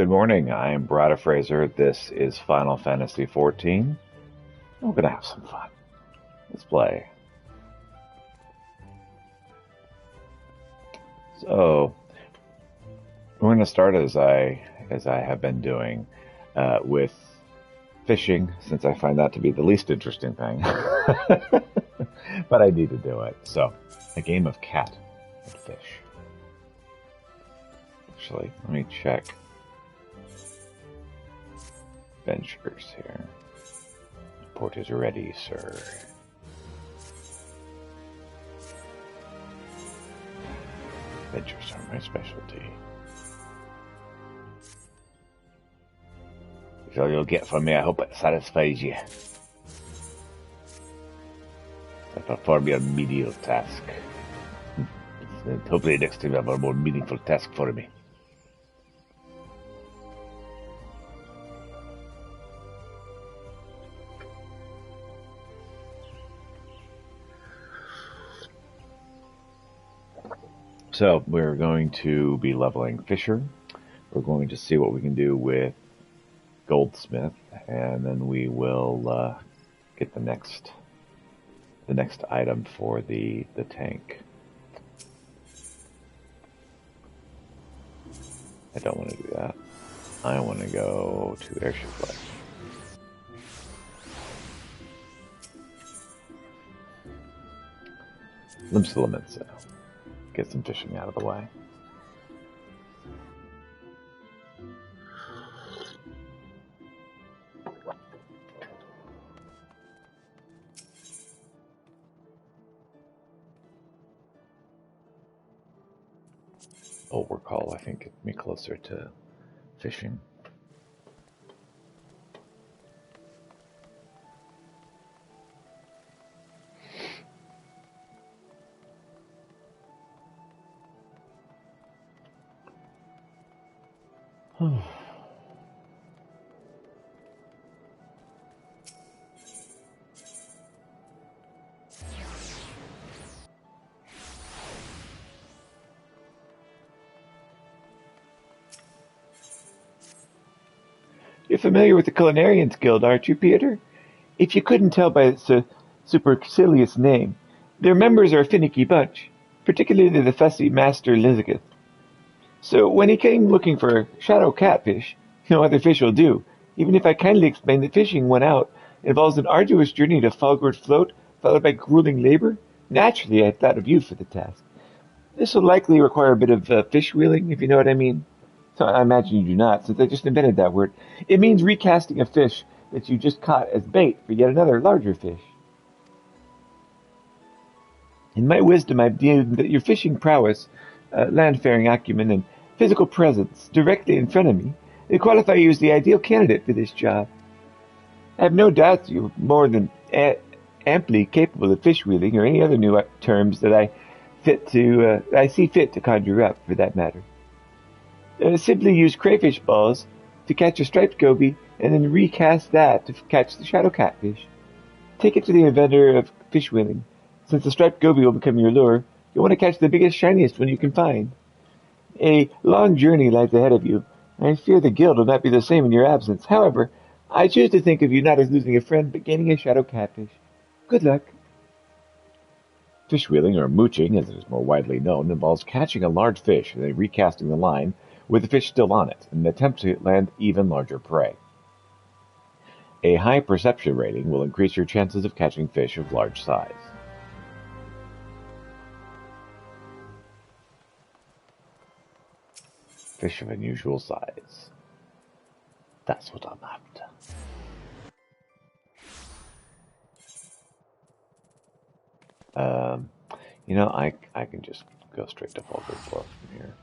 Good morning. I'm Brada Fraser. This is Final Fantasy XIV. We're gonna have some fun. Let's play. So we're gonna start as I have been doing with fishing, since I find that to be the least interesting thing. But I need to do it. So a game of cat and fish. Actually, let me check ventures here. Port is ready, sir. Ventures are my specialty. That's all you'll get from me. I hope it satisfies you. I perform your menial task. And hopefully next time you have a more meaningful task for me. So we're going to be leveling Fisher. We're going to see what we can do with Goldsmith, and then we will get the next item for the tank. I don't want to do that. I want to go to Airship Life. Limps the limits. Get some fishing out of the way. Overcall, I think, gets me closer to fishing. You're familiar with the Culinarians Guild, aren't you, Peter? If you couldn't tell by its supercilious name, their members are a finicky bunch, particularly the fussy Master Lizageth. So when he came looking for shadow catfish, no other fish will do, even if I kindly explain that fishing one out involves an arduous journey to Falgord Float, followed by grueling labor. Naturally, I thought of you for the task. This will likely require a bit of fish wheeling, if you know what I mean. So I imagine you do not, since I just invented that word. It means recasting a fish that you just caught as bait for yet another larger fish. In my wisdom, I've deemed that your fishing prowess, landfaring acumen, and physical presence directly in front of me, they qualify you as the ideal candidate for this job. I have no doubt you're more than amply capable of fish wheeling or any other new terms that I see fit to conjure up, for that matter. Simply use crayfish balls to catch a striped goby and then recast that to catch the shadow catfish. Take it to the inventor of fish wheeling. Since the striped goby will become your lure, you'll want to catch the biggest, shiniest one you can find. A long journey lies ahead of you. I fear the guild will not be the same in your absence. However, I choose to think of you not as losing a friend, but gaining a shadow catfish. Good luck. Fish wheeling, or mooching, as it is more widely known, involves catching a large fish and then recasting the line with the fish still on it in an attempt to land even larger prey. A high perception rating will increase your chances of catching fish of large size. Fish of unusual size. That's what I'm after. I can just go straight to Fulgrim Bluff from here.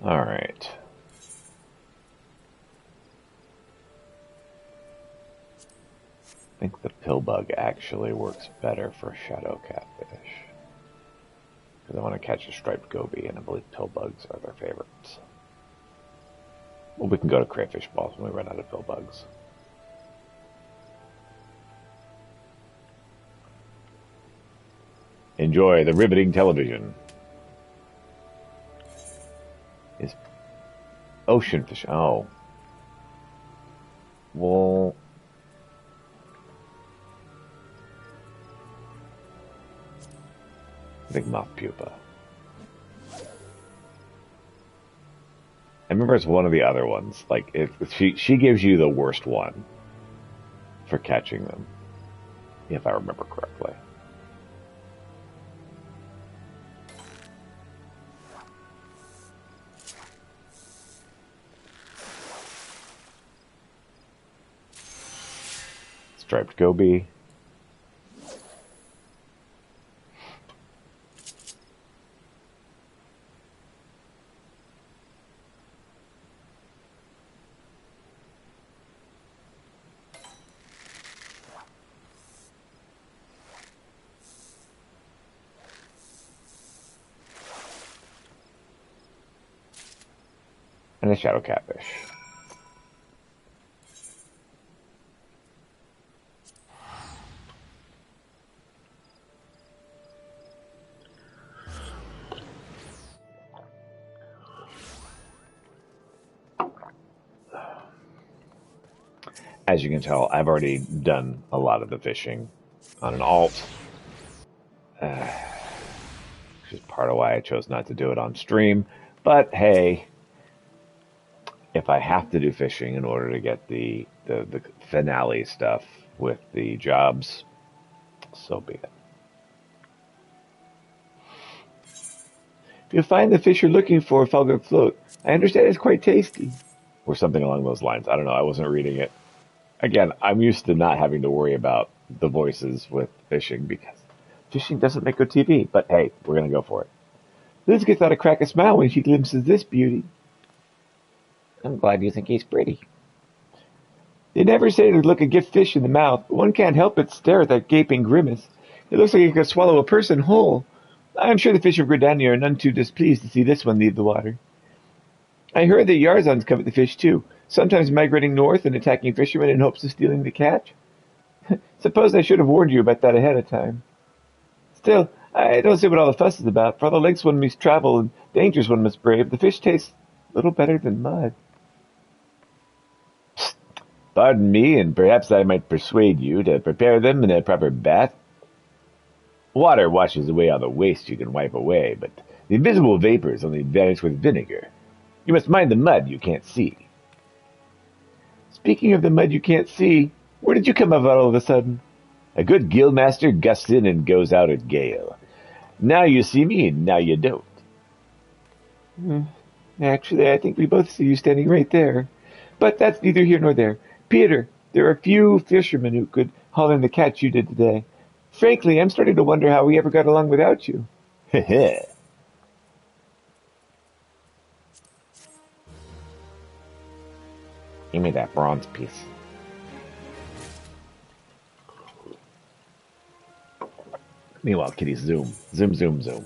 Alright. I think the pillbug actually works better for shadow catfish. Because I want to catch a striped goby, and I believe pillbugs are their favorites. We'll we can go to crayfish balls when we run out of pill bugs. Enjoy the riveting television. Is ocean fish? Oh, well, big mouth pupa. I remember it's one of the other ones. Like if she gives you the worst one for catching them, if I remember correctly. Striped goby. And a shadow catfish. As you can tell, I've already done a lot of the fishing on an alt. Which is part of why I chose not to do it on stream. But hey, if I have to do fishing in order to get the finale stuff with the jobs, so be it. If you find the fish you're looking for, Falgo float. I understand it's quite tasty. Or something along those lines. I don't know. I wasn't reading it. Again, I'm used to not having to worry about the voices with fishing because fishing doesn't make good TV. But hey, we're going to go for it. Liz gets out a crack a smile when she glimpses this beauty. I'm glad you think he's pretty. They never say to look a gift fish in the mouth, but one can't help but stare at that gaping grimace. It looks like it could swallow a person whole. I am sure the fish of Gridania are none too displeased to see this one leave the water. I heard that Yarzons covet the fish too, sometimes migrating north and attacking fishermen in hopes of stealing the catch. Suppose I should have warned you about that ahead of time. Still, I don't see what all the fuss is about. For all the lengths one must travel and dangers one must brave, the fish tastes little better than mud. Psst. Pardon me, and perhaps I might persuade you to prepare them in a proper bath. Water washes away all the waste you can wipe away, but the invisible vapors only vanish with vinegar. You must mind the mud you can't see. Speaking of the mud you can't see, where did you come up all of a sudden? A good guildmaster gusts in and goes out at gale. Now you see me, and now you don't. Actually, I think we both see you standing right there. But that's neither here nor there. Peter, there are few fishermen who could haul in the catch you did today. Frankly, I'm starting to wonder how we ever got along without you. Heh. Give me that bronze piece. Meanwhile, kitties zoom. Zoom, zoom, zoom.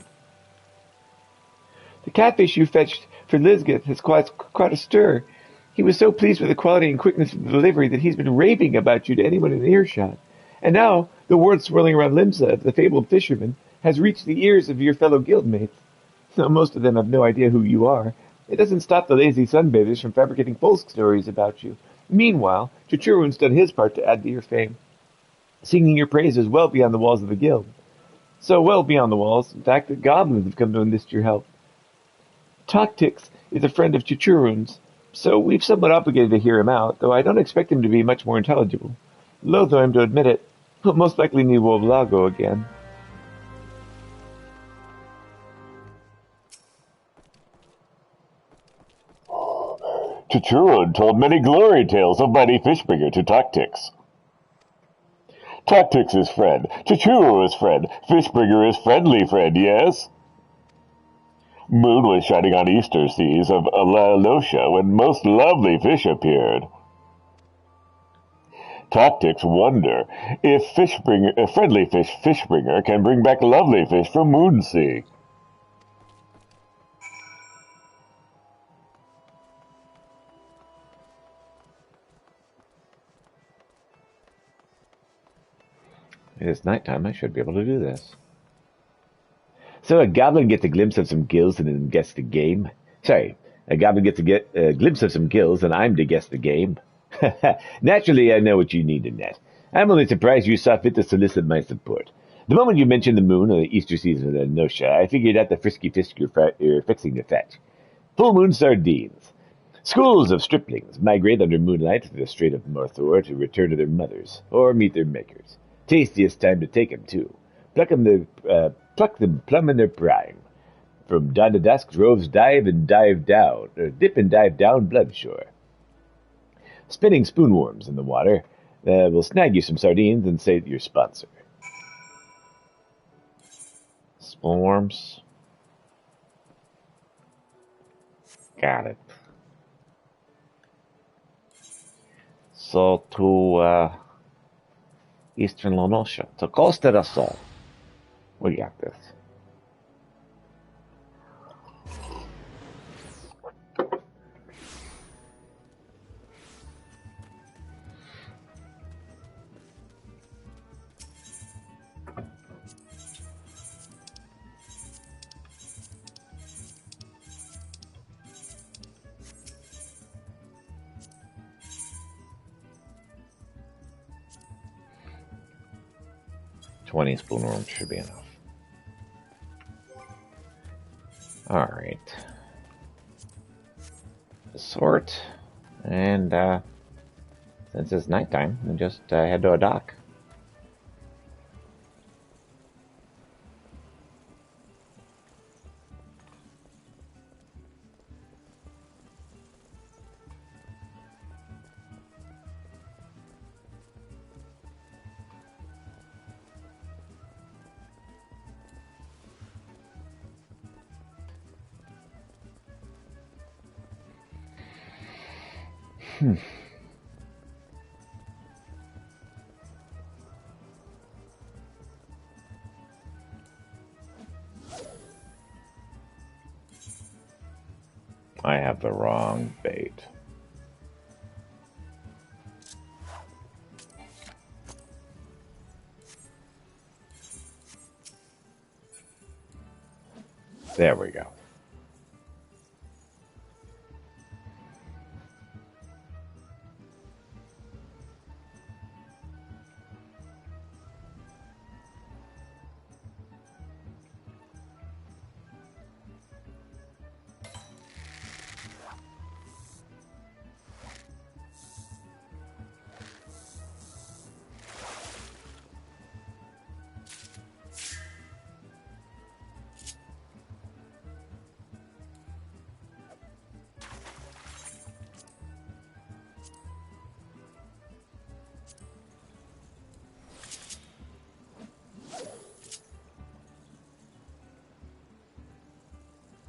The catfish you fetched for Lisgith has caused quite a stir. He was so pleased with the quality and quickness of the delivery that he's been raving about you to anyone in earshot. And now, the word swirling around Limsa, the fabled fisherman, has reached the ears of your fellow guildmates. Though most of them have no idea who you are, it doesn't stop the lazy sunbathers from fabricating false stories about you. Meanwhile, Chichurun's done his part to add to your fame, singing your praises well beyond the walls of the guild. So well beyond the walls, in fact, that goblins have come to enlist your help. Toktix is a friend of Chichurun's, so we've somewhat obligated to hear him out, though I don't expect him to be much more intelligible. Loath I am to admit it, he'll most likely need Wolvlago again. Chichurun told many glory tales of mighty Fishbringer to Toktix. Toktix is friend, Chichuru is friend, Fishbringer is friendly friend, yes? Moon was shining on eastern seas of Alalosha when most lovely fish appeared. Toktix wonder if friendly fish Fishbringer can bring back lovely fish from Moonsea. It is nighttime. I should be able to do this. So a goblin gets a glimpse of some gills and then guess the game. Sorry, a goblin gets a glimpse of some gills and I'm to guess the game. Naturally, I know what you need in that. I'm only surprised you saw fit to solicit my support. The moment you mentioned the moon or the Easter season of Nosha, I figured out the frisky fisk you're fixing to fetch. Full moon sardines. Schools of striplings migrate under moonlight to the Strait of Morthor to return to their mothers, or meet their makers. Tastiest time to take 'em, too. Pluck them plumb in their prime. From dawn to dusk, droves dive and dive down, or dip and dive down Bloodshore. Spinning spoonworms in the water will snag you some sardines and say your sponsor. Spoonworms. Got it. So to Eastern Lonosha, to Costa del Sol. We got this. $20 spoonworms should be enough. Alright. Sort. And since it's nighttime, we just head to a dock. I have the wrong bait. There we go.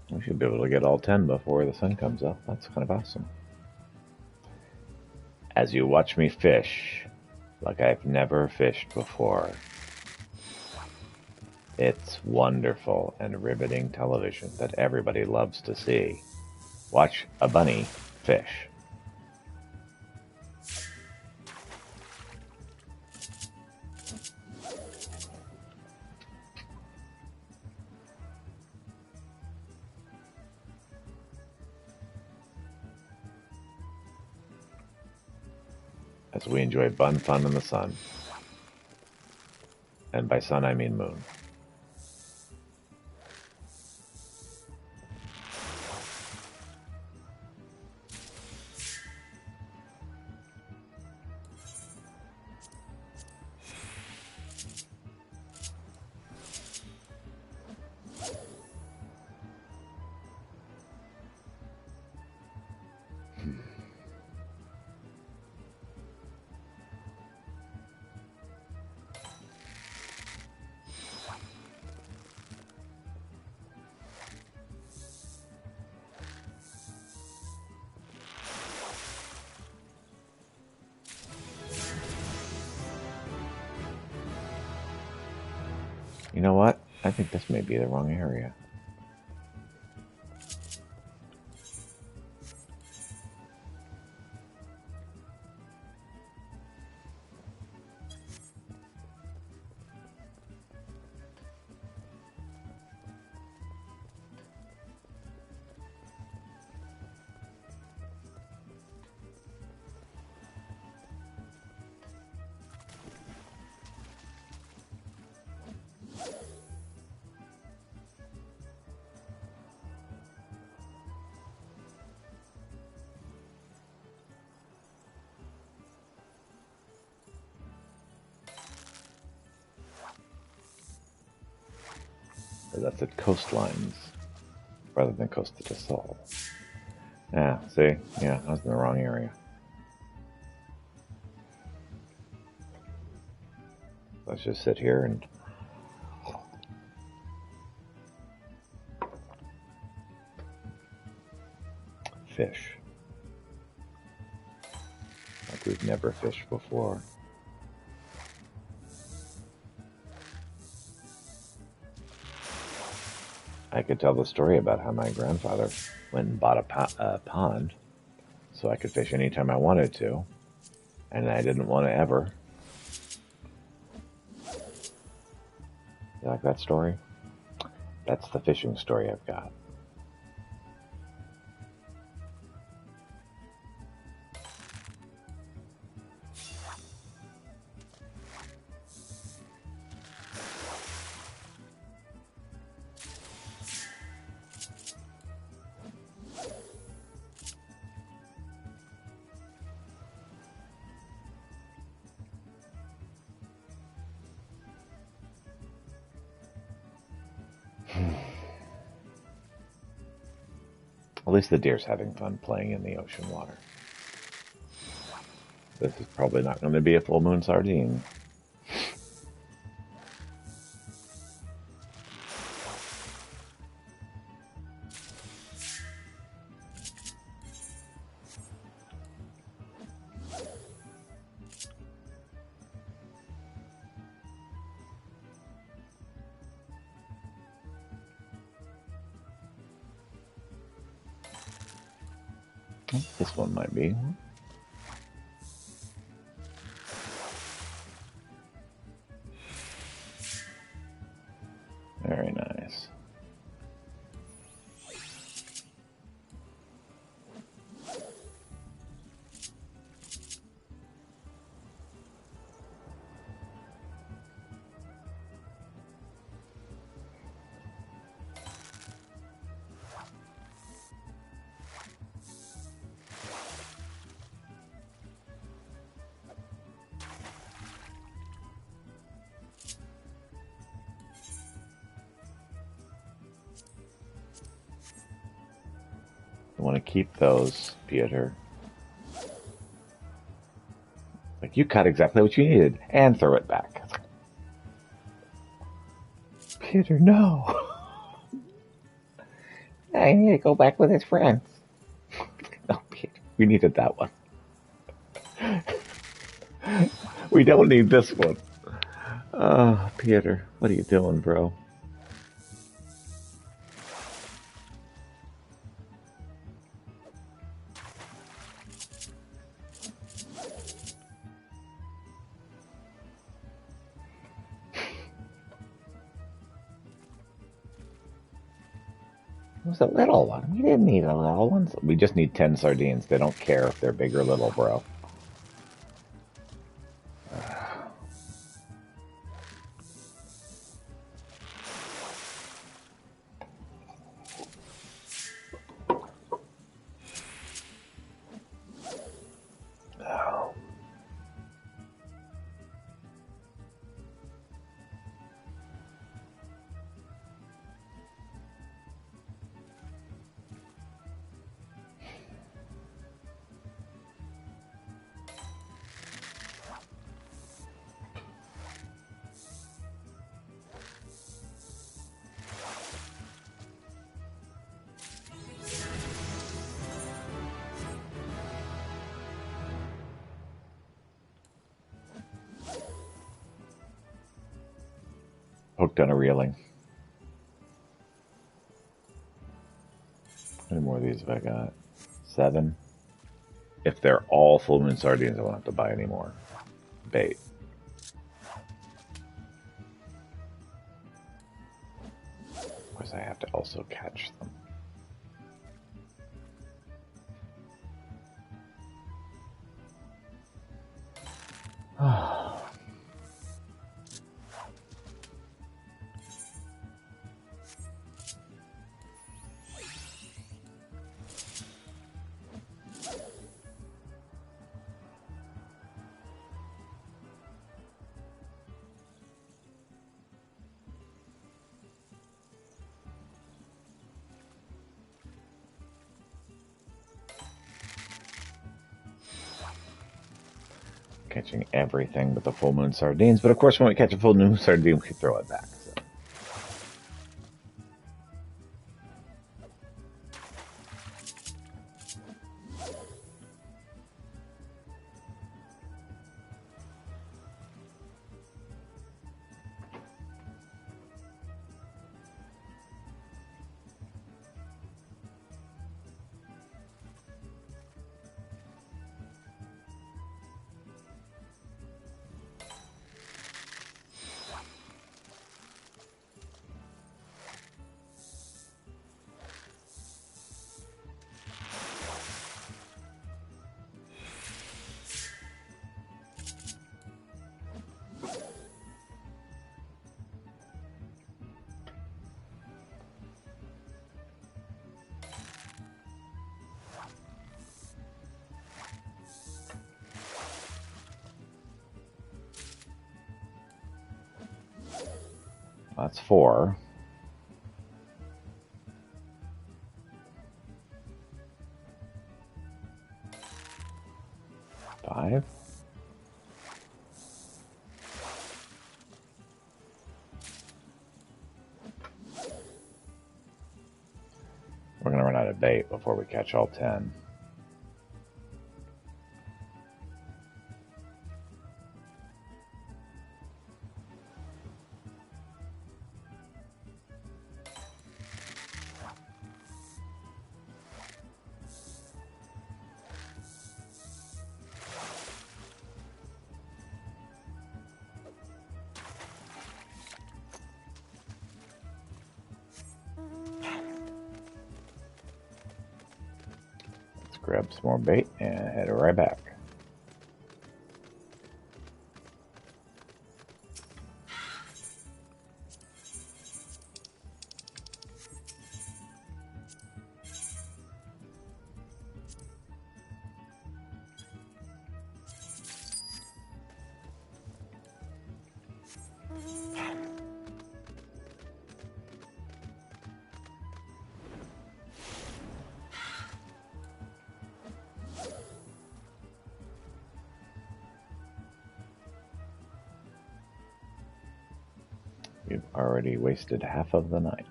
We should be able to get all 10 before the sun comes up. That's kind of awesome. As you watch me fish, like I've never fished before. It's wonderful and riveting television that everybody loves to see. Watch a bunny fish. As we enjoy fun in the sun. And by sun, I mean moon. You know what? I think this may be the wrong area. that's at coastlines rather than Costa del Sol. Yeah, see? Yeah, I was in the wrong area. Let's just sit here and fish. Like we've never fished before. I could tell the story about how my grandfather went and bought a pond so I could fish anytime I wanted to, and I didn't want to ever. You like that story? That's the fishing story I've got. At least the deer's having fun playing in the ocean water. This is probably not going to be a full moon sardine. This one might be. Very nice. I want to keep those, Peter. Like, you cut exactly what you needed and throw it back. Peter, no. I need to go back with his friends. No, Peter, we needed that one. We don't need this one. Oh, Peter, what are you doing, bro? It was a little one. We didn't need a little one. We just need 10 sardines. They don't care if they're big or little, bro. Hooked on a reeling. How many more of these have I got? 7. If they're all full moon sardines, I won't have to buy any more bait. Of course, I have to also catch them. catching everything but the full moon sardines. But of course, when we catch a full moon sardine, we can throw it back. So. That's 4. Five. We're going to run out of bait before we catch all 10. Grab some more bait and head right back. You've already wasted half of the night.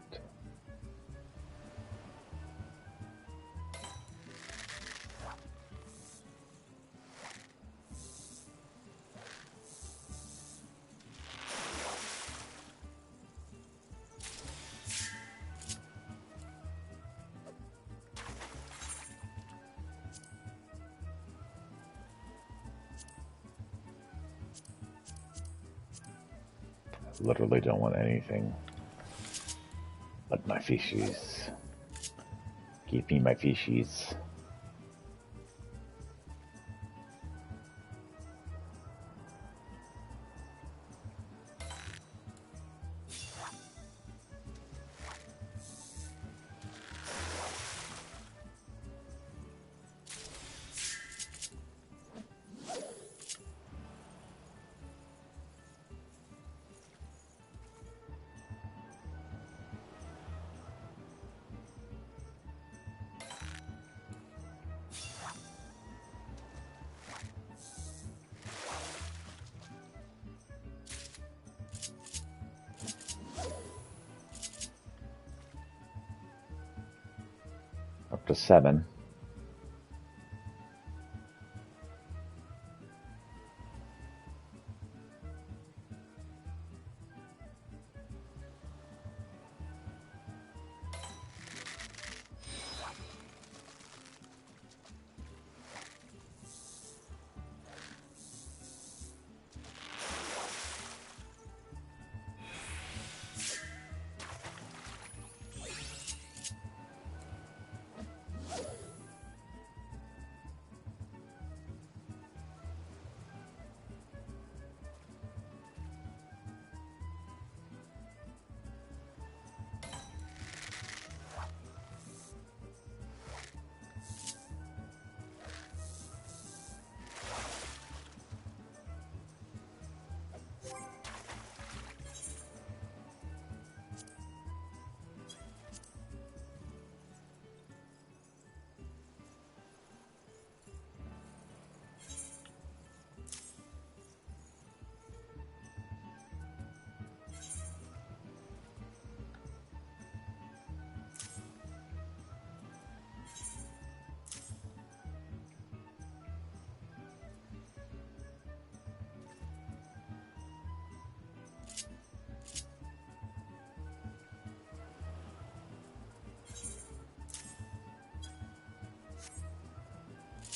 Literally don't want anything but my fishies. Give me my fishies. Up to 7.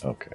Okay.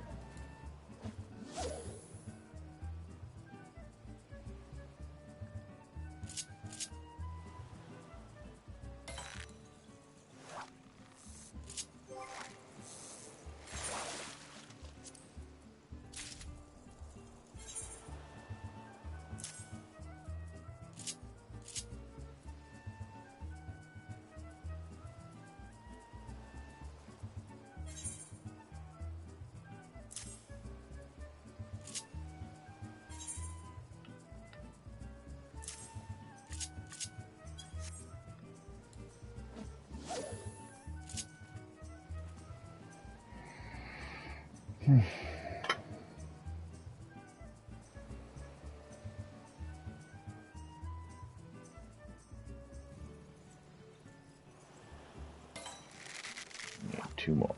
Need 2 more.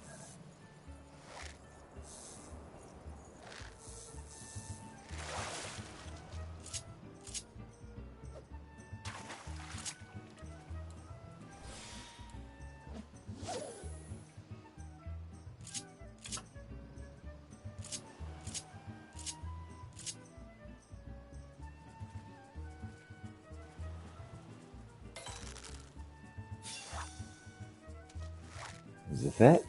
Is this it?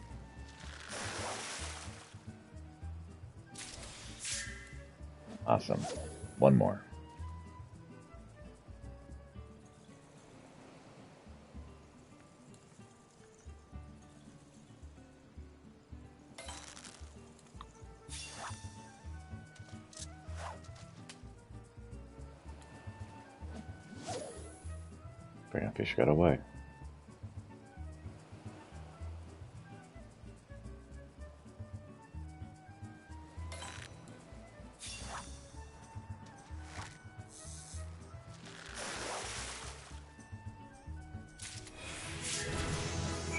Awesome. 1 more. Bring fish got away.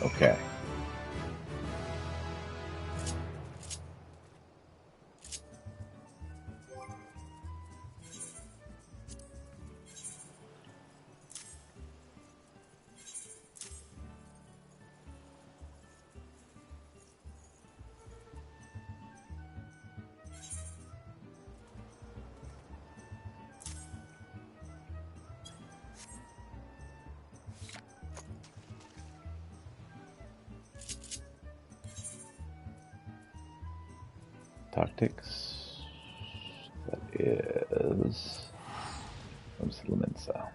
Okay. Tactics. That is from Slaminsa.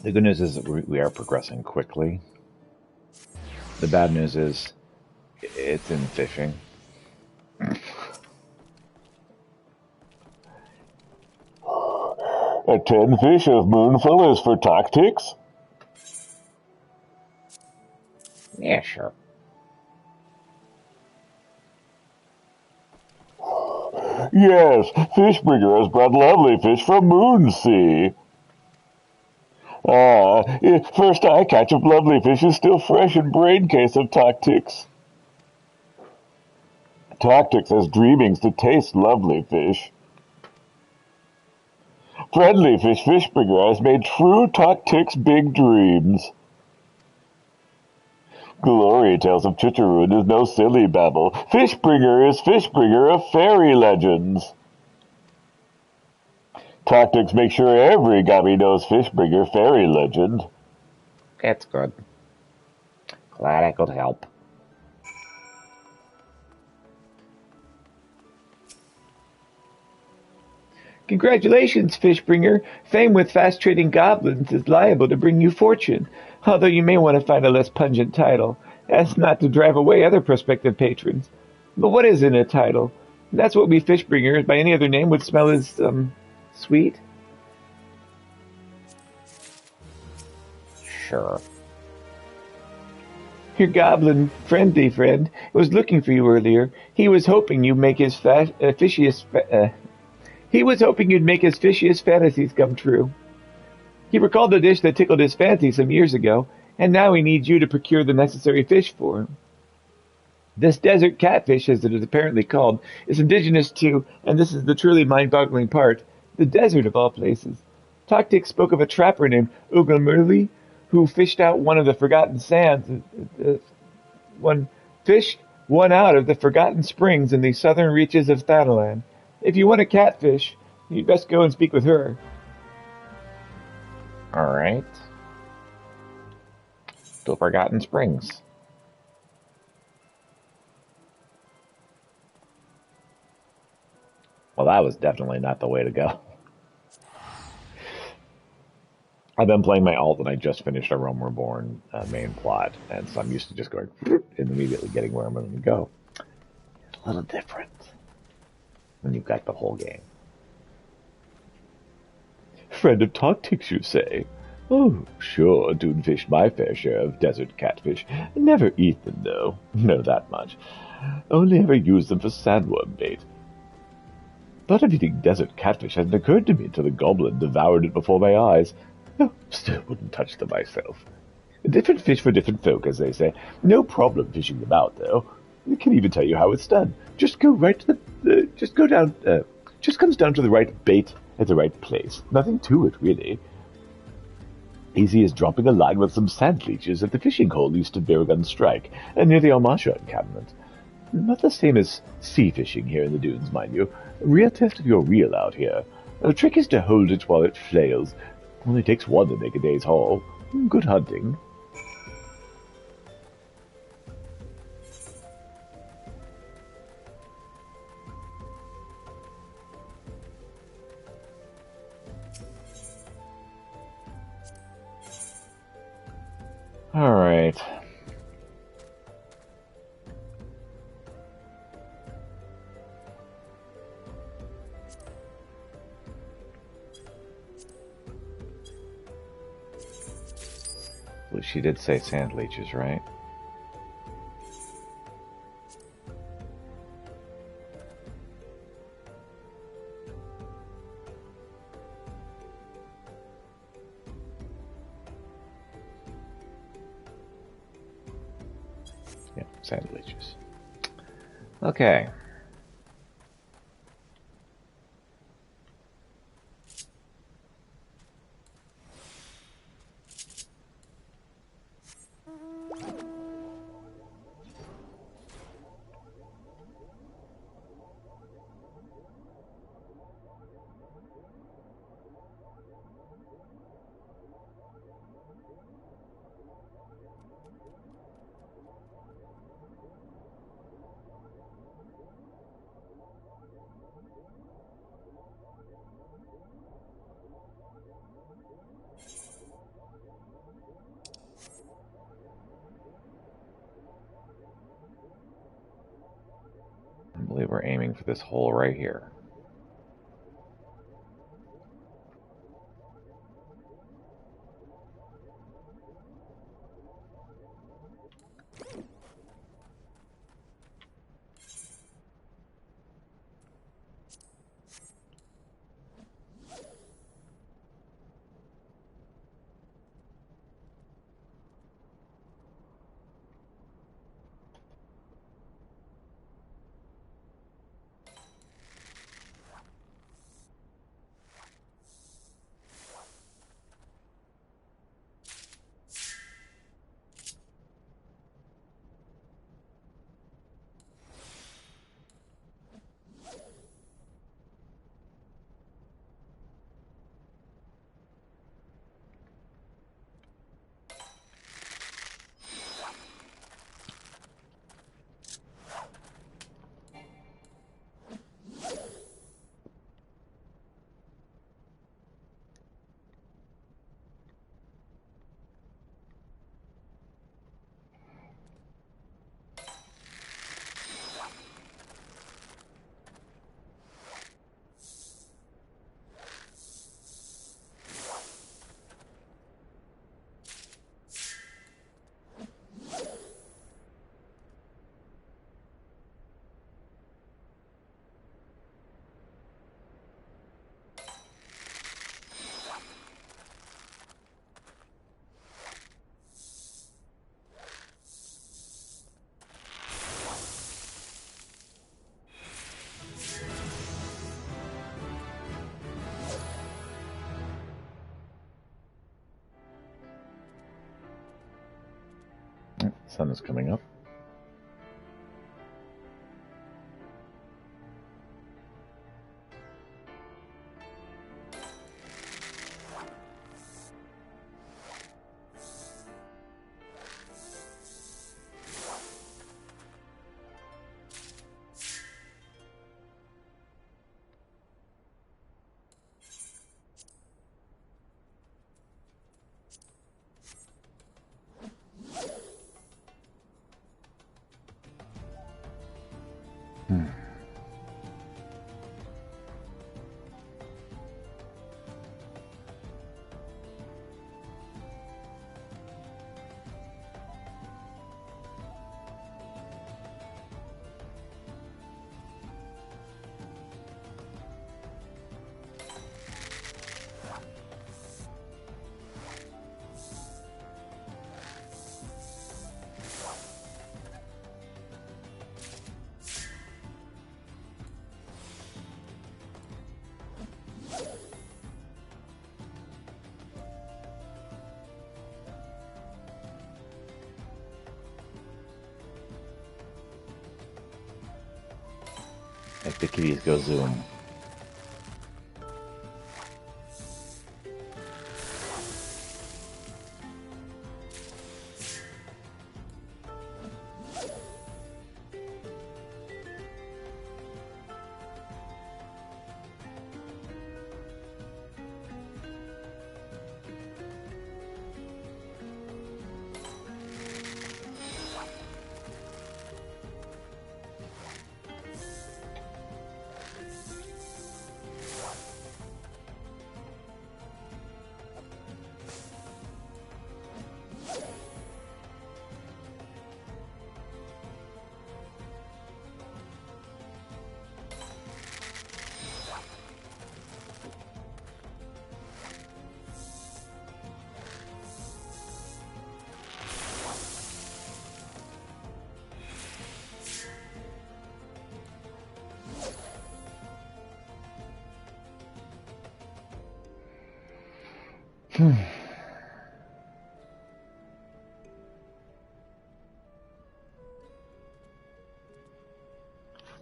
The good news is that we are progressing quickly. The bad news is it's in fishing. A 10 fish of Moonful is for tactics? Yeah, sure. Yes, Fishbringer has brought lovely fish from Moonsea. First eye catch of lovely fish is still fresh in brain case of tactics. Tactics has dreamings to taste lovely fish. Friendly fish Fishbringer has made true tactics big dreams. Glory tells of Chicharun is no silly babble. Fishbringer is Fishbringer of fairy legends. Tactics make sure every gobby knows Fishbringer fairy legend. That's good. Glad I could help. Congratulations, Fishbringer. Fame with fast-trading goblins is liable to bring you fortune, although you may want to find a less pungent title, as not to drive away other prospective patrons. But what is in a title? That's what we Fishbringers, by any other name, would smell as, sweet. Sure. Your goblin friendly friend was looking for you earlier. He was hoping you'd make his fishiest fantasies come true. He recalled the dish that tickled his fancy some years ago, and now he needs you to procure the necessary fish for him. This desert catfish, as it is apparently called, is indigenous to, and this is the truly mind-boggling part, the desert of all places. Tactic spoke of a trapper named Ugamurli who fished out one of the forgotten sands. One fished one out of the forgotten springs in the southern reaches of Thanalan. If you want a catfish, you'd best go and speak with her. Alright. To Forgotten Springs. Well, that was definitely not the way to go. I've been playing my alt, and I just finished a Rome Reborn main plot, and so I'm used to just going and immediately getting where I'm going to go. It's a little different when you've got the whole game. Friend of tactics, you say? Oh, sure, do fish my fair share of desert catfish. Never eat them, though. Know that much. Only ever use them for sandworm bait. Thought of eating desert catfish hadn't occurred to me until the goblin devoured it before my eyes. Oh, still wouldn't touch them myself. Different fish for different folk, as they say. No problem fishing them out, though. I can even tell you how it's done. Just go right to the... just go down... just comes down to the right bait at the right place. Nothing to it, really. Easy as dropping a line with some sand leeches at the fishing hole used to Baragon Strike, near the Almasha encampment. Not the same as sea fishing here in the dunes, mind you. A real test of your reel out here. The trick is to hold it while it flails. Only takes one to make a day's haul. Good hunting. All right. Well, she did say sand leeches, right? Yeah, sand leeches. Okay. I believe we're aiming for this hole right here. Sun is coming up. Like the kitties go zoom.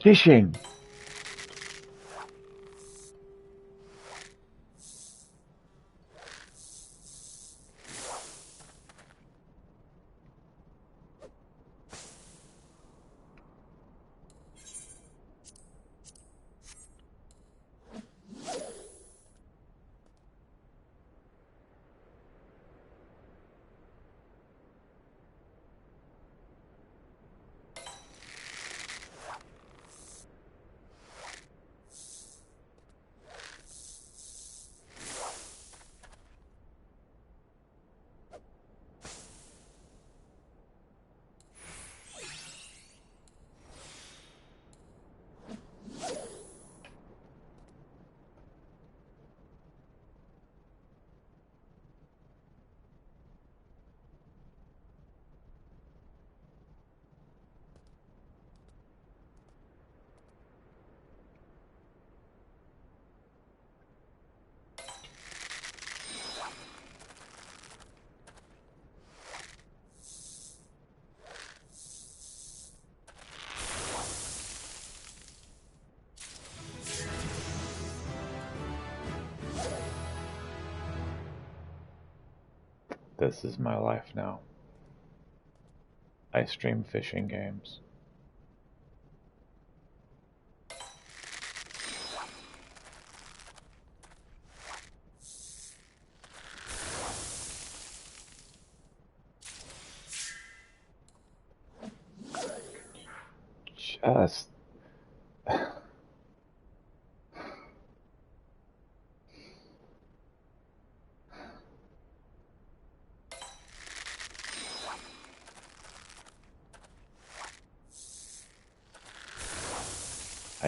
Fishing. This is my life now. I stream fishing games. Just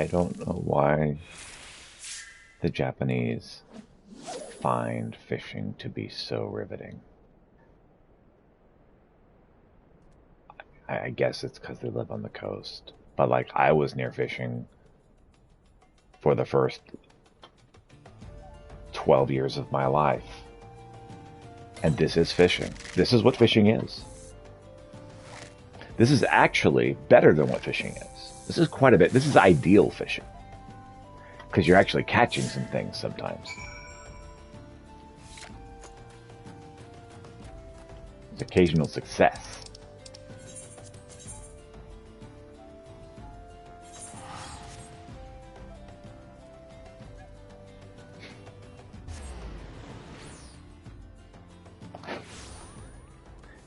I don't know why the Japanese find fishing to be so riveting. I guess it's because they live on the coast. But like I was near fishing for the first 12 years of my life. And this is fishing. This is what fishing is. This is actually better than what fishing is. This is quite a bit. This is ideal fishing. Because you're actually catching some things sometimes. It's occasional success.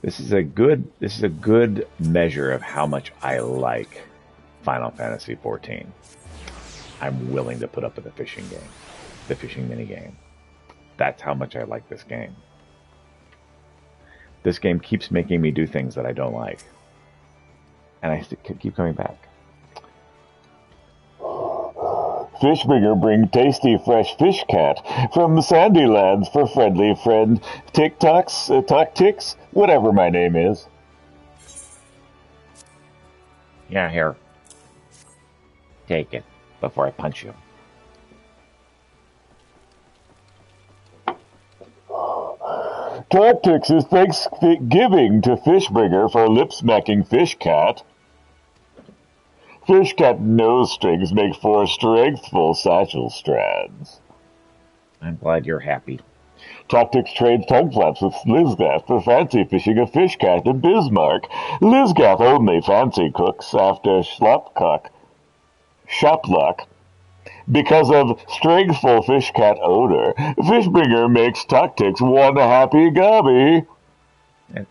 This is a good measure of how much I like Final Fantasy XIV. I'm willing to put up with the fishing game, the fishing mini game. That's how much I like this game. This game keeps making me do things that I don't like, and I keep coming back. Fishbringer bring tasty fresh fish cat from Sandylands for friendly friend Ticks, whatever my name is. Yeah, here. Take it before I punch you. Tactics is Thanksgiving to Fishbringer for lip-smacking fish cat. Fish cat nose strings make 4 strengthful satchel strands. I'm glad you're happy. Tactics trades tongue flaps with Lizgath for fancy fishing of fish cat in Bismarck. Lizgath only fancy cooks after Shopluck. Because of strengthful fish cat odor, Fishbringer makes Tactics one happy gobby.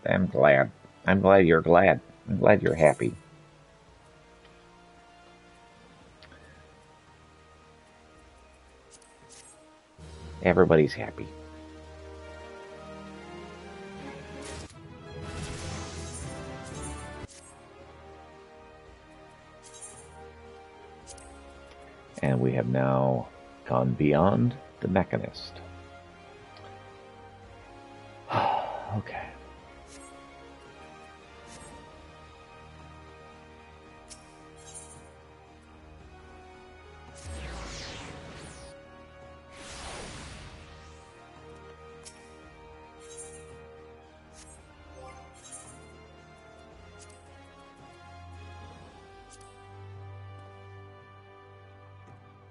I'm glad. I'm glad you're glad. I'm glad you're happy. Everybody's happy. And we have now gone beyond the Mechanist. Okay.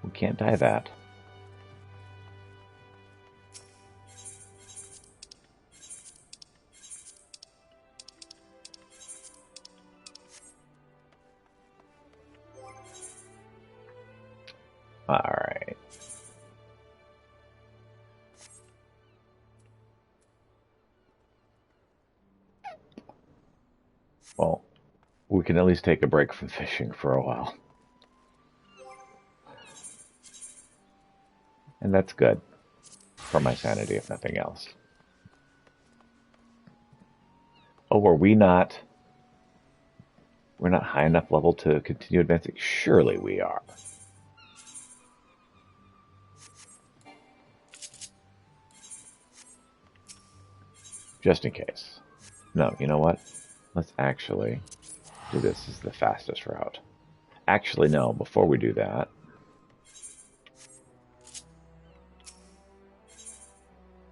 We can't die that. All right. Well, we can at least take a break from fishing for a while. And that's good. For my sanity, if nothing else. Oh, are we not... We're not high enough level to continue advancing? Surely we are. Just in case. No, you know what? Let's actually do this as the fastest route. Actually, no, before we do that...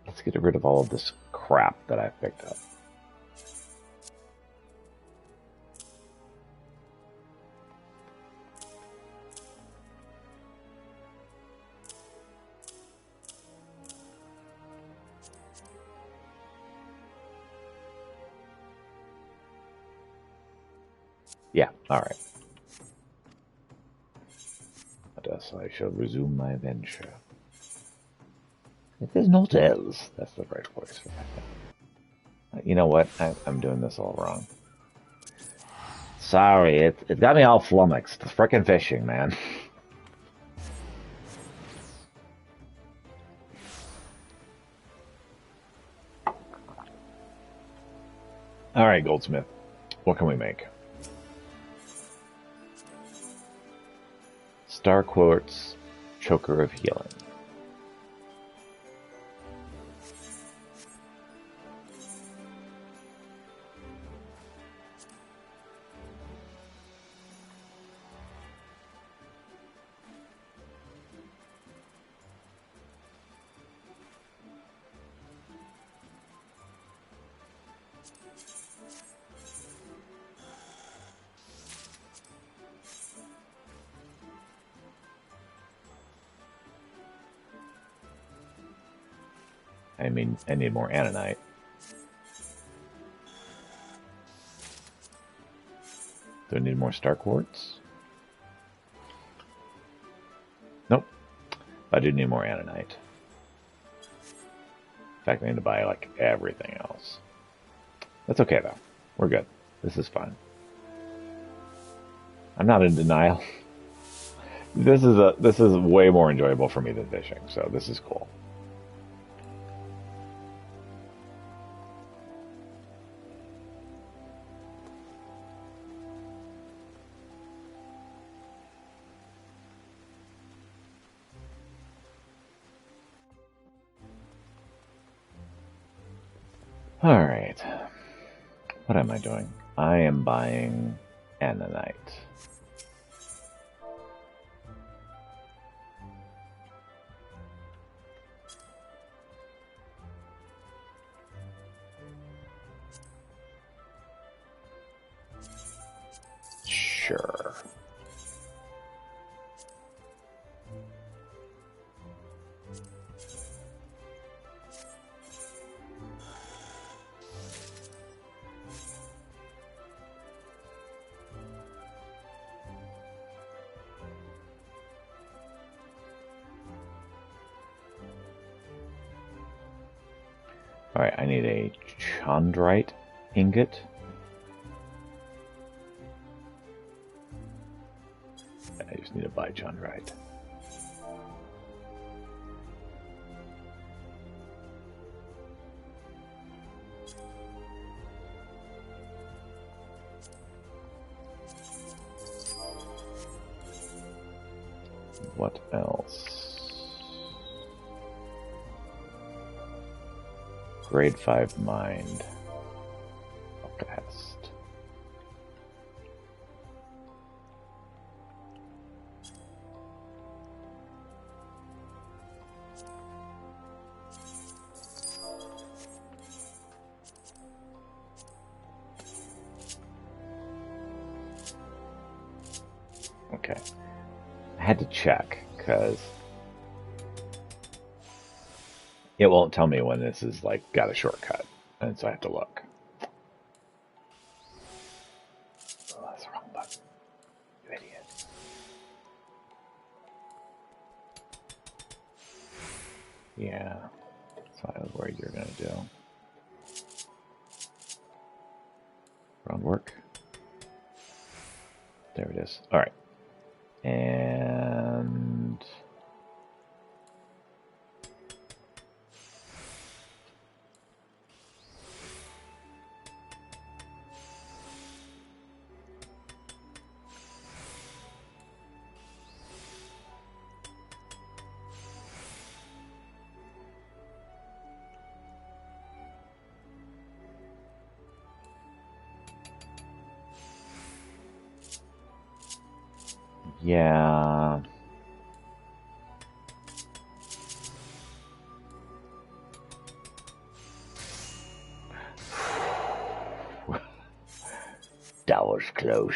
Let's get rid of all of this crap that I've picked up. Yeah, alright. Thus I shall resume my venture. It is not else. That's the right voice for that. You know what? I'm doing this all wrong. Sorry, it got me all flummoxed. Frickin' fishing, man. Alright, Goldsmith. What can we make? Star Quartz, Choker of Healing. I need more Annanite. Do I need more star quartz? Nope. I do need more Annanite. In fact, I need to buy like everything else. That's okay though. We're good. This is fun. I'm not in denial. This is way more enjoyable for me than fishing, so this is cool. All right. What am I doing? I am buying Annanite. Sure. Alright, I need a chondrite ingot. I just need to buy chondrite. What else? Grade 5 mind. Best. Okay. I had to check because it won't tell me when this is like got a shortcut, and so I have to look. Oh, that's the wrong button. You idiot. Yeah, that's what I was worried you were gonna do. Groundwork. There it is. All right. And yeah. That was close.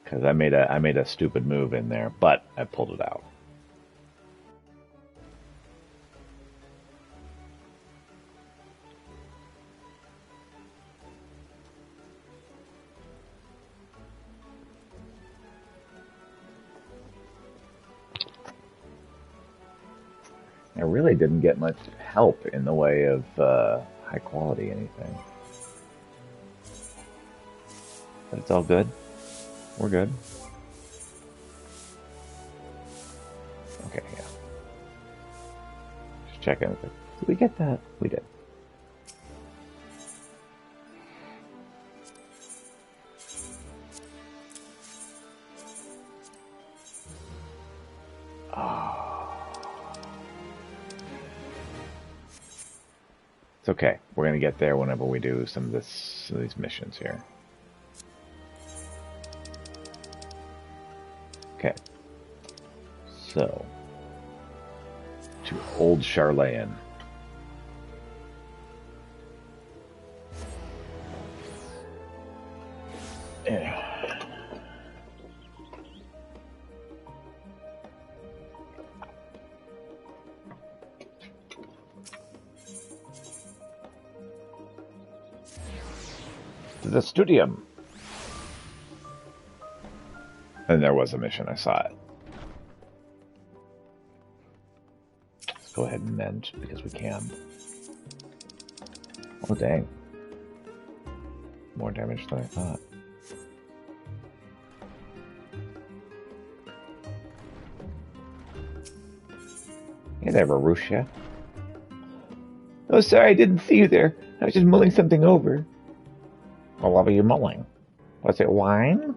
Because I made a stupid move in there, but I pulled it out. I really didn't get much help in the way of high quality anything. But it's all good. We're good. Okay, yeah. Just checking. Did we get that? We did. It's okay. We're gonna get there whenever we do some of these missions here. Okay. So, to Old Charlayan. To the studium. And there was a mission, I saw it. Let's go ahead and mend, because we can. Oh, dang. More damage than I thought. Hey there, Marusha. Oh, sorry, I didn't see you there. I was just mulling something over. Well, what were you mulling? Was it wine?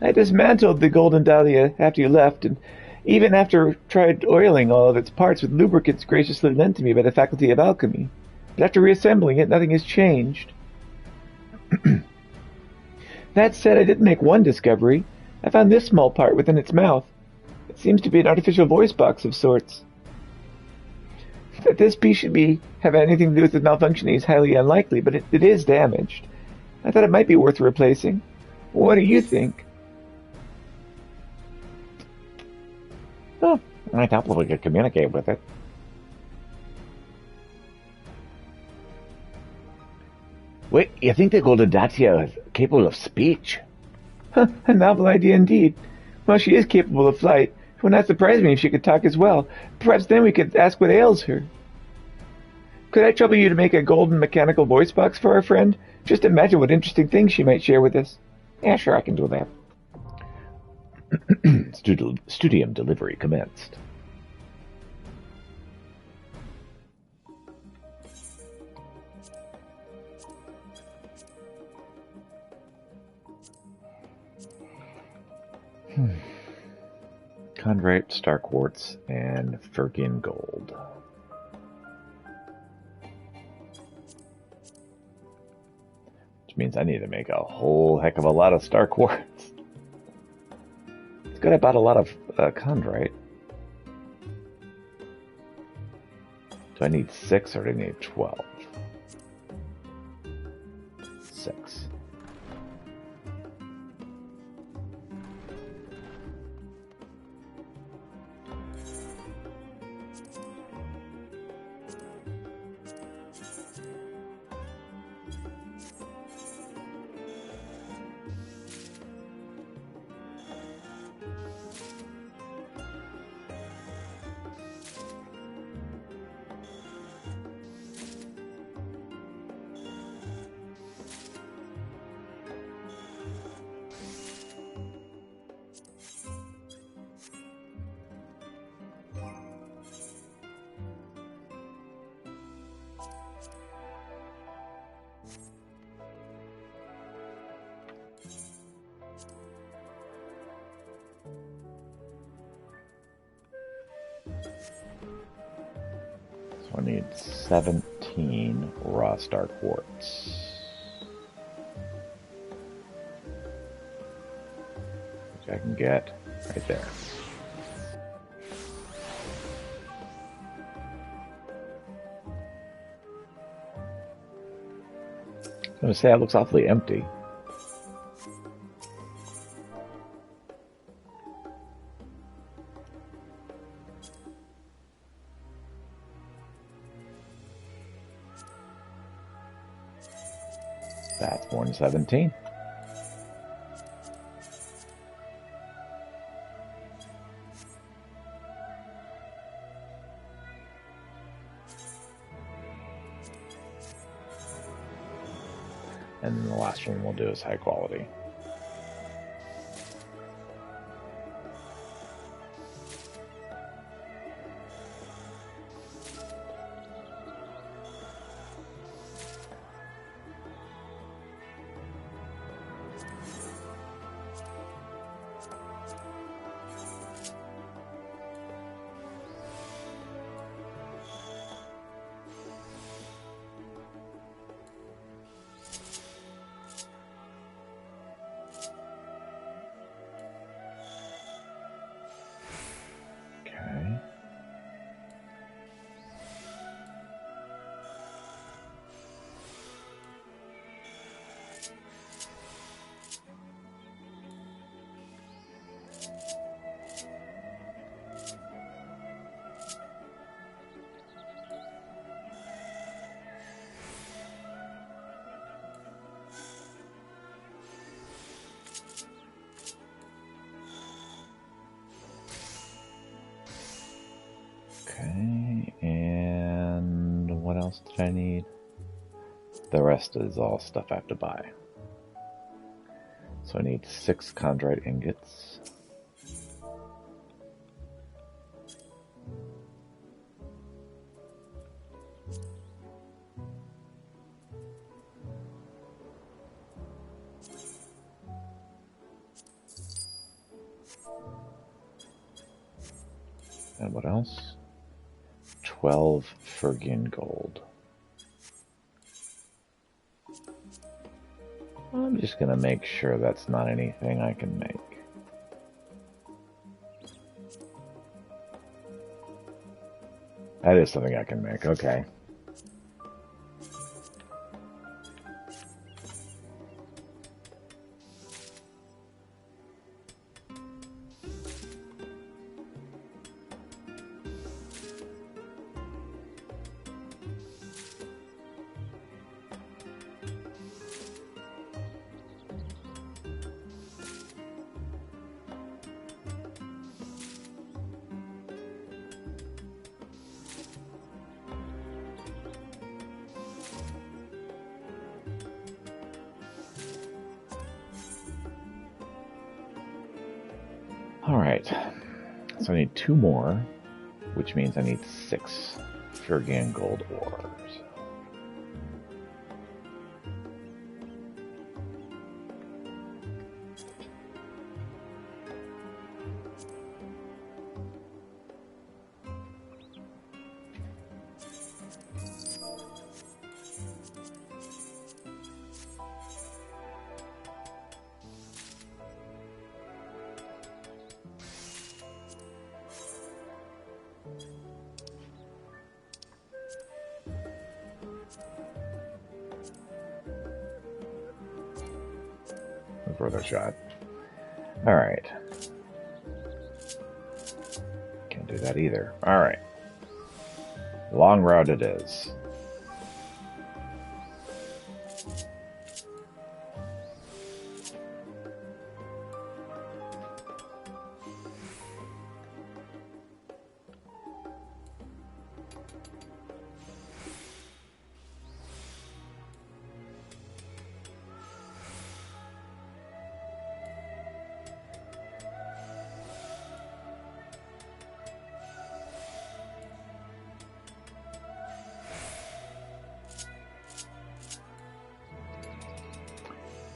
I dismantled the Golden Dahlia after you left, and even after tried oiling all of its parts with lubricants graciously lent to me by the Faculty of Alchemy. But after reassembling it, nothing has changed. That said, I did make one discovery. I found this small part within its mouth. It seems to be an artificial voice box of sorts. That this piece should have anything to do with its malfunctioning is highly unlikely, but it is damaged. I thought it might be worth replacing. What do you think? Oh, I doubt we could communicate with it. Wait, you think the Golden Dacia is capable of speech? Huh, a novel idea indeed. Well, she is capable of flight. It would not surprise me if she could talk as well. Perhaps then we could ask what ails her. Could I trouble you to make a golden mechanical voice box for our friend? Just imagine what interesting things she might share with us. Yeah, sure, I can do that. Studium delivery commenced. Chondrite, star quartz, and Fergian gold. Which means I need to make a whole heck of a lot of star quartz. It's good I bought a lot of chondrite. Do I need 6 or do I need 12? 6. So I need 17 raw star quartz. Which I can get right there. I was going to say, it looks awfully empty. That's more than 17. And then the last one we'll do is high quality. else did I need? The rest is all stuff I have to buy. So I need 6 chondrite ingots. And what else? 12 Fergian gold. I'm just going to make sure that's not anything I can make. That is something I can make, okay. Alright, so I need 2 more, which means I need 6 Fergian gold ores. Further shot. Alright. Can't do that either. Alright. Long route it is.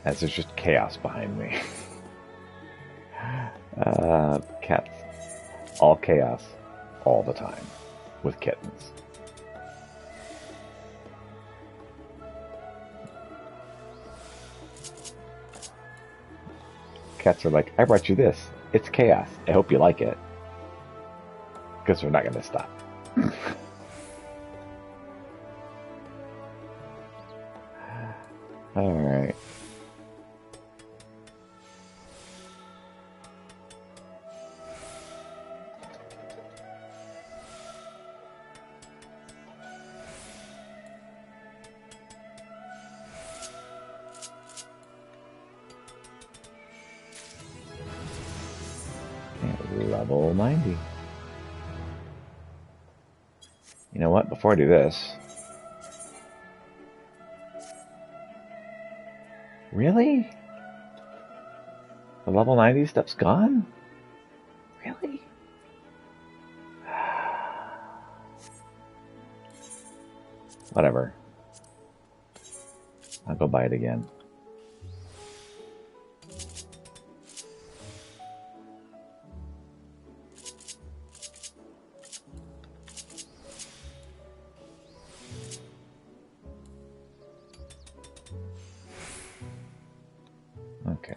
As there's just chaos behind me. Cats. All chaos. All the time. With kittens. Cats are like, I brought you this. It's chaos. I hope you like it. Because we're not going to stop. Alright. Level 90. You know what? Before I do this... Really? The level 90 stuff's gone? Really? Whatever. I'll go buy it again. Okay.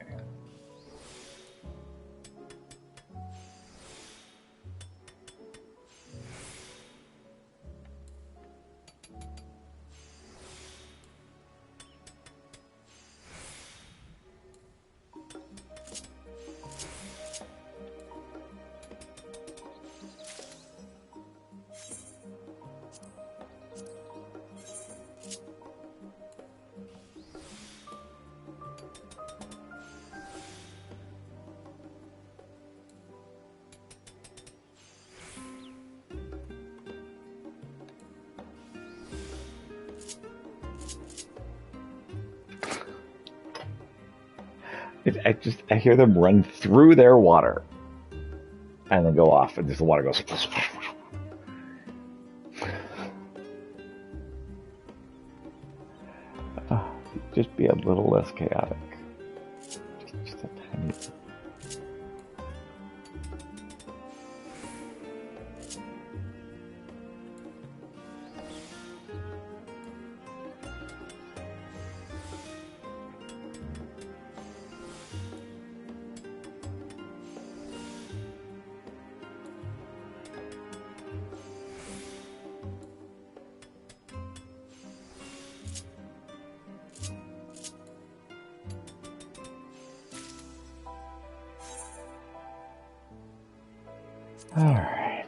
I hear them run through their water, and then go off, and just the water goes. Just be a little less chaotic. Just a tiny bit. All right.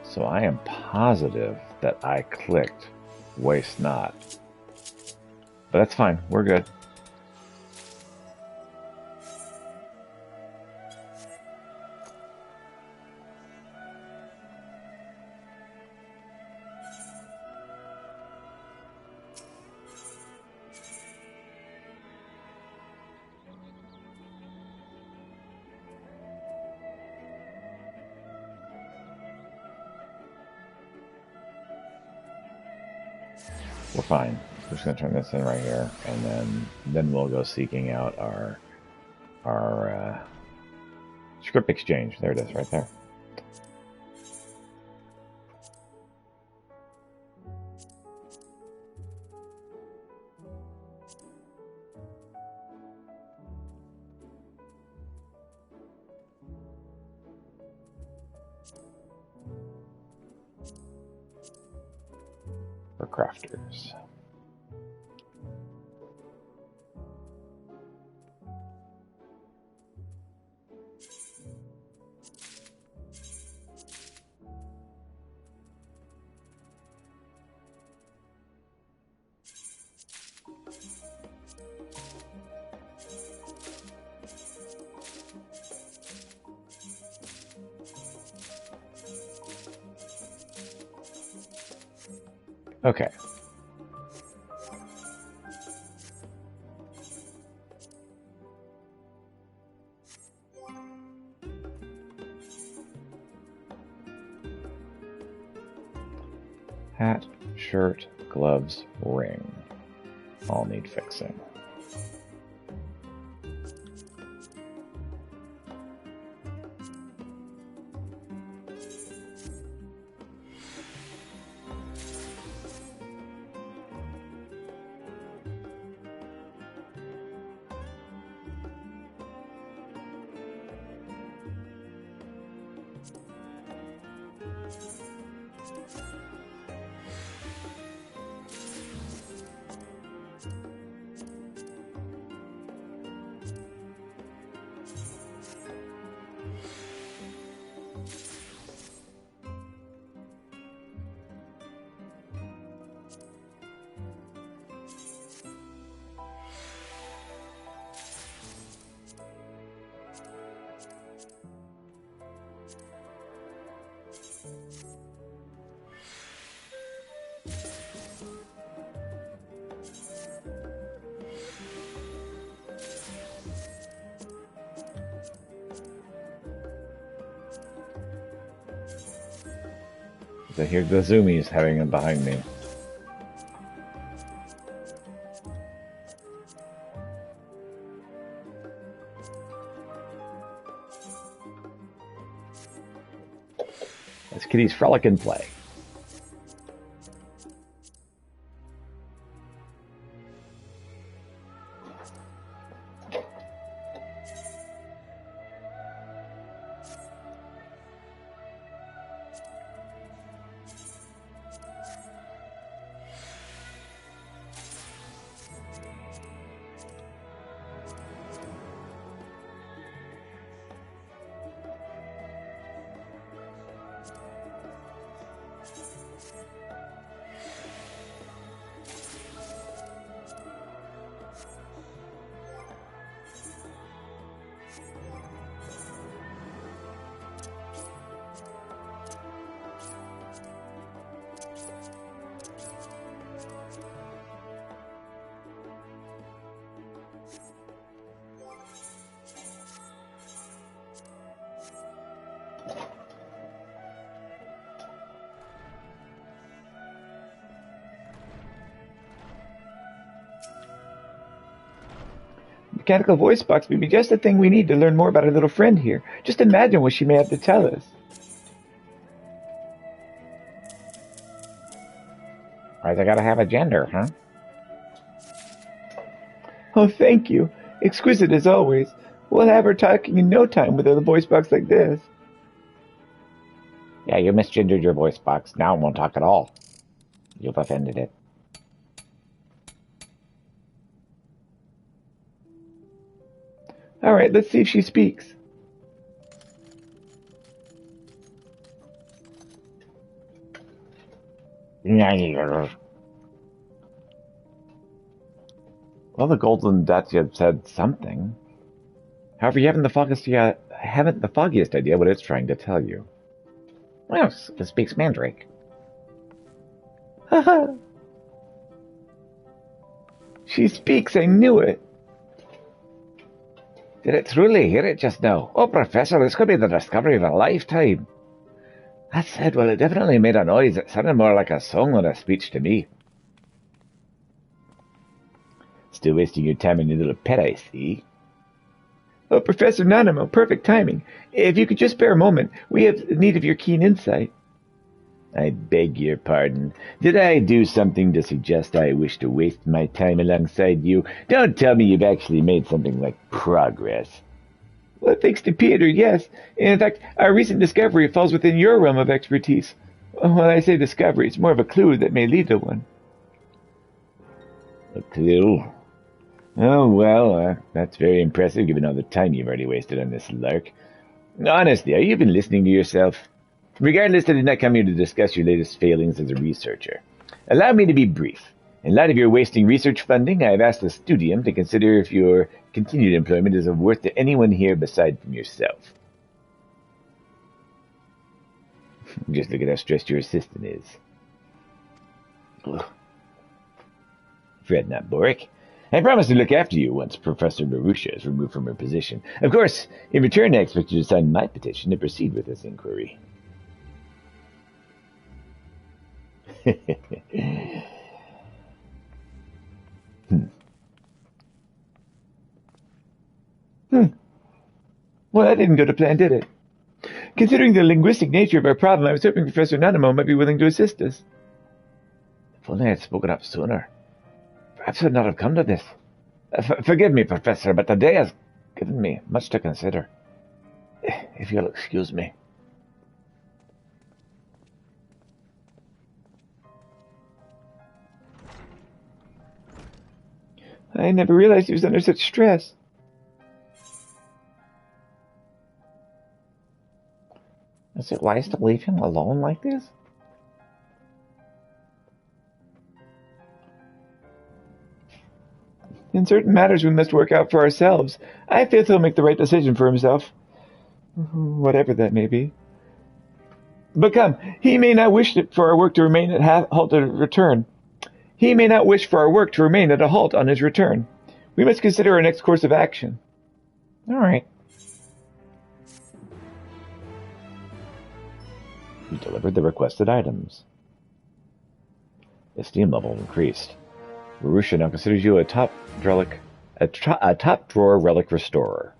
So I am positive that I clicked waste not. But that's fine. We're good. We're fine. We're just gonna turn this in right here, and then we'll go seeking out our script exchange. There it is, right there. For crafters. Okay. Hat, shirt, gloves, ring. All need fixing. I hear the zoomies having them behind me. As kitties frolic and play. Mechanical voice box may be just the thing we need to learn more about our little friend here. Just imagine what she may have to tell us. Why they gotta have a gender, huh? Oh, thank you. Exquisite as always. We'll have her talking in no time with a voice box like this. Yeah, you misgendered your voice box. Now it won't talk at all. You've offended it. All right, let's see if she speaks. Well, the golden Dacia said something. However, you haven't the foggiest idea what it's trying to tell you. Well, it speaks Mandrake. Haha. She speaks, I knew it. Did it truly hear it just now? Oh, Professor, this could be the discovery of a lifetime. That said, well, it definitely made a noise. It sounded more like a song than a speech to me. Still wasting your time on your little pet, I see. Oh, Professor Nanimo, perfect timing. If you could just spare a moment, we have need of your keen insight. I beg your pardon. Did I do something to suggest I wish to waste my time alongside you? Don't tell me you've actually made something like progress. Well, thanks to Peter, yes. In fact, our recent discovery falls within your realm of expertise. When I say discovery, it's more of a clue that may lead to one. A clue? Oh, well, that's very impressive given all the time you've already wasted on this lark. Honestly, are you even listening to yourself? Regardless, I did not come here to discuss your latest failings as a researcher. Allow me to be brief. In light of your wasting research funding, I have asked the Studium to consider if your continued employment is of worth to anyone here beside from yourself. Just look at how stressed your assistant is. Ugh. Fret not, Boric. I promise to look after you once Professor Marusha is removed from her position. Of course, in return, I expect you to sign my petition to proceed with this inquiry. Well, that didn't go to plan, did it? Considering the linguistic nature of our problem, I was hoping Professor Nanimo might be willing to assist us. If only I had spoken up sooner. Perhaps I would not have come to this. Forgive me, Professor, but the day has given me much to consider. If you'll excuse me. I never realized he was under such stress. Is it wise to leave him alone like this? In certain matters we must work out for ourselves. I feel he'll make the right decision for himself. Whatever that may be. But come, he may not wish for our work to remain at halt to return. He may not wish for our work to remain at a halt on his return. We must consider our next course of action. All right. You delivered the requested items. The esteem level increased. Marusha now considers you a top drawer relic restorer.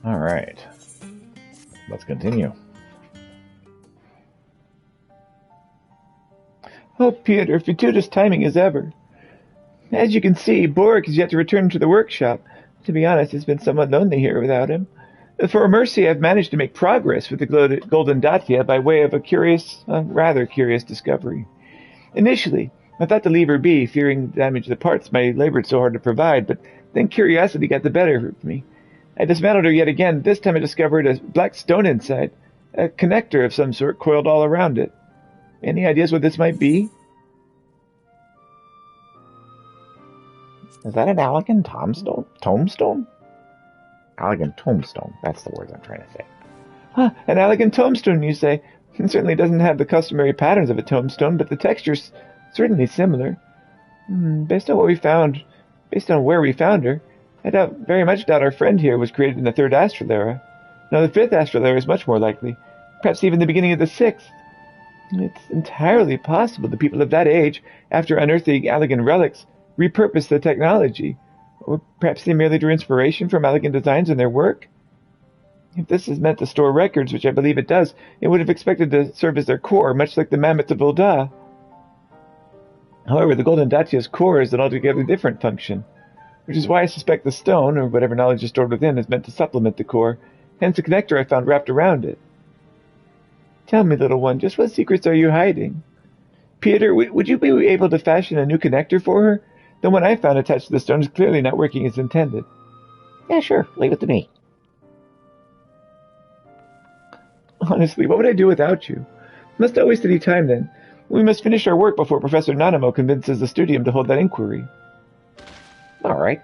All right. Let's continue. Oh, Peter, fortuitous timing as ever. As you can see, Borg has yet to return to the workshop. To be honest, it's been somewhat lonely here without him. For a mercy, I've managed to make progress with the Golden Datia by way of a rather curious discovery. Initially, I thought to leave her be, fearing the damage the parts my labored so hard to provide, but then curiosity got the better of me. I dismantled her yet again. This time I discovered a black stone inside, a connector of some sort coiled all around it. Any ideas what this might be? Is that an elegant tombstone? Elegant tombstone. That's the word I'm trying to say. Huh, an elegant tombstone, you say? It certainly doesn't have the customary patterns of a tombstone, but the texture's certainly similar. Based on where we found her, very much doubt our friend here was created in the third astral era. Now, the fifth astral era is much more likely, perhaps even the beginning of the sixth. It's entirely possible the people of that age, after unearthing Allegan relics, repurposed the technology, or perhaps they merely drew inspiration from Allegan designs in their work. If this is meant to store records, which I believe it does, it would have expected to serve as their core, much like the mammoths of Ul'dah. However, the Golden Datia's core is an altogether different function, which is why I suspect the stone, or whatever knowledge is stored within, is meant to supplement the core, hence the connector I found wrapped around it. Tell me, little one, just what secrets are you hiding? Peter, would you be able to fashion a new connector for her? The one I found attached to the stone is clearly not working as intended. Yeah, sure. Leave it to me. Honestly, what would I do without you? Must not waste any time, then. We must finish our work before Professor Nanamo convinces the Studium to hold that inquiry. All right.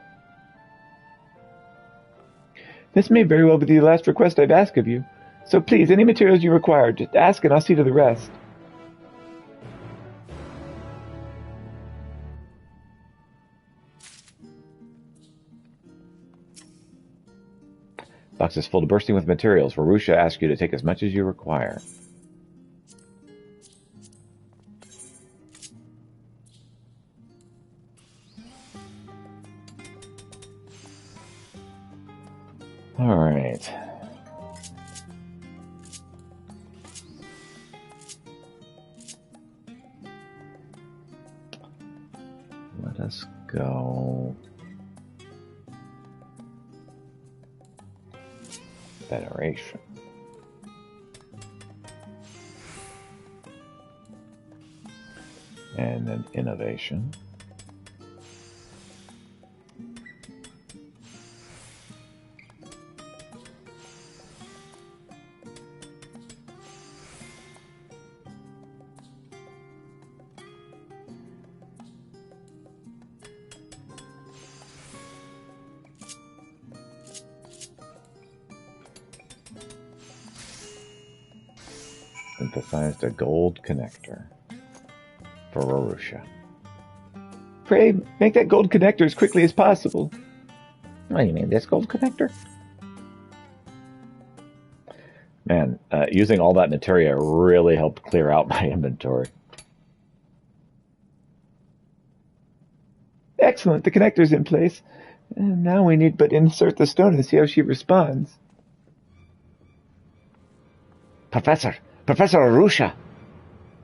This may very well be the last request I've asked of you. So please, any materials you require, just ask and I'll see to the rest. Box is full to bursting with materials. Varusha asks you to take as much as you require. All right. Let us go. Federation. And then innovation. Synthesized a gold connector for Varusha. Pray, make that gold connector as quickly as possible. What do you mean, this gold connector? Man, using all that materia really helped clear out my inventory. Excellent, the connector's in place. And now we need but insert the stone and see how she responds. Professor Arusha!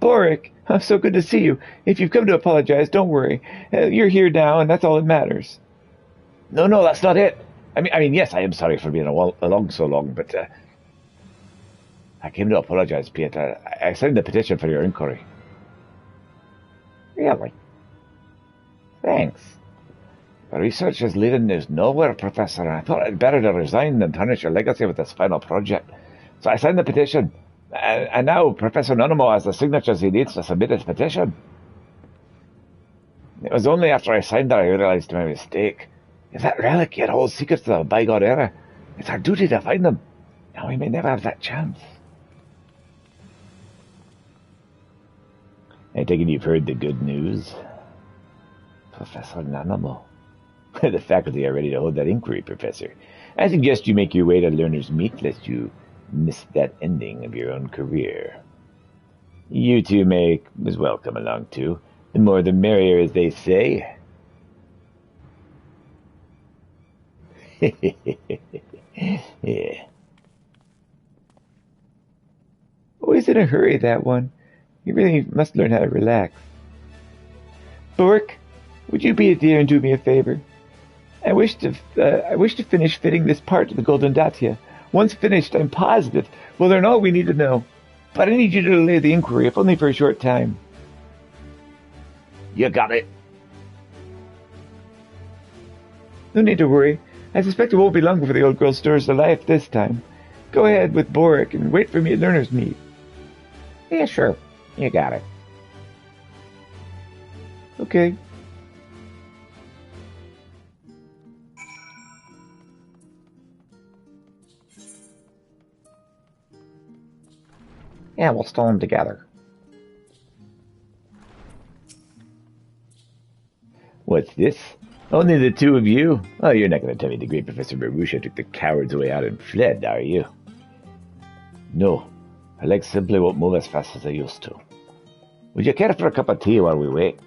Boric, so good to see you. If you've come to apologize, don't worry. You're here now, and that's all that matters. No, that's not it. I mean, yes, I am sorry for being along so long, but I came to apologize, Peter. I signed the petition for your inquiry. Really? Thanks. The research is leading us nowhere, Professor, and I thought I'd better to resign than tarnish your legacy with this final project. So I signed the petition, and now Professor Nanamo has the signatures he needs to submit his petition. It was only after I signed that I realized my mistake. If that relic yet holds secrets of the bygone era, it's our duty to find them. Now we may never have that chance. I take it you've heard the good news? Professor Nanamo. The faculty are ready to hold that inquiry, Professor. I suggest you make your way to Learner's Meet lest you miss that ending of your own career. You two may as well come along too. The more the merrier, as they say. Yeah. Always in a hurry, that one. You really must learn how to relax. Bork, would you be a dear and do me a favor? I wish to finish fitting this part to the Golden Datia. Once finished, I'm positive we'll learn all we need to know. But I need you to delay the inquiry, if only for a short time. You got it. No need to worry. I suspect it won't be long before the old girl stirs to life this time. Go ahead with Boric and wait for me at Learner's Meet. Yeah, sure. You got it. Okay. Yeah, we'll stow them together. What's this? Only the two of you? Oh, you're not going to tell me the great Professor Marusha took the coward's way out and fled, are you? No, our legs simply won't move as fast as they used to. Would you care for a cup of tea while we wait?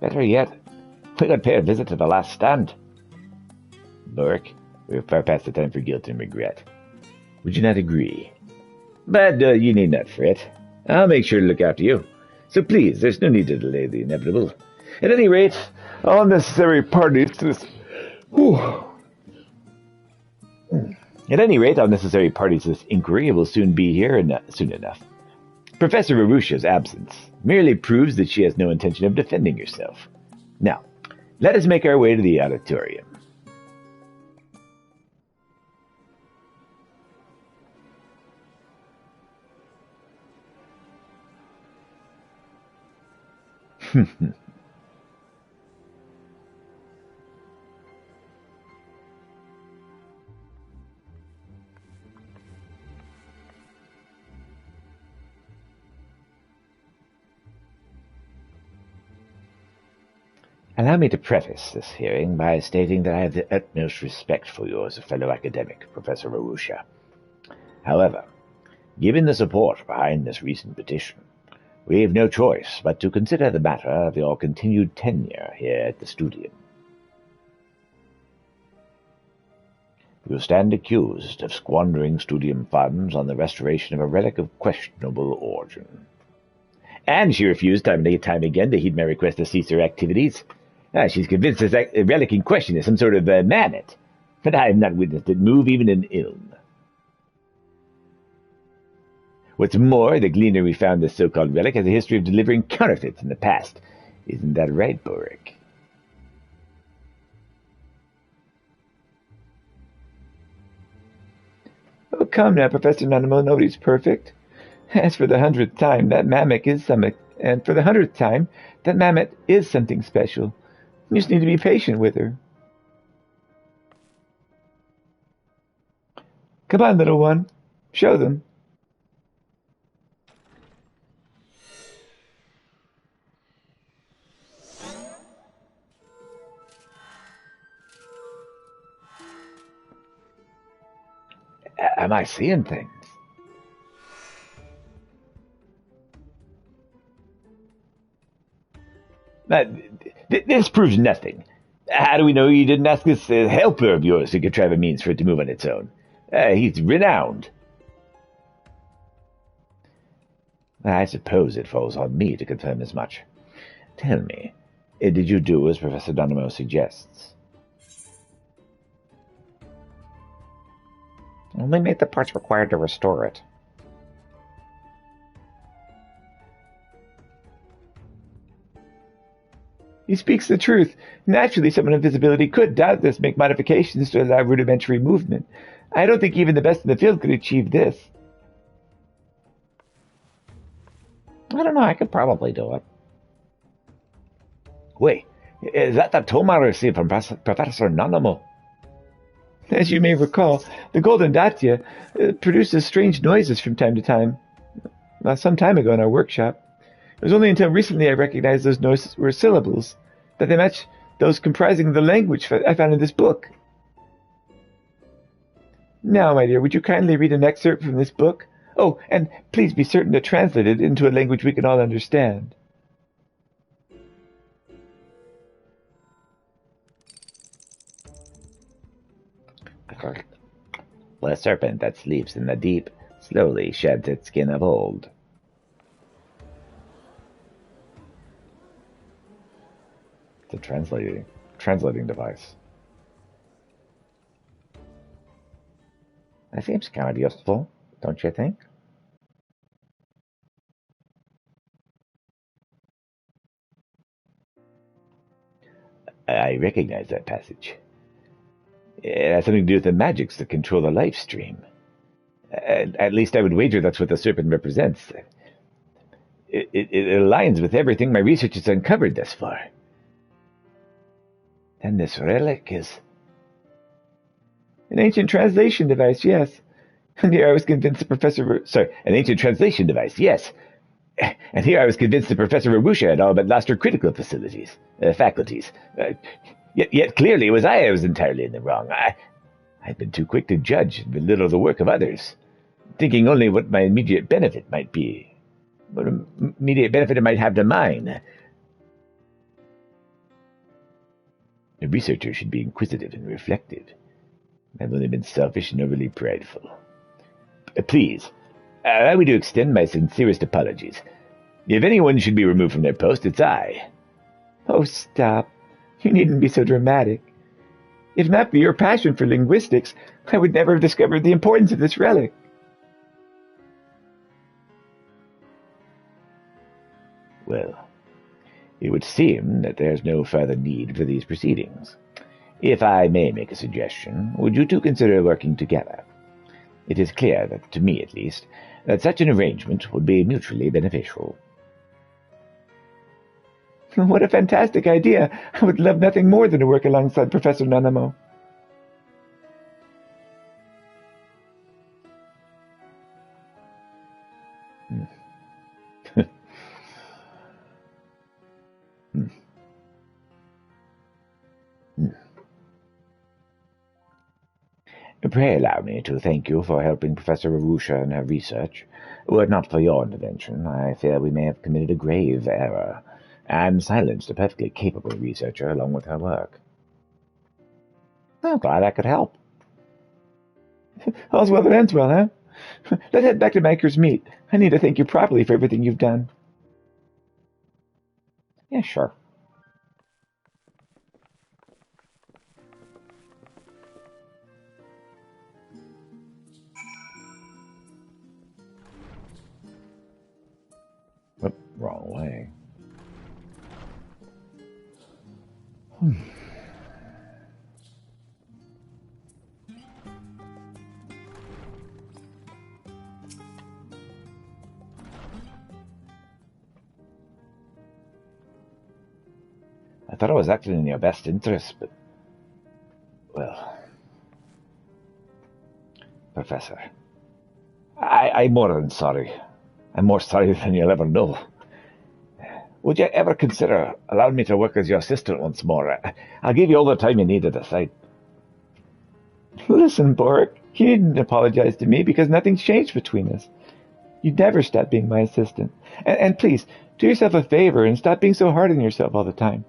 Better yet, we could pay a visit to the last stand. Bork, we're far past the time for guilt and regret. Would you not agree? But you need not fret. I'll make sure to look after you. So please, there's no need to delay the inevitable. At any rate, all necessary parties to this... At any rate, all necessary parties to this inquiry will soon be here, and soon enough. Professor Marusha's absence merely proves that she has no intention of defending herself. Now, let us make our way to the auditorium. Allow me to preface this hearing by stating that I have the utmost respect for you as a fellow academic, Professor Marusha. However, given the support behind this recent petition, we have no choice but to consider the matter of your continued tenure here at the studium. You stand accused of squandering studium funds on the restoration of a relic of questionable origin. And she refused time and time again to heed my request to cease her activities. She's convinced this relic in question is some sort of mammoth, but I have not witnessed it move even an ilm. What's more, the gleaner we found this so-called relic has a history of delivering counterfeits in the past. Isn't that right, Boric? Oh, come now, Professor Nanamo, nobody's perfect. As for the 100th time, that mammoth is something, and for the 100th time, that mammoth is something special. You just need to be patient with her. Come on, little one. Show them. Am I seeing things? This proves nothing. How do we know you didn't ask this helper of yours to contrive a means for it to move on its own? He's renowned. I suppose it falls on me to confirm as much. Tell me, did you do as Professor Dynamo suggests? Only make the parts required to restore it. He speaks the truth. Naturally, someone of visibility could doubtless make modifications to allow rudimentary movement. I don't think even the best in the field could achieve this. I don't know, I could probably do it. Wait, is that the tome I received from Professor Nanamo? As you may recall, the Golden Datya produces strange noises from time to time. Some time ago in our workshop. It was only until recently I recognized those noises were syllables, that they match those comprising the language I found in this book. Now, my dear, would you kindly read an excerpt from this book? Oh, and please be certain to translate it into a language we can all understand. The serpent that sleeps in the deep slowly sheds its skin of old. It's a translating device. That seems kind of useful, don't you think? I recognize that passage. It has something to do with the magics that control the life stream. At least I would wager that's what the serpent represents. It aligns with everything my research has uncovered thus far. And this relic is... An ancient translation device, yes. And here I was convinced that an ancient translation device, yes. And here I was convinced that Professor Arusha had all but lost her critical faculties. Yet clearly it was I who was entirely in the wrong. I'd been too quick to judge and belittle the work of others, thinking only what my immediate benefit might be, what immediate benefit it might have to mine. A researcher should be inquisitive and reflective. I've only been selfish and overly prideful. Please, allow me to extend my sincerest apologies. If anyone should be removed from their post, it's I. Oh, stop. You needn't be so dramatic. If not for your passion for linguistics, I would never have discovered the importance of this relic. Well, it would seem that there's no further need for these proceedings. If I may make a suggestion, would you two consider working together? It is clear that, to me at least, that such an arrangement would be mutually beneficial. What a fantastic idea! I would love nothing more than to work alongside Professor Nanamo. Pray allow me to thank you for helping Professor Arusha in her research. Were it not for your intervention, I fear we may have committed a grave error, and silenced a perfectly capable researcher along with her work. I'm glad I could help. All's well that ends well, huh? Let's head back to Maker's Meat. I need to thank you properly for everything you've done. Yeah, sure. Wrong way. I thought it was acting in your best interest, but... Well... Professor, I'm more than sorry. I'm more sorry than you'll ever know. Would you ever consider allowing me to work as your assistant once more? I'll give you all the time you need to decide. Listen, Boric, you needn't apologize to me because nothing's changed between us. You'd never stop being my assistant. And please, do yourself a favor and stop being so hard on yourself all the time.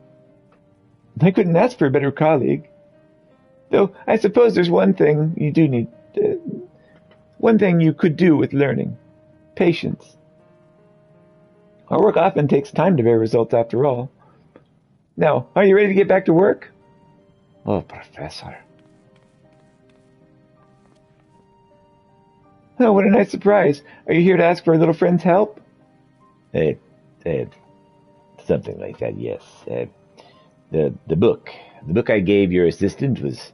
I couldn't ask for a better colleague. Though I suppose there's one thing you do need... one thing you could do with learning. Patience. Our work often takes time to bear results after all. Now, are you ready to get back to work? Oh, Professor. Oh, what a nice surprise. Are you here to ask for a little friend's help? Something like that, yes. The book I gave your assistant was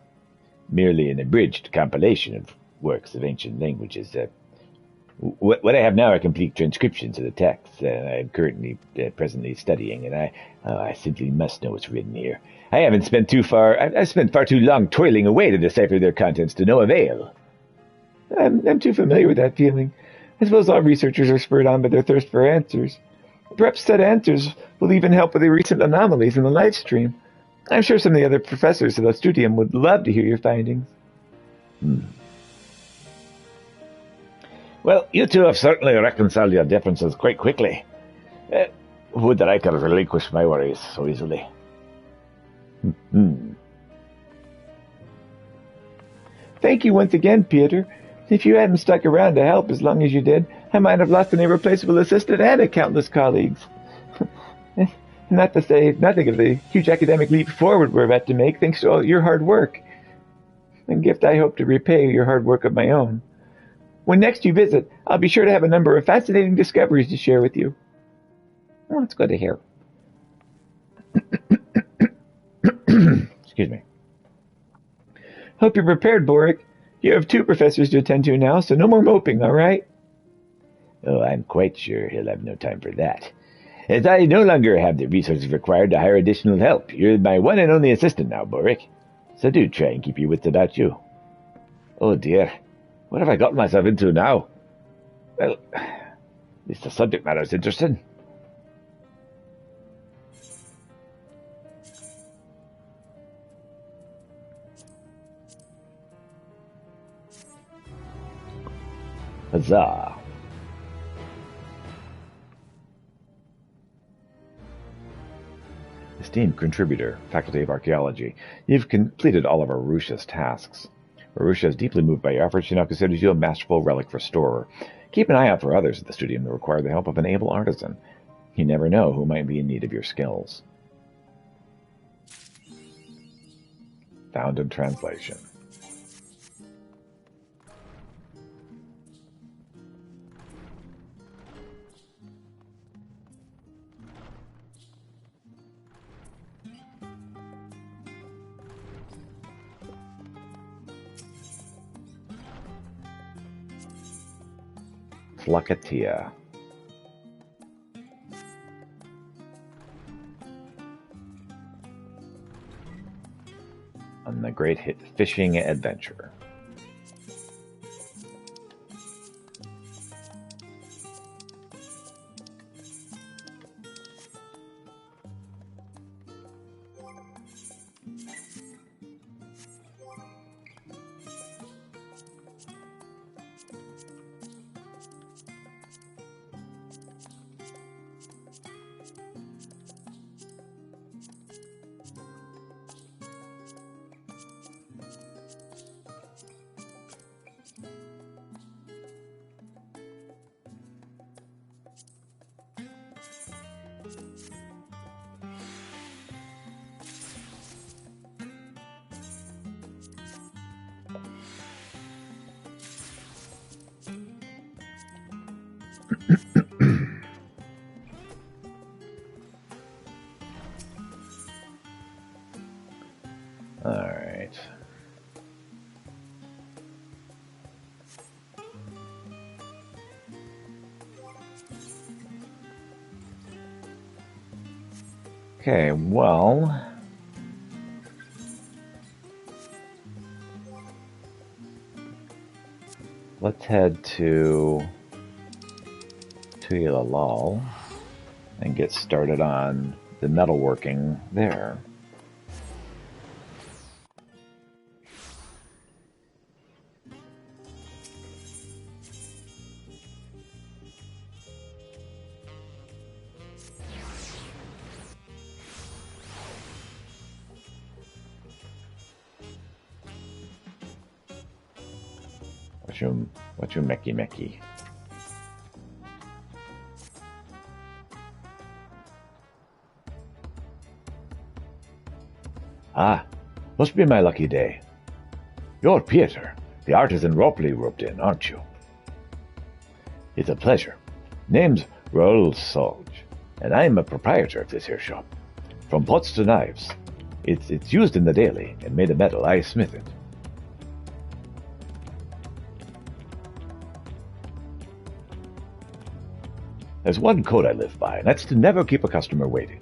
merely an abridged compilation of works of ancient languages. What I have now are complete transcriptions of the text I'm presently studying, and I simply must know what's written here. I've spent far too long toiling away to decipher their contents to no avail. I'm too familiar with that feeling. I suppose all researchers are spurred on by their thirst for answers. Perhaps said answers will even help with the recent anomalies in the live stream. I'm sure some of the other professors at the studium would love to hear your findings. Well, you two have certainly reconciled your differences quite quickly. Would that I could relinquish my worries so easily. Thank you once again, Peter. If you hadn't stuck around to help as long as you did, I might have lost an irreplaceable assistant and countless colleagues. Not to say nothing of the huge academic leap forward we're about to make thanks to all your hard work. A gift I hope to repay your hard work of my own. When next you visit, I'll be sure to have a number of fascinating discoveries to share with you. Well, it's good to hear. Excuse me. Hope you're prepared, Boric. You have 2 professors to attend to now, so no more moping, all right? Oh, I'm quite sure he'll have no time for that. As I no longer have the resources required to hire additional help, you're my one and only assistant now, Boric. So do try and keep your wits about you. Oh dear, What have I gotten myself into now? Well, at least the subject matter is interesting. Huzzah. Esteemed contributor, Faculty of Archaeology, you've completed all of Arusha's tasks. Arusha is deeply moved by your efforts. She now considers you a masterful relic restorer. Keep an eye out for others at the studio that require the help of an able artisan. You never know who might be in need of your skills. Found in translation. Flakatia. On the great hit fishing adventure. Alright. Okay, well, let's head to Tuyalalal and get started on the metalworking there. What you mecky? Ah, must be my lucky day. You're Pieter, the artisan Ropley roped in, aren't you? It's a pleasure. Name's Raoul Solge, and I'm a proprietor of this here shop. From pots to knives. It's used in the daily, and made of metal, I smith it. There's one code I live by, and that's to never keep a customer waiting.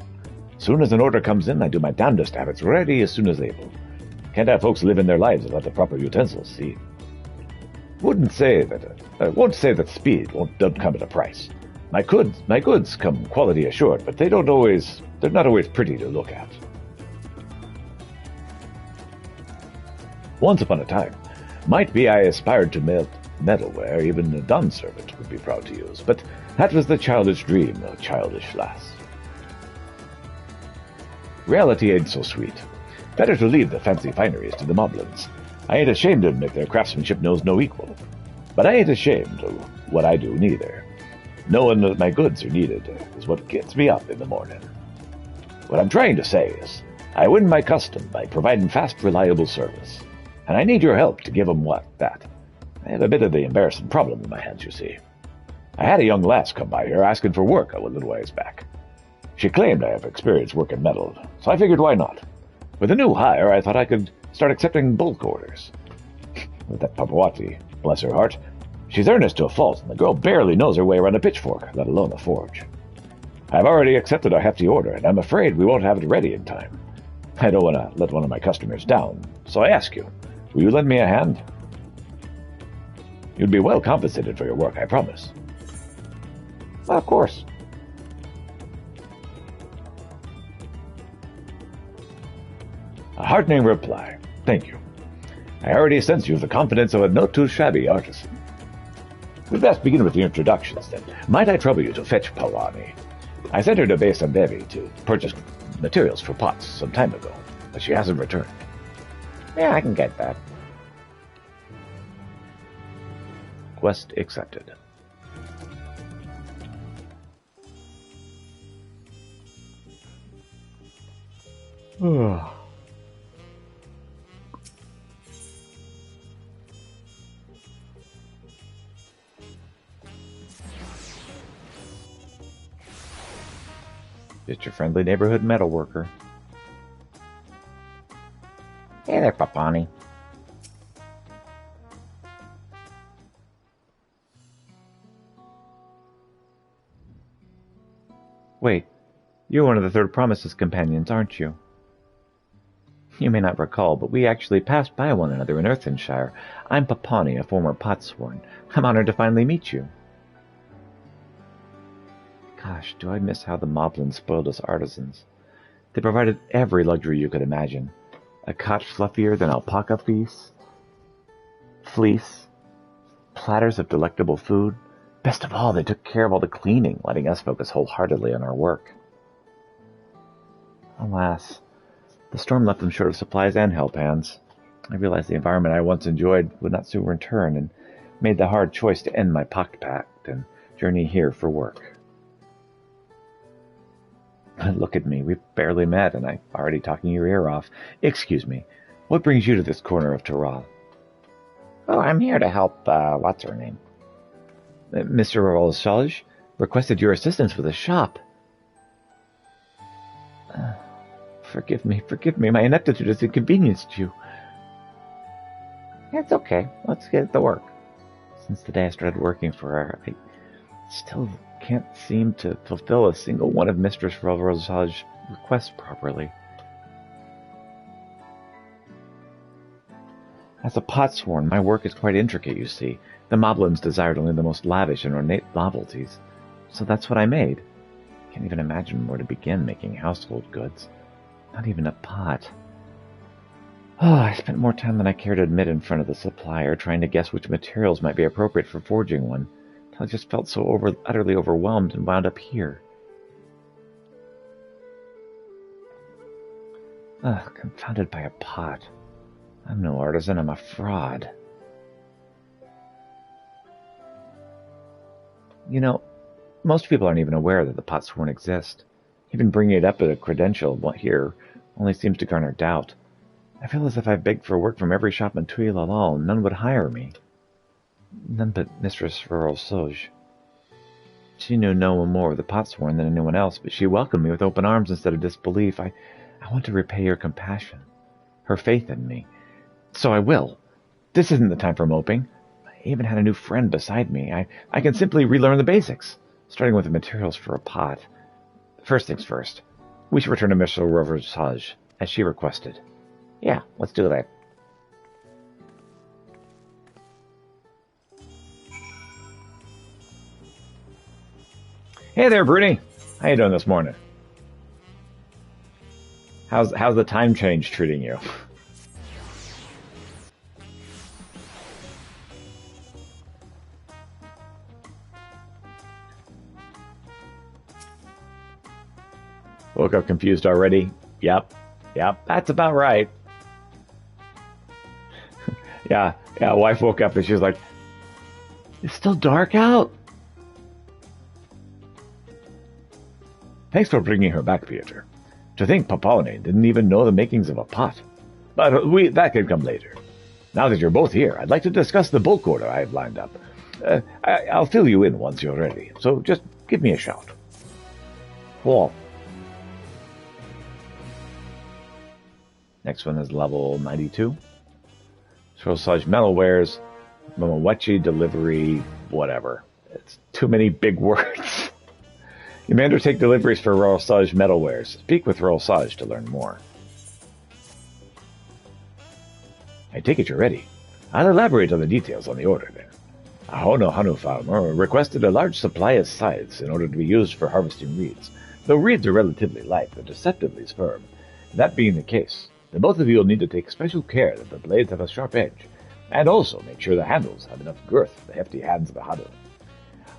As soon as an order comes in, I do my damnedest to have it ready as soon as able. Can't have folks living their lives without the proper utensils, see? Won't say that speed don't come at a price. My goods come quality assured, but they're not always pretty to look at. Once upon a time, might be I aspired to metalware even a Don servant would be proud to use, but that was the childish dream of a childish lass. Reality ain't so sweet. Better to leave the fancy fineries to the moblins. I ain't ashamed to admit their craftsmanship knows no equal. But I ain't ashamed of what I do neither. Knowing that my goods are needed is what gets me up in the morning. What I'm trying to say is, I win my custom by providing fast, reliable service. And I need your help to give 'em that. I have a bit of the embarrassing problem in my hands, you see. I had a young lass come by here asking for work a little ways back. She claimed I have experience working metal, so I figured why not. With a new hire, I thought I could start accepting bulk orders. With that Papawati, bless her heart, she's earnest to a fault, and the girl barely knows her way around a pitchfork, let alone a forge. I've already accepted a hefty order, and I'm afraid we won't have it ready in time. I don't want to let one of my customers down, so I ask you, will you lend me a hand? You'd be well compensated for your work, I promise. Well, of course. A heartening reply. Thank you. I already sense you have the confidence of a not-too-shabby artisan. We'd best begin with the introductions, then. Might I trouble you to fetch Pawani? I sent her to Base Ambevi to purchase materials for pots some time ago, but she hasn't returned. Yeah, I can get that. Quest accepted. Just your friendly neighborhood metal worker. Hey there, Papani. Wait, you're one of the Third Promise's companions, aren't you? You may not recall, but we actually passed by one another in Earthenshire. I'm Papani, a former Potsworn. I'm honored to finally meet you. Gosh, do I miss how the Moblins spoiled us artisans. They provided every luxury you could imagine. A cot fluffier than alpaca fleece, platters of delectable food. Best of all, they took care of all the cleaning, letting us focus wholeheartedly on our work. Alas, the storm left them short of supplies and help-hands. I realized the environment I once enjoyed would not soon return, and made the hard choice to end my pock pact and journey here for work. Look at me, we've barely met, and I'm already talking your ear off. Excuse me, what brings you to this corner of Taral? Oh, I'm here to help, what's her name? Mr. Rolsage requested your assistance with a shop. Forgive me, my ineptitude has inconvenienced you. It's okay, let's get to work. Since the day I started working for her, I still can't seem to fulfill a single one of Mistress Rolsage's requests properly. As a Potsworn, my work is quite intricate, you see. The Moblins desired only the most lavish and ornate novelties, so that's what I made. Can't even imagine where to begin making household goods. Not even a pot. Oh, I spent more time than I care to admit in front of the supplier, trying to guess which materials might be appropriate for forging one. I just felt so utterly overwhelmed and wound up here. Ugh, confounded by a pot. I'm no artisan, I'm a fraud. You know, most people aren't even aware that the Potsworn exist. Even bringing it up as a credential here only seems to garner doubt. I feel as if I've begged for work from every shop in Tuilalal, and none would hire me. None but Mistress Rolsage. She knew no more of the Potsworn than anyone else, but she welcomed me with open arms instead of disbelief. I want to repay her compassion, her faith in me. So I will. This isn't the time for moping. I even had a new friend beside me. I can simply relearn the basics, starting with the materials for a pot. First things first, we should return to Mistress Rolsage, as she requested. Yeah, let's do that. Hey there, Bruni. How you doing this morning? How's the time change treating you? Woke up confused already? Yep, that's about right. Yeah, wife woke up and she was like, "It's still dark out?" Thanks for bringing her back, Peter. To think Papalne didn't even know the makings of a pot. But that can come later. Now that you're both here, I'd like to discuss the bulk order I have lined up. I'll fill you in once you're ready, so just give me a shout. Cool. Next one is level 92. Rolsage Metalwares, Momowechi Delivery, whatever. It's too many big words. You may undertake deliveries for Rolsage Metalwares. Speak with Rolsage to learn more. I take it you're ready. I'll elaborate on the details on the order then. A Honohanu farmer requested a large supply of scythes in order to be used for harvesting reeds. Though reeds are relatively light, they're deceptively firm. That being the case, the both of you will need to take special care that the blades have a sharp edge, and also make sure the handles have enough girth for the hefty hands of a Hanu.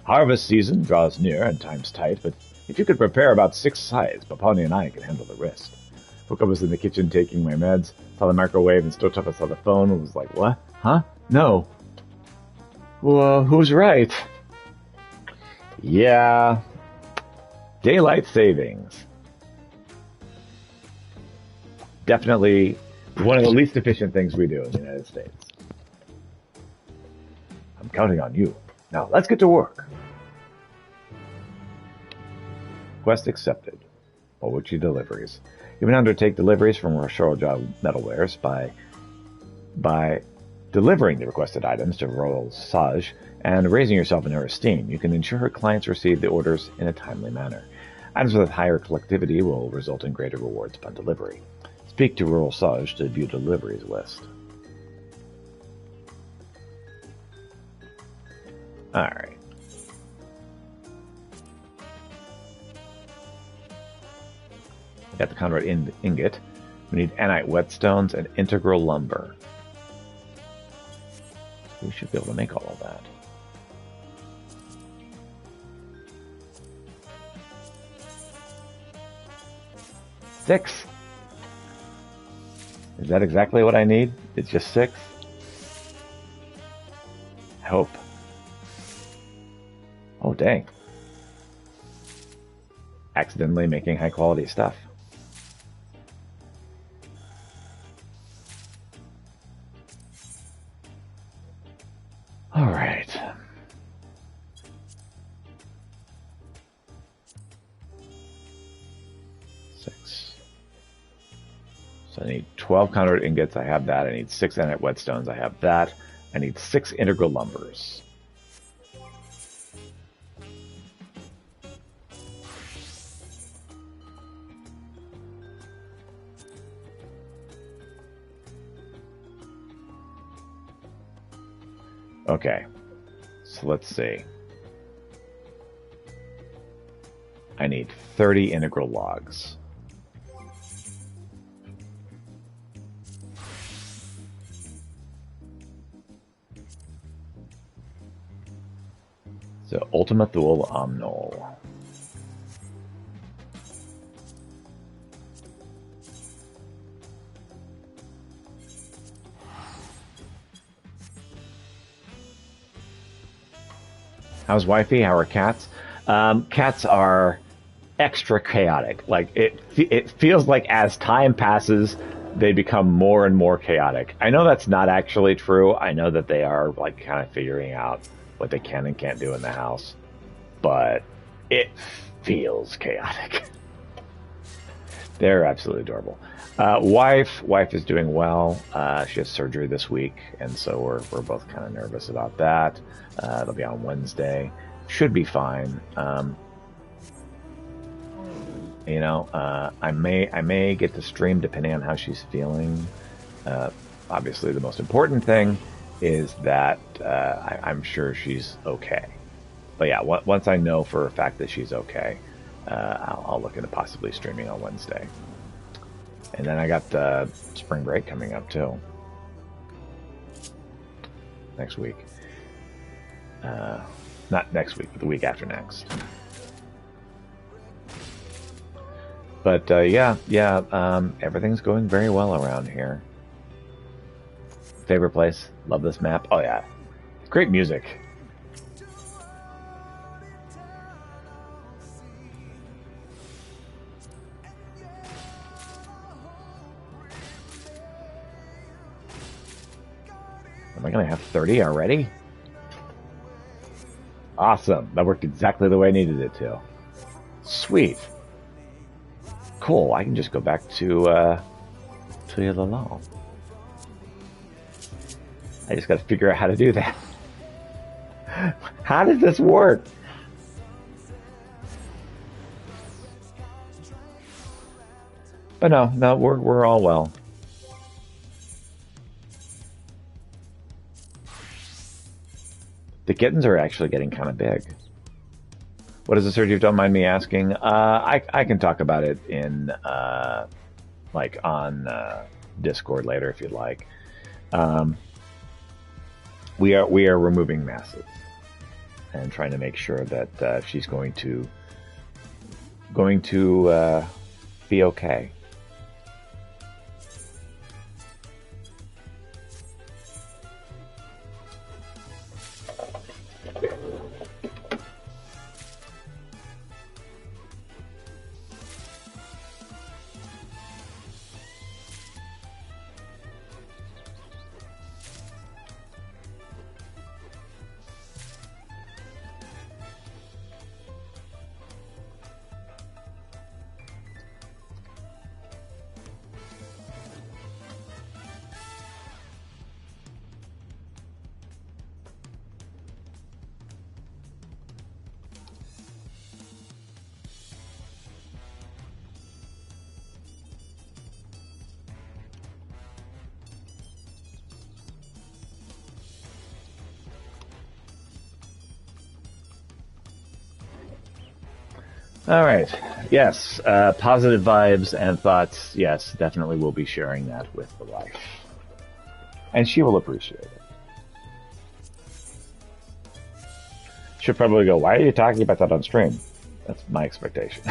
Harvest season draws near and time's tight, but if you could prepare about 6 scythes, Papani and I can handle the rest. Fuka was in the kitchen taking my meds, saw the microwave, and Stochapa saw the phone and was like, what? Huh? No. Well, who's right? Yeah. Daylight savings. Definitely one of the least efficient things we do in the United States. I'm counting on you. Now, let's get to work. Quest accepted. Owichi deliveries. You can undertake deliveries from Roshoja Metalwares by delivering the requested items to Royal Sage and raising yourself in her esteem. You can ensure her clients receive the orders in a timely manner. Items with higher collectivity will result in greater rewards upon delivery. Speak to Royal Sage to view deliveries list. Alright. Got the Conrad ingot. We need anite whetstones and integral lumber. We should be able to make all of that. Six. Is that exactly what I need? It's just 6? I hope. Oh, dang. Accidentally making high quality stuff. All right. Six. So I need 12 conduit ingots. I have that. I need 6 anite whetstones. I have that. I need 6 integral lumbers. Okay, so let's see. I need 30 integral logs. So Ultima Thule Omnol. How's wifey? How are cats? Cats are extra chaotic. Like it feels like as time passes, they become more and more chaotic. I know that's not actually true. I know that they are like kind of figuring out what they can and can't do in the house, but it feels chaotic. They're absolutely adorable. Wife is doing well. She has surgery this week, and so we're both kind of nervous about that. It'll be on Wednesday. Should be fine. I may get to stream depending on how she's feeling. Obviously, the most important thing is that I'm sure she's okay. But yeah, once I know for a fact that she's okay, I'll look into possibly streaming on Wednesday. And then I got the spring break coming up too. Next week. Not next week, but the week after next. But everything's going very well around here. Favorite place? Love this map. Oh yeah, great music. Am I going to have 30 already? Awesome. That worked exactly the way I needed it to. Sweet. Cool. I can just go back to Lalal. I just got to figure out how to do that. How does this work? But no, we're all well. The kittens are actually getting kind of big. What is the search? If you don't mind me asking, I can talk about it in like on Discord later if you'd like. We are removing masses and trying to make sure that she's going to be okay. All right. Yes. Positive vibes and thoughts. Yes, definitely will be sharing that with the wife. And she will appreciate it. She'll probably go, why are you talking about that on stream? That's my expectation.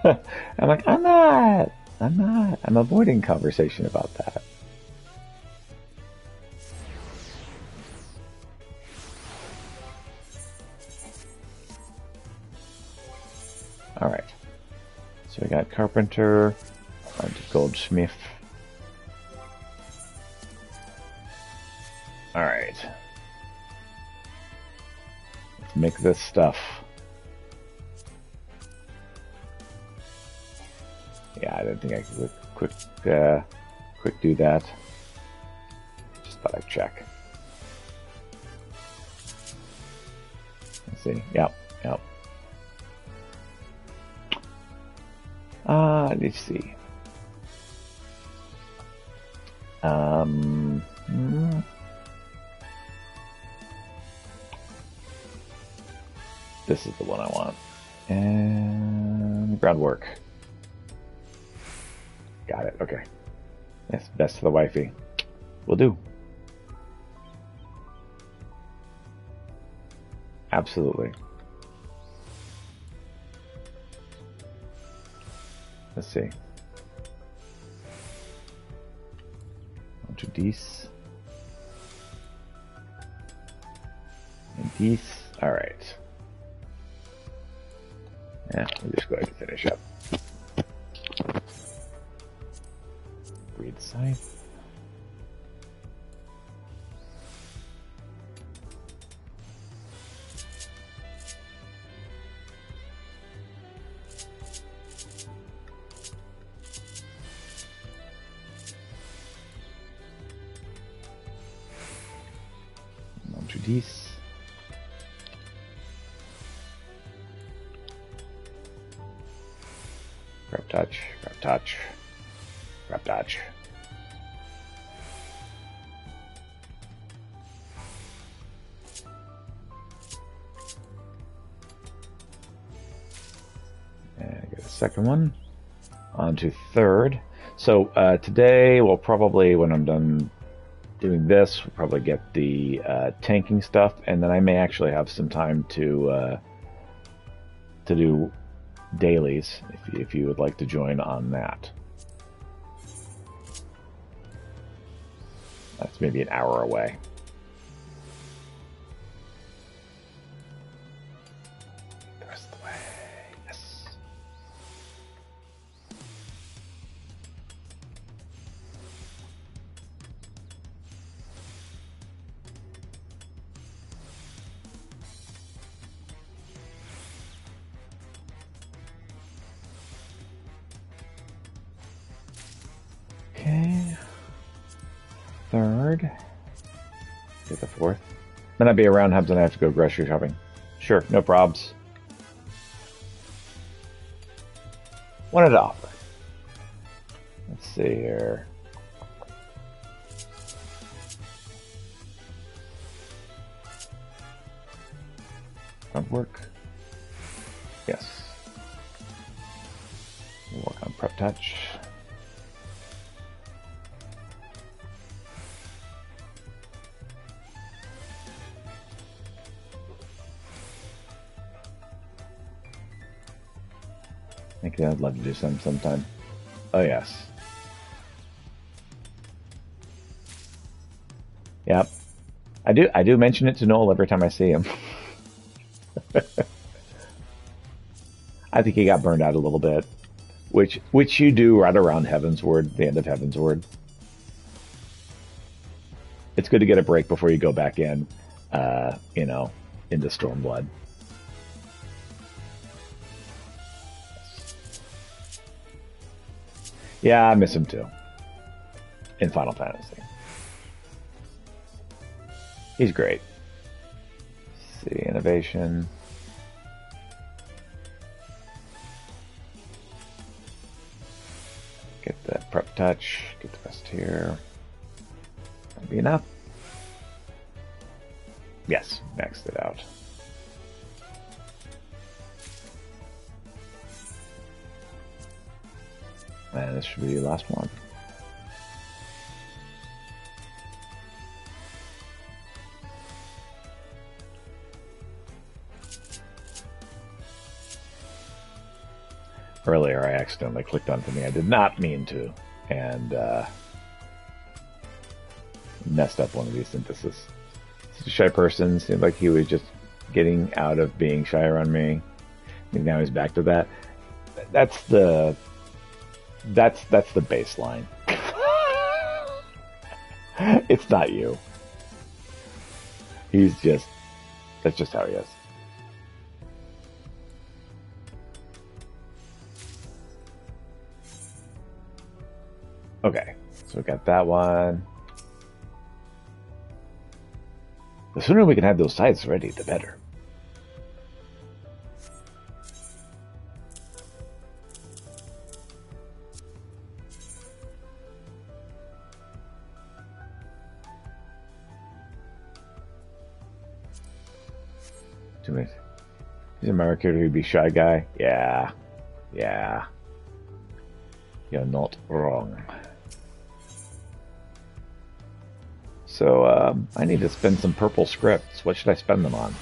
I'm like, I'm not. I'm avoiding conversation about that. All right. So we got carpenter, goldsmith. All right. Let's make this stuff. Yeah, I didn't think I could quick do that. Just thought I'd check. Let's see. Yep. Let's see. This is the one I want. And groundwork. Got it. Okay. Yes, best to the wifey. Will do. Absolutely. Let's see. Bunch of these. And these. Alright. Yeah, we'll just go ahead and finish up. Read scythe. These. Grab touch, grab touch, grab touch. And get a second one. On to third. So today we'll probably, when I'm done doing this, we'll probably get the tanking stuff, and then I may actually have some time to do dailies if you would like to join on that. That's maybe an hour away. The rest of the way. Yes. Okay. Third. Get the fourth. Then I'd be around Hubs and I have to go grocery shopping. Sure, no probs. Wanted to offer. Let's see here. Front work. Yes. We'll work on prep touch. I think I'd love to do some sometime. Oh yes. Yep. I do mention it to Noel every time I see him. I think he got burned out a little bit. Which you do right around Heavensward, the end of Heavensward. It's good to get a break before you go back in, into Stormblood. Yeah, I miss him too. In Final Fantasy. He's great. Let's see, innovation. Get the prep touch, get the best here. That'll be enough. Yes, maxed it out. And this should be the last one. Earlier, I accidentally clicked on something I did not mean to, and messed up one of these synthesis. It's a shy person. Seemed like he was just getting out of being shy around me. And now he's back to that. That's the baseline. It's not you. That's just how he is. Okay, so we got that one. The sooner we can have those sites ready, the better. Too many. He's a Mario character who'd be shy guy. Yeah. You're not wrong. So, I need to spend some purple scripts. What should I spend them on?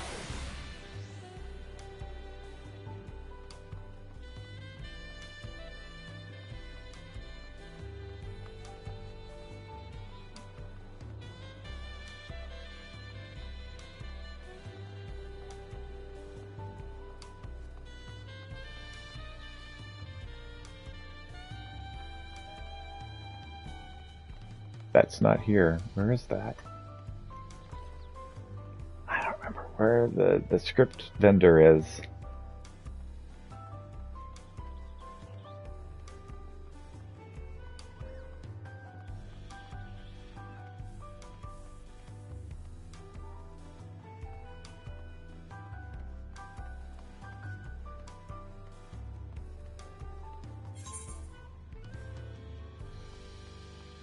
That's not here. Where is that? I don't remember where the script vendor is.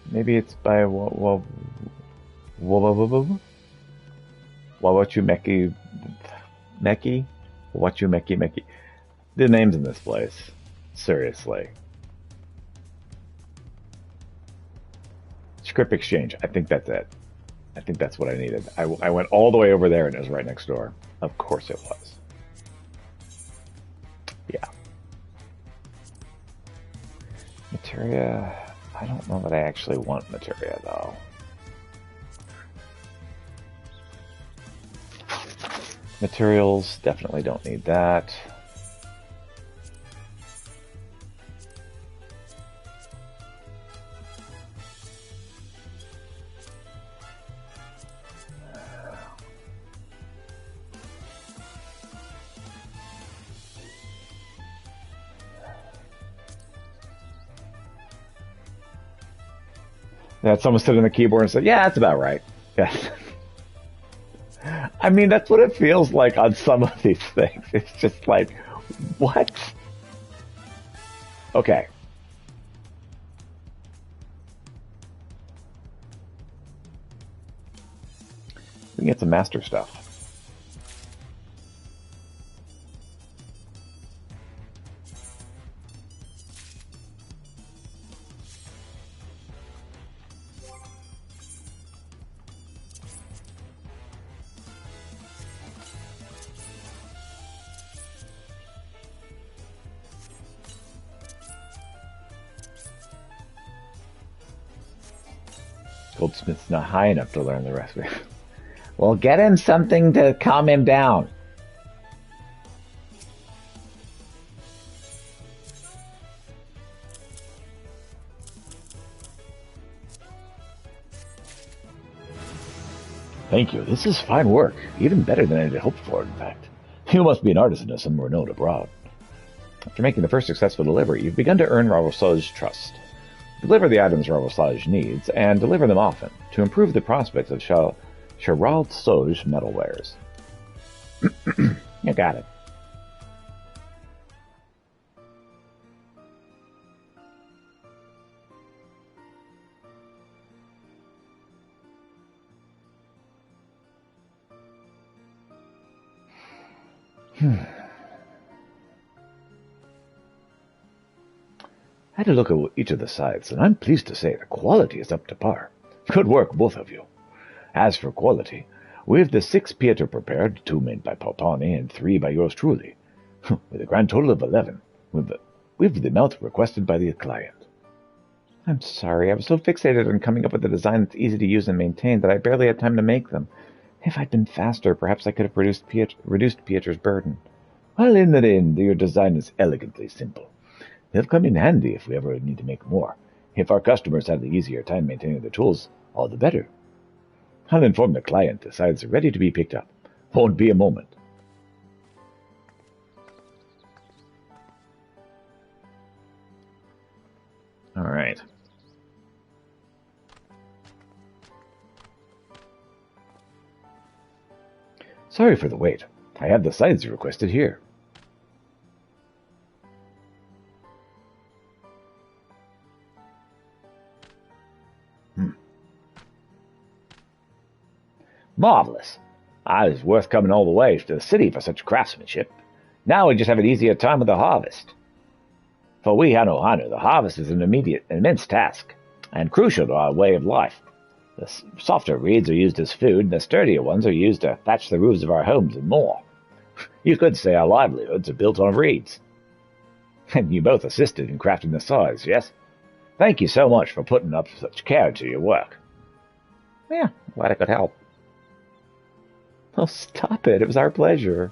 Maybe it's by Wawachumeki. Wawachumeki. The names in this place. Seriously. Script exchange. I think that's it. I think that's what I needed. I went all the way over there and it was right next door. Of course it was. Yeah. Materia. I don't know that I actually want materia, though. Materials, definitely don't need that. That someone stood on the keyboard and said, yeah, that's about right. Yes. I mean, that's what it feels like on some of these things. It's just like, what? Okay. We can get some master stuff. goldsmith's not high enough to learn the recipe. Well, get him something to calm him down. Thank you. This is fine work. Even better than I had hoped for, in fact. You must be an artisan of some renown abroad. After making the first successful delivery, you've begun to earn Ravosaj's trust. Deliver the items Ravosaj needs, and deliver them often, to improve the prospects of Ravosaj metalwares. You got it. I had a look at each of the sides, and I'm pleased to say the quality is up to par. Good work, both of you. As for quality, we've the 6 Pieter prepared, 2 made by Pautani and 3 by yours truly, with a grand total of 11, with the amount requested by the client. I'm sorry, I was so fixated on coming up with a design that's easy to use and maintain that I barely had time to make them. If I'd been faster, perhaps I could have reduced Pieter's burden. Well, in the end, your design is elegantly simple. They'll come in handy if we ever need to make more. If our customers have the easier time maintaining the tools, all the better. I'll inform the client the sides are ready to be picked up. Won't be a moment. All right. Sorry for the wait. I have the sides you requested here. Marvelous. I was worth coming all the way to the city for such craftsmanship. Now we just have an easier time with the harvest. For we Hano, the harvest is an immense task, and crucial to our way of life. The softer reeds are used as food, and the sturdier ones are used to thatch the roofs of our homes and more. You could say our livelihoods are built on reeds. And you both assisted in crafting the saws, yes? Thank you so much for putting up such care to your work. Yeah, glad I could help. Oh, stop it. It was our pleasure.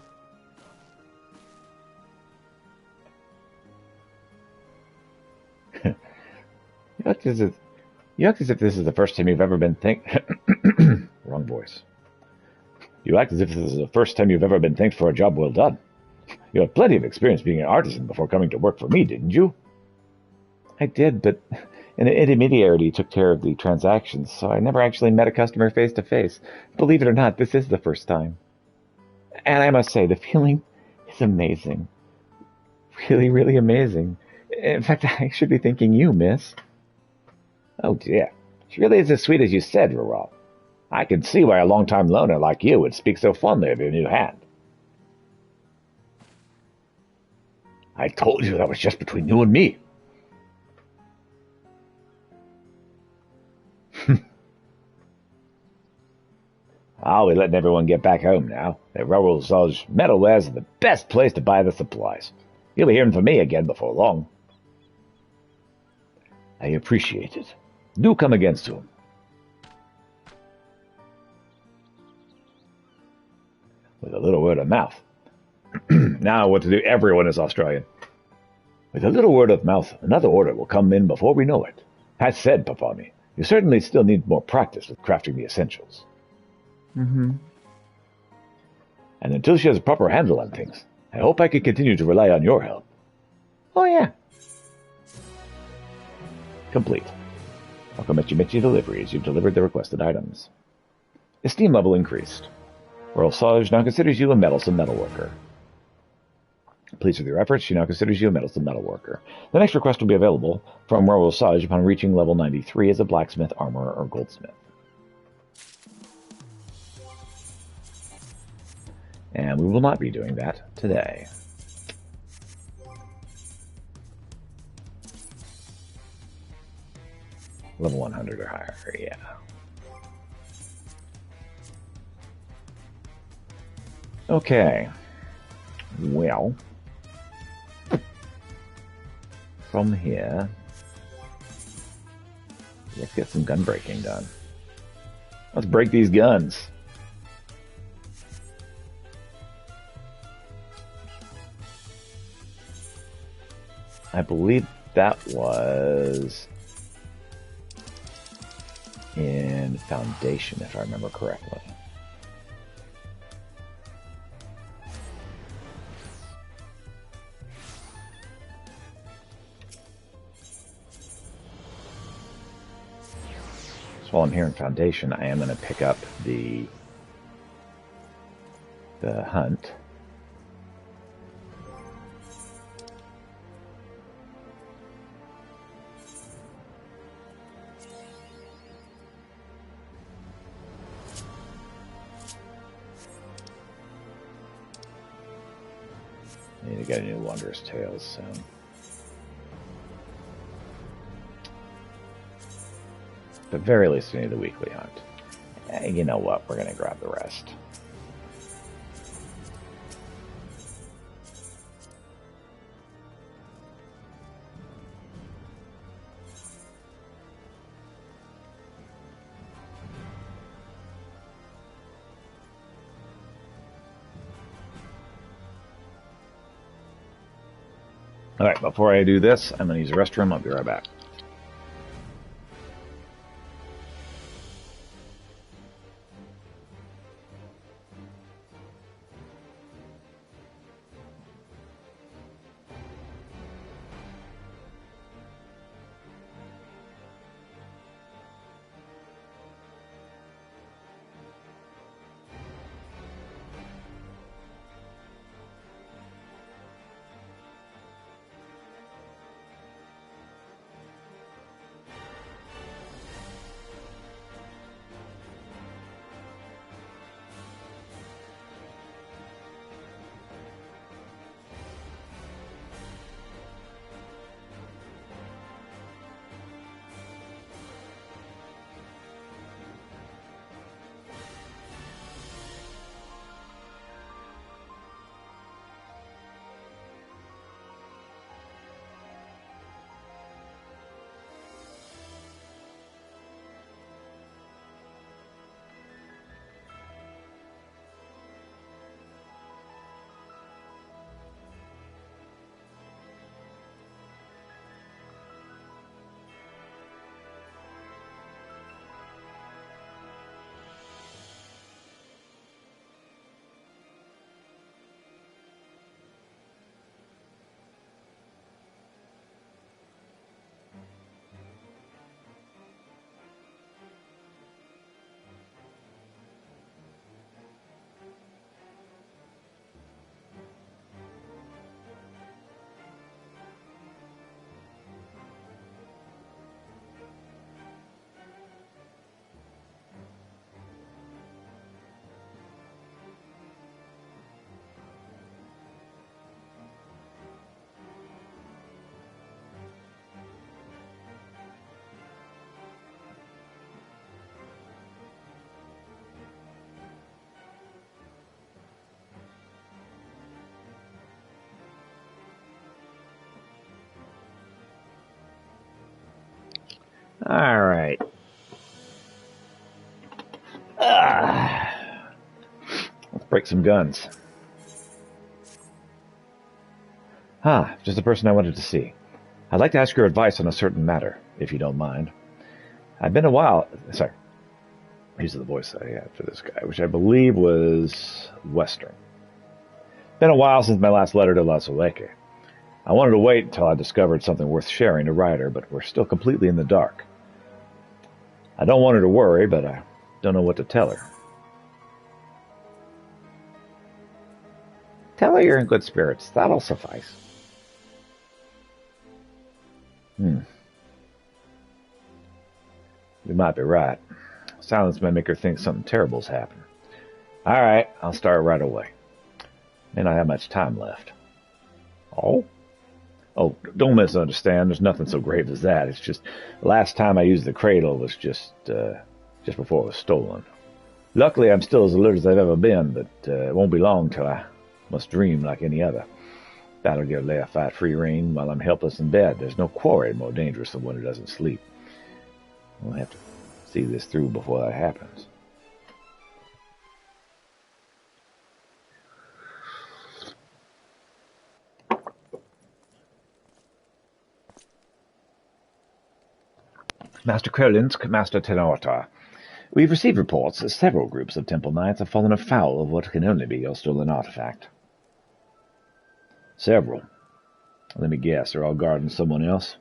You act as if this is the first time you've ever been Wrong voice. You act as if this is the first time you've ever been thanked for a job well done. You had plenty of experience being an artisan before coming to work for me, didn't you? I did, but an intermediary took care of the transactions, so I never actually met a customer face to face. Believe it or not, this is the first time. And I must say, the feeling is amazing. Really, really amazing. In fact, I should be thanking you, miss. Oh dear. She really is as sweet as you said, Rural. I can see why a long-time loner like you would speak so fondly of your new hand. I told you that was just between you and me. I'll be letting everyone get back home now. At Ravosaj Metalwares is the best place to buy the supplies. You'll be hearing from me again before long. I appreciate it. Do come again soon. With a little word of mouth. Now what to do? Everyone is Australian. With a little word of mouth, another order will come in before we know it. That said, Papani, you certainly still need more practice with crafting the essentials. Mm-hmm. And until she has a proper handle on things, I hope I can continue to rely on your help. Oh, yeah. Complete. Welcome at Michi Deliveries. You've delivered the requested items. Esteem level increased. Ravosaj now considers you a meddlesome metalworker. Pleased with your efforts, she now considers you a meddlesome metalworker. The next request will be available from Ravosaj upon reaching level 93 as a blacksmith, armorer, or goldsmith. And we will not be doing that today. Level 100 or higher, yeah. Okay. Well, from here, let's get some gun breaking done. Let's break these guns. I believe that was in Foundation, if I remember correctly. So while I'm here in Foundation, I am going to pick up the hunt. I need to get a new Wondrous Tales soon. At the very least, we need the weekly hunt. You know what? We're going to grab the rest. Alright, before I do this, I'm going to use the restroom. I'll be right back. All right. Let's break some guns. Just the person I wanted to see. I'd like to ask your advice on a certain matter, if you don't mind. I've been a while... Sorry. These are the voice I had for this guy, which I believe was Western. Been a while since my last letter to Lasuleke. I wanted to wait until I discovered something worth sharing to Ryder, but we're still completely in the dark. I don't want her to worry, but I don't know what to tell her. Tell her you're in good spirits. That'll suffice. You might be right. Silence may make her think something terrible's happened. All right, I'll start right away. May not have much time left. Oh? Oh, don't misunderstand. There's nothing so grave as that. It's just the last time I used the cradle was just before it was stolen. Luckily, I'm still as alert as I've ever been, but it won't be long till I must dream like any other. That'll give Leia fight-free reign while I'm helpless in bed. There's no quarry more dangerous than one who doesn't sleep. We'll have to see this through before that happens. Master Krolinsk, Master Tenorta. We've received reports that several groups of Temple Knights have fallen afoul of what can only be your stolen artifact. Several. Let me guess, they're all guarding someone else?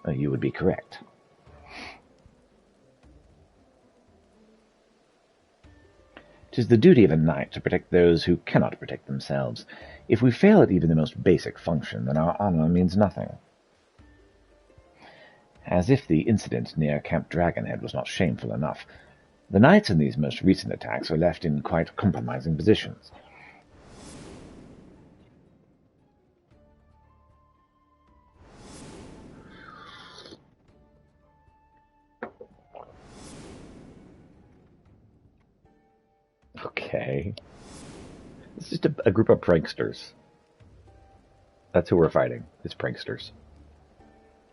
You would be correct. It is the duty of a knight to protect those who cannot protect themselves. If we fail at even the most basic function, then our honor means nothing. As if the incident near Camp Dragonhead was not shameful enough, the knights in these most recent attacks are left in quite compromising positions. Okay. It's just a group of pranksters. That's who we're fighting. It's pranksters.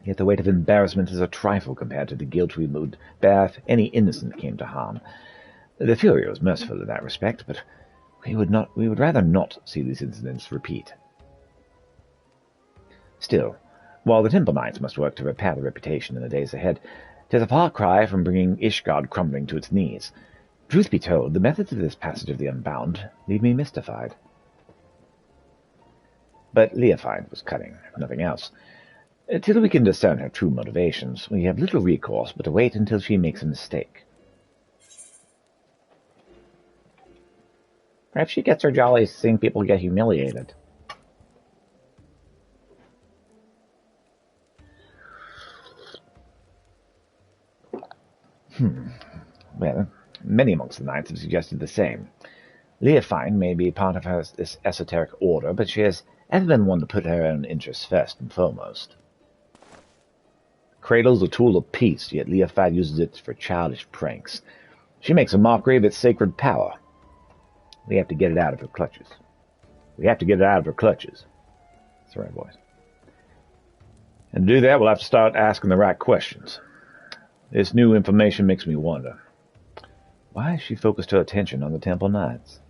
Yet the weight of embarrassment is a trifle compared to the guilt we would bear if any innocent came to harm. The Fury was merciful in that respect, but we would rather not see these incidents repeat. Still, while the Temple Knights must work to repair their reputation in the days ahead, 'tis a far cry from bringing Ishgard crumbling to its knees. Truth be told, the methods of this passage of the Unbound leave me mystified. But Leofine was cunning, if nothing else. Till we can discern her true motivations, we have little recourse but to wait until she makes a mistake. Perhaps she gets her jollies seeing people get humiliated. Well, many amongst the knights have suggested the same. Leofine may be part of this esoteric order, but she has ever been one to put her own interests first and foremost. Cradle's a tool of peace, yet Leofine uses it for childish pranks. She makes a mockery of its sacred power. We have to get it out of her clutches. That's the right voice. And to do that, we'll have to start asking the right questions. This new information makes me wonder. Why has she focused her attention on the Temple Knights?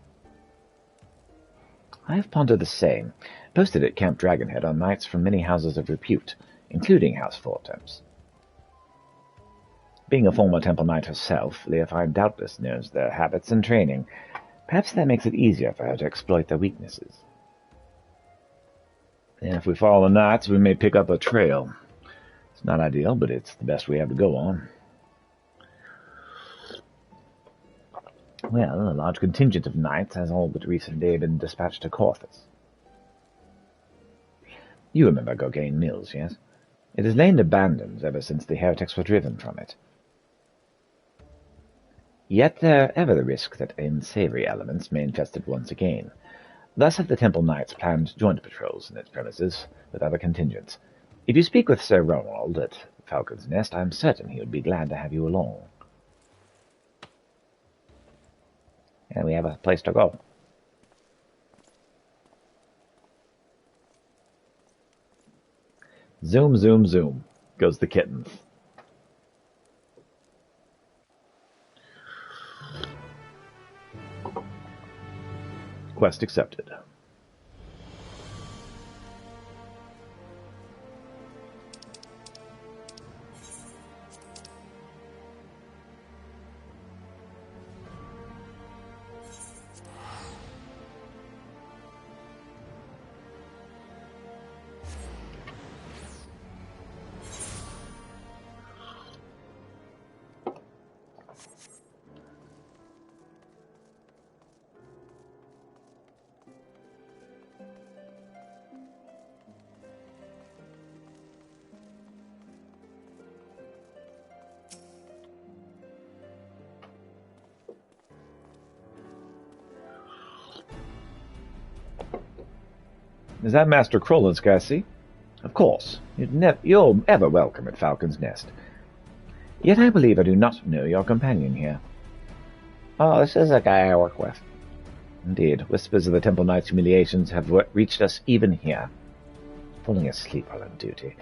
I have pondered the same. Posted at Camp Dragonhead are knights from many houses of repute, including House Fortemps. Being a former Temple Knight herself, Leofine doubtless knows their habits and training. Perhaps that makes it easier for her to exploit their weaknesses. And if we follow the knights, we may pick up a trail. It's not ideal, but it's the best we have to go on. Well, a large contingent of knights has all but recently been dispatched to Corthus. You remember Gorgain Mills, yes? It has lain abandoned ever since the heretics were driven from it. Yet there ever the risk that unsavory elements may infest it once again. Thus have the Temple Knights planned joint patrols in its premises with other contingents. If you speak with Sir Ronald at Falcon's Nest, I am certain he would be glad to have you along. And we have a place to go. Zoom, zoom, zoom goes the kittens. Quest accepted. Is that Master Krolinsk I see? Of course. You're ever welcome at Falcon's Nest. Yet I believe I do not know your companion here. Oh, this is a guy I work with. Indeed, whispers of the Temple Knight's humiliations have reached us even here. Falling asleep while on duty.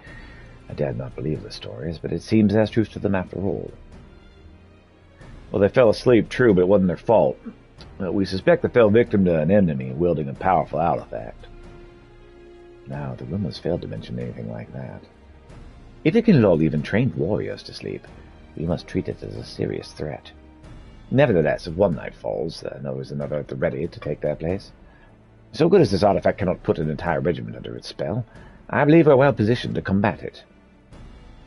I dared not believe the stories, but it seems there's truth to them after all. Well, they fell asleep, true, but it wasn't their fault. We suspect they fell victim to an enemy wielding a powerful artifact. Now, the rumors failed to mention anything like that. If it can lull even trained warriors to sleep, we must treat it as a serious threat. Nevertheless, if one night falls, there is another at the ready to take their place. So good as this artifact cannot put an entire regiment under its spell, I believe we're well positioned to combat it.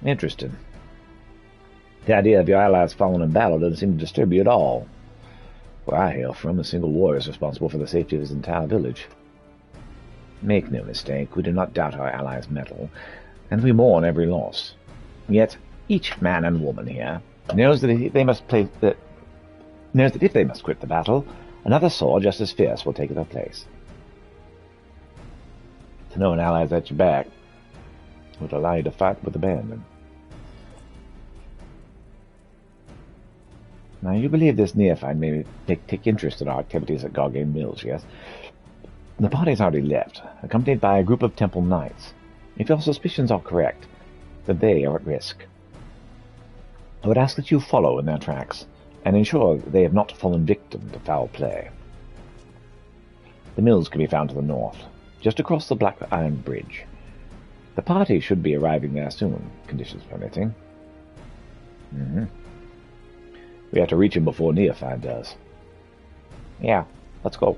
Interesting. The idea of your allies falling in battle doesn't seem to disturb you at all. Where I hail from, a single warrior is responsible for the safety of his entire village. Make no mistake, we do not doubt our allies' mettle, and we mourn every loss. Yet each man and woman here knows that if they must quit the battle, another sword just as fierce will take their place. To know an ally's at your back would allow you to fight with abandon. Now, you believe this neophyte may take interest in our activities at Gargane Mills, yes? The party's already left, accompanied by a group of temple knights. If your suspicions are correct, then they are at risk. I would ask that you follow in their tracks, and ensure that they have not fallen victim to foul play. The mills can be found to the north, just across the Black Iron Bridge. The party should be arriving there soon, conditions permitting. We have to reach him before Neophyte does. Yeah, let's go.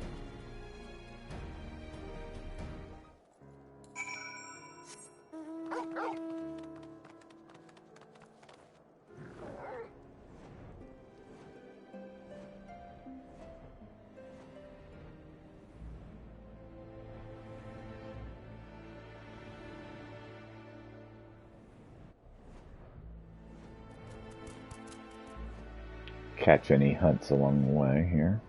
Catch any hunts along the way here.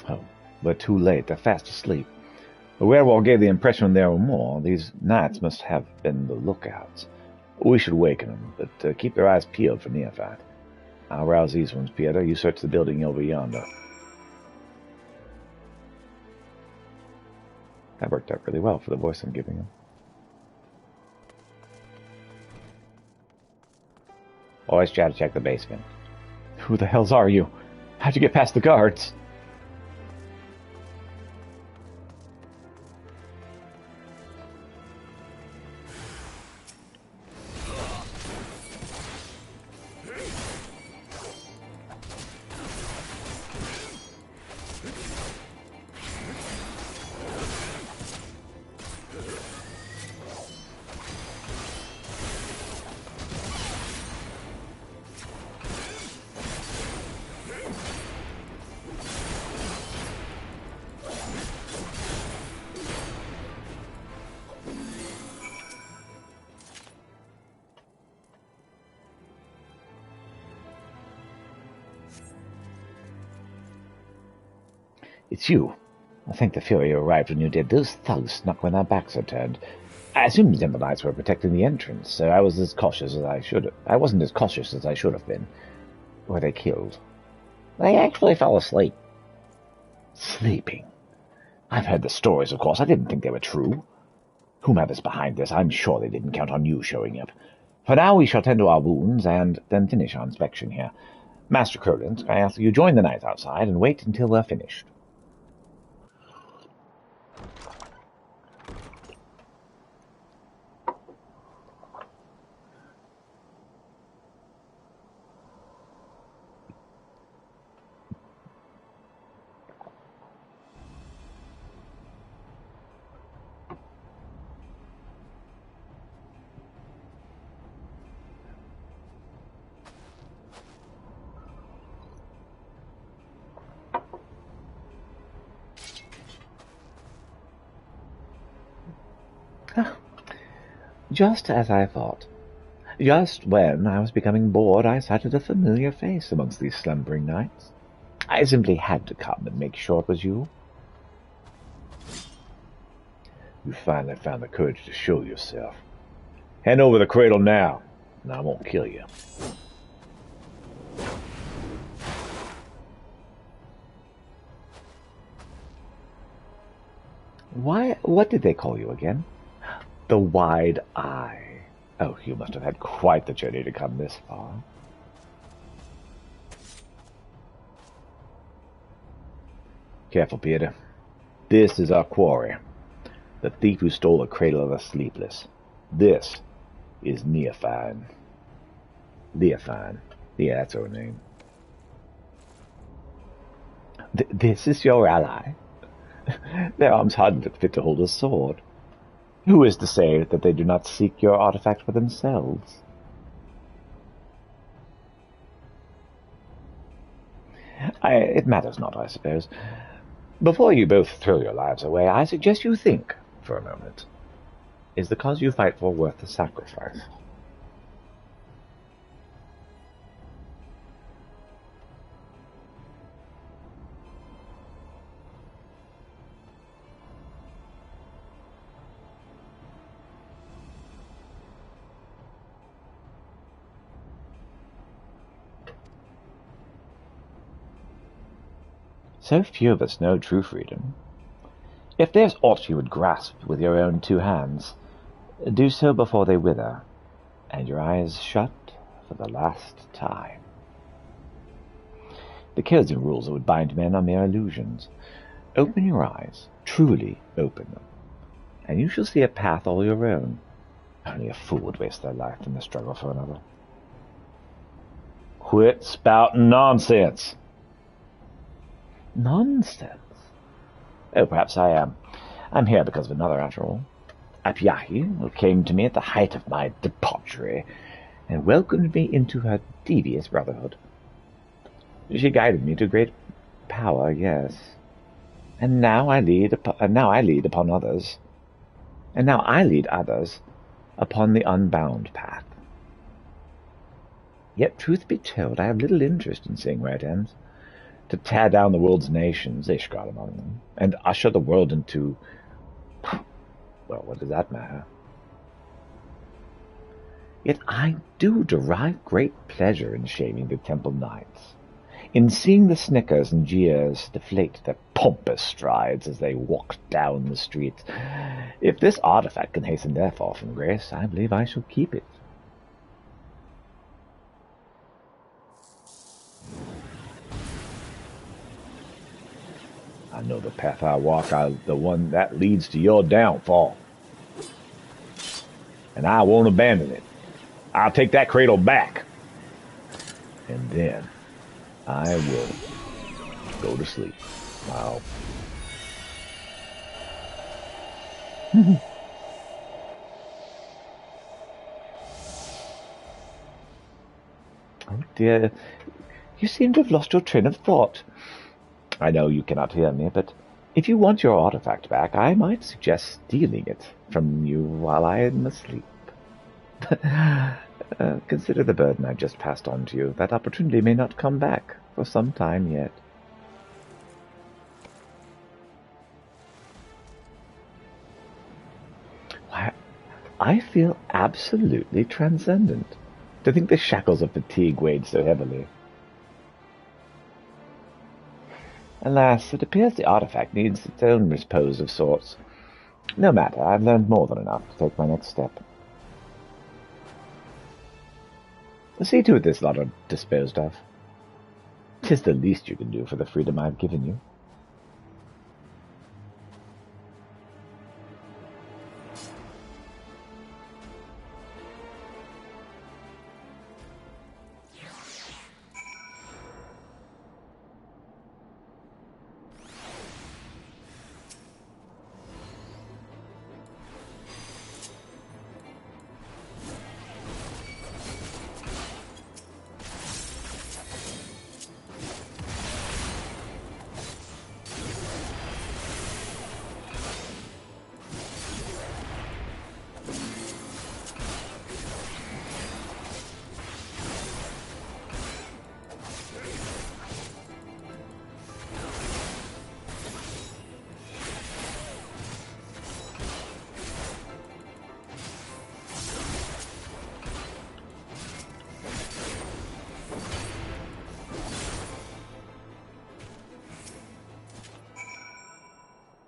Oh, but too late. They're fast asleep. The werewolf gave the impression there were more. These knights must have been the lookouts. We should waken them, but keep their eyes peeled for Neophyte. I'll rouse these ones, Pieter. You search the building over yonder. That worked out really well for the voice I'm giving him. Always try to check the basement. Who the hells are you? How'd you get past the guards? It's you. I think the Fury arrived when you did. Those thugs snuck when their backs are turned. I assumed the Temple Knights were protecting the entrance, so I wasn't as cautious as I should have been. Were they killed? They actually fell asleep. Sleeping? I've heard the stories, of course. I didn't think they were true. Whomever's behind this, I'm sure they didn't count on you showing up. For now, we shall tend to our wounds and then finish our inspection here. Master Crowland, I ask that you join the knights outside and wait until we're finished. Just as I thought. Just when I was becoming bored, I sighted a familiar face amongst these slumbering knights. I simply had to come and make sure it was you. You finally found the courage to show yourself. Hand over the cradle now, and I won't kill you. What did they call you again? The Wide Eye. Oh, you must have had quite the journey to come this far. Careful, Peter. This is our quarry. The thief who stole the cradle of the sleepless. This is Neophine. Leofine. Yeah, that's her name. This is your ally? Their arms hardly fit to hold a sword. Who is to say that they do not seek your artifact for themselves? It matters not, I suppose. Before you both throw your lives away, I suggest you think for a moment. Is the cause you fight for worth the sacrifice? So few of us know true freedom. If there's aught you would grasp with your own two hands, do so before they wither, and your eyes shut for the last time. The codes and rules that would bind men are mere illusions. Open your eyes, truly open them, and you shall see a path all your own. Only a fool would waste their life in the struggle for another. Quit spouting nonsense. Nonsense? Oh, perhaps I am. I'm here because of another, after all. Apyahi, who came to me at the height of my debauchery, and welcomed me into her devious brotherhood. She guided me to great power, yes. And now I lead upon others. And now I lead others upon the unbound path. Yet, truth be told, I have little interest in seeing where it ends. To tear down the world's nations, Ishgard among them, and usher the world into... well, what does that matter? Yet I do derive great pleasure in shaming the temple knights, in seeing the snickers and jeers deflate their pompous strides as they walk down the street. If this artifact can hasten their fall from grace, I believe I shall keep it. I know the path I walk, the one that leads to your downfall. And I won't abandon it. I'll take that cradle back. And then I will go to sleep. Wow. Oh dear, you seem to have lost your train of thought. I know you cannot hear me, but if you want your artifact back, I might suggest stealing it from you while I am asleep. Consider the burden I've just passed on to you. That opportunity may not come back for some time yet. Why, I feel absolutely transcendent. To think the shackles of fatigue weighed so heavily. Alas, it appears the artifact needs its own repose of sorts. No matter, I've learned more than enough to take my next step. See to it this lot are disposed of. 'Tis the least you can do for the freedom I've given you.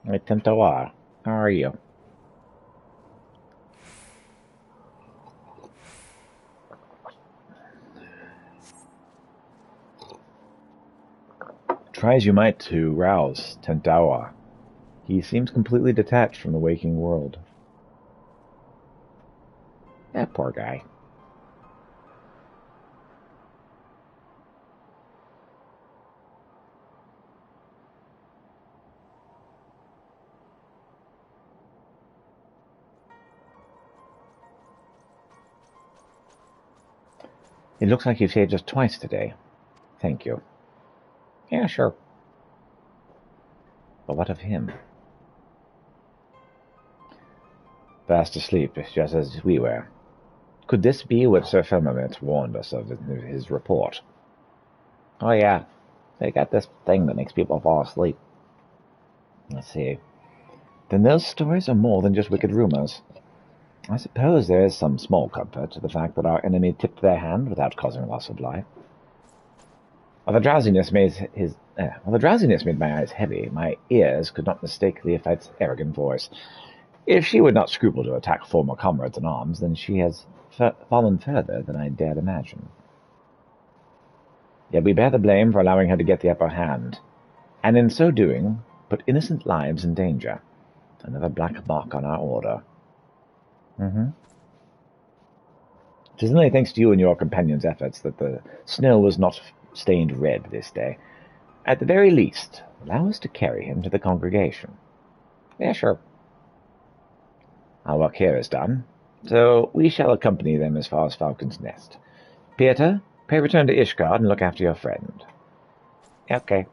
Hey, Tintoa, how are you? Try as you might to rouse Tentawa, he seems completely detached from the waking world. That poor guy. It looks like you've saved us twice today. Thank you. Yeah, sure. But what of him? Fast asleep, just as we were. Could this be what Sir Firmament warned us of in his report? Oh yeah, they got this thing that makes people fall asleep. Let's see. Then those stories are more than just wicked rumors. I suppose there is some small comfort to the fact that our enemy tipped their hand without causing loss of life. While the drowsiness made my eyes heavy, my ears could not mistake the Leofite's arrogant voice. If she would not scruple to attack former comrades in arms, then she has fallen further than I dared imagine. Yet we bear the blame for allowing her to get the upper hand, and in so doing, put innocent lives in danger. Another black mark on our order. It is only thanks to you and your companions' efforts that the snow was not stained red this day. At the very least, allow us to carry him to the congregation. Yeah, sure. Our work here is done, so we shall accompany them as far as Falcon's Nest. Pieter, pray return to Ishgard and look after your friend. Okay.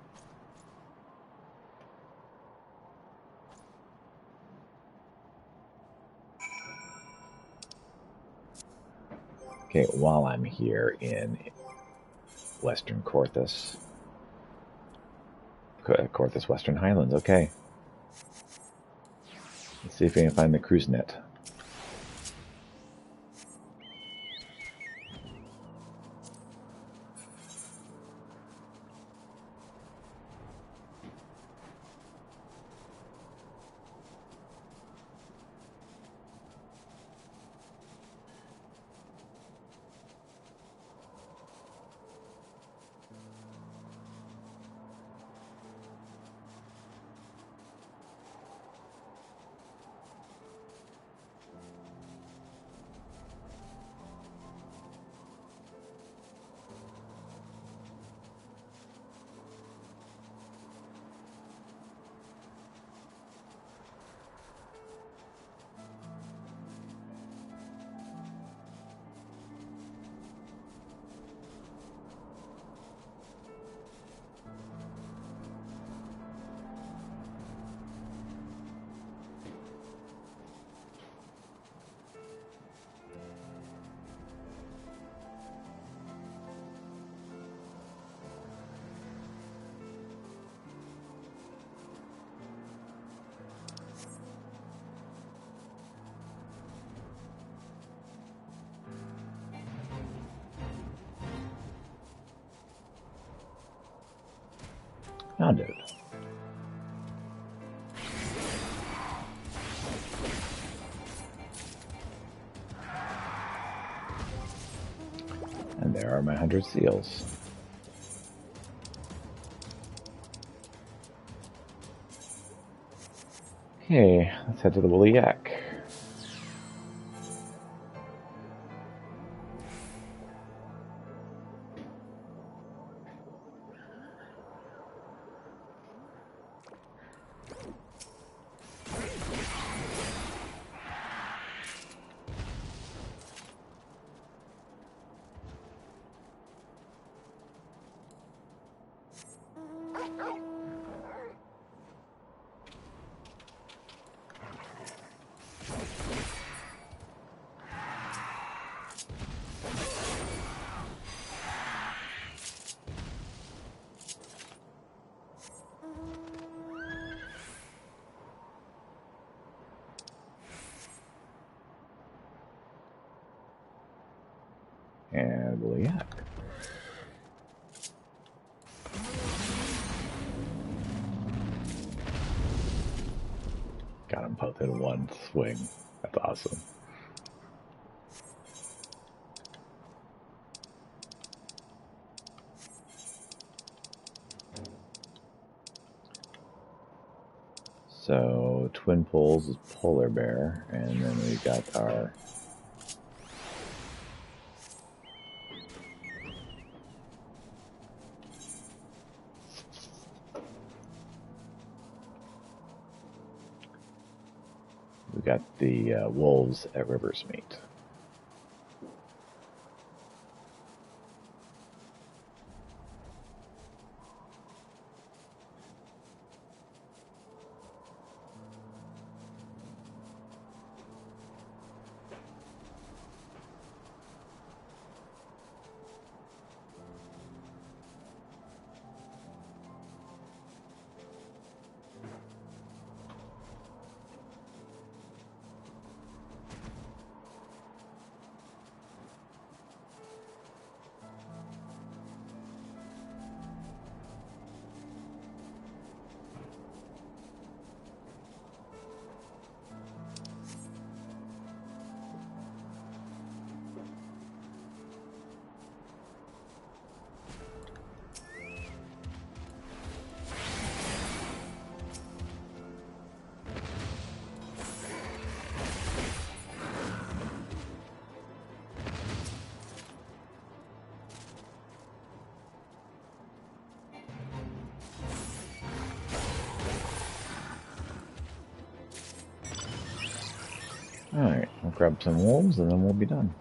Okay, while I'm here in Western Corthus, Western Highlands, okay. Let's see if we can find the cruise net. Found it. And there are my 100 seals. Okay, let's head to the Woolly Yak. And Woolly Yak. got them both in one swing. That's awesome. So, Twin Poles is Polar Bear, and then we got our... We got the wolves at Riversmeet. Alright, we'll grab some wolves and then we'll be done.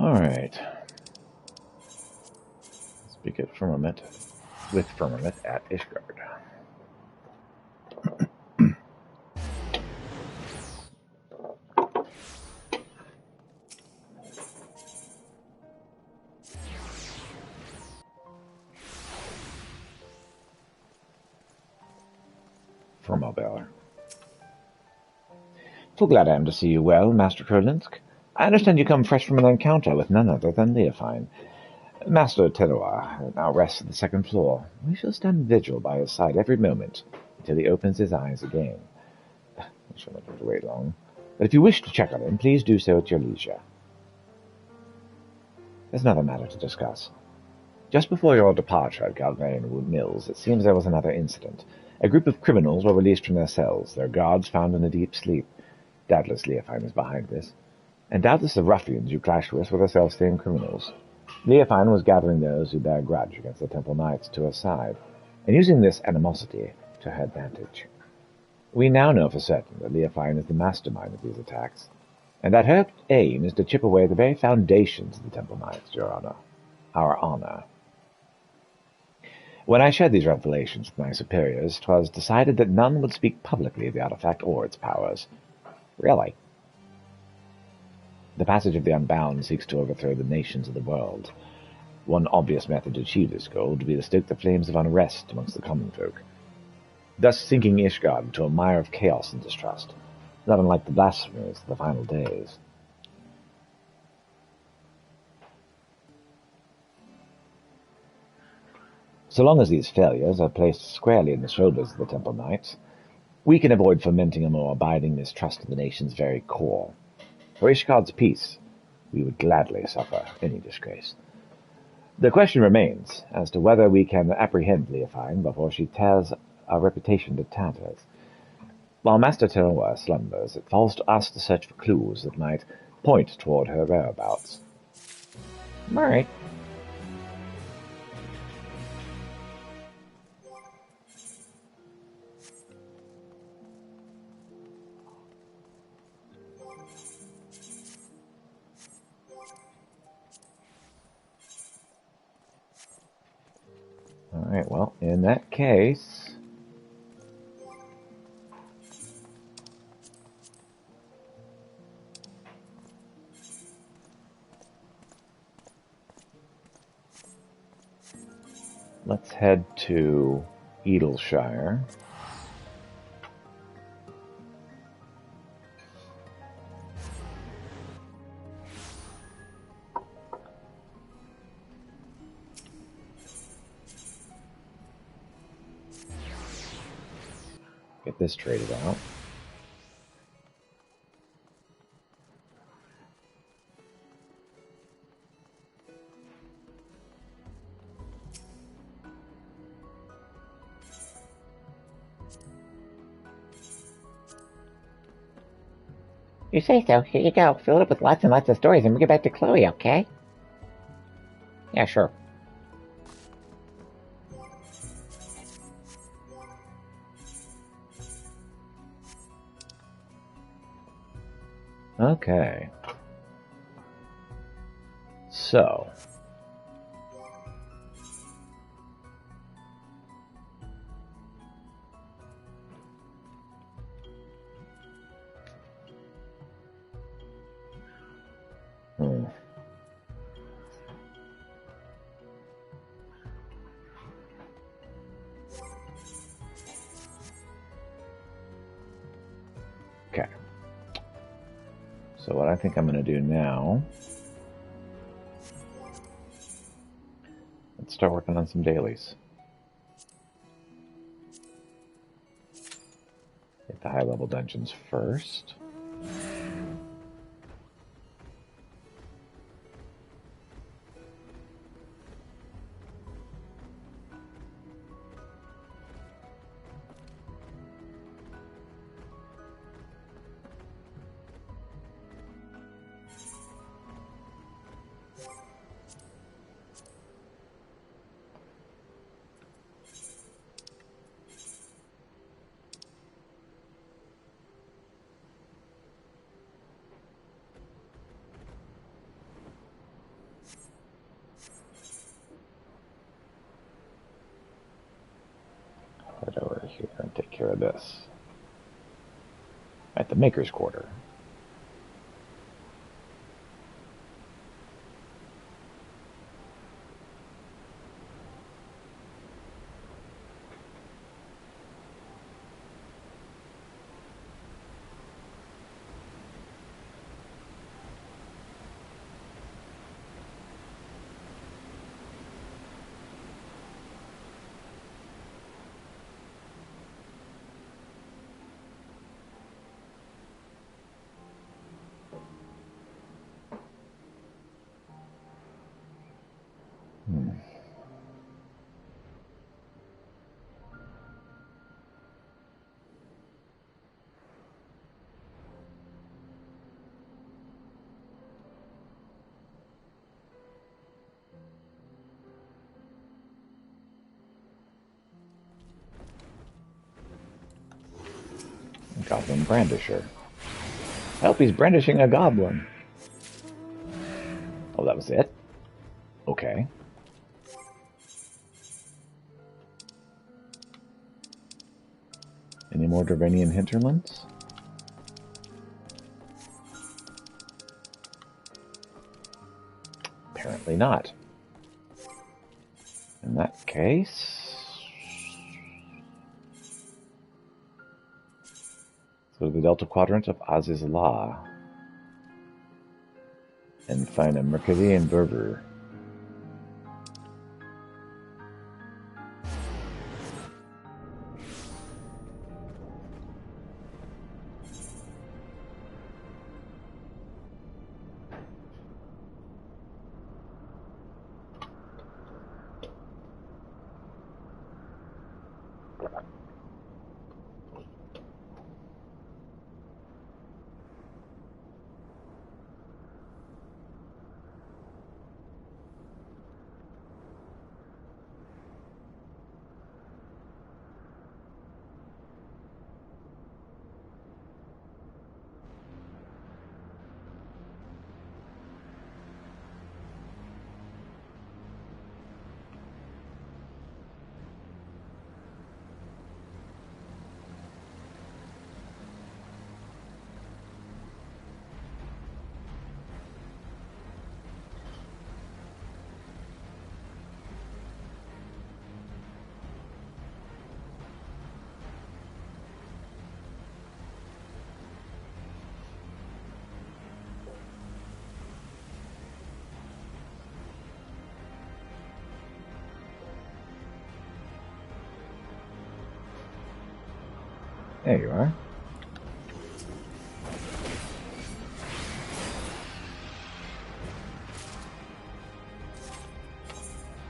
Alright. Speak at Firmament with Firmament at Ishgard. Firmobel. So glad I am to see you well, Master Kurlinsk. I understand you come fresh from an encounter with none other than Leofine. Master Teroa now rests on the second floor. We shall stand vigil by his side every moment until he opens his eyes again. I shall not have to wait long, but if you wish to check on him, please do so at your leisure. There's another matter to discuss. Just before your departure at Galvanian Mills, it seems there was another incident. A group of criminals were released from their cells, their guards found in a deep sleep. Doubtless Leofine is behind this. And doubtless the ruffians you clashed with were the self-same criminals. Leofine was gathering those who bear a grudge against the Temple Knights to her side, and using this animosity to her advantage. We now know for certain that Leofine is the mastermind of these attacks, and that her aim is to chip away the very foundations of the Temple Knights, Your Honor. Our honor. When I shared these revelations with my superiors, 'twas decided that none would speak publicly of the artifact or its powers. Really? The passage of the Unbound seeks to overthrow the nations of the world. One obvious method to achieve this goal would be to stoke the flames of unrest amongst the common folk, thus sinking Ishgard into a mire of chaos and distrust, not unlike the blasphemies of the final days. So long as these failures are placed squarely in the shoulders of the Temple Knights, we can avoid fomenting a more abiding mistrust of the nation's very core. For Ishgard's peace, we would gladly suffer any disgrace. The question remains as to whether we can apprehend Leofine before she tears our reputation to tatters. While Master Teroa slumbers, it falls to us to search for clues that might point toward her whereabouts. All right. Alright, well, in that case... let's head to Edalshire. Get this traded out. You say so. Here you go. Fill it up with lots and lots of stories and bring it back to Chloe, okay? Yeah, sure. Okay. So... Okay. So what I think I'm going to do now... let's start working on some dailies. Hit the high-level dungeons first. Head over here and take care of this. At the Maker's Quarter. Goblin Brandisher. Help, he's brandishing a goblin. Oh, that was it? Okay. Any more Dravanian hinterlands? Apparently not. In that case... go to the Delta Quadrant of Aziz's Law and find a Mercadian Berber. There you are.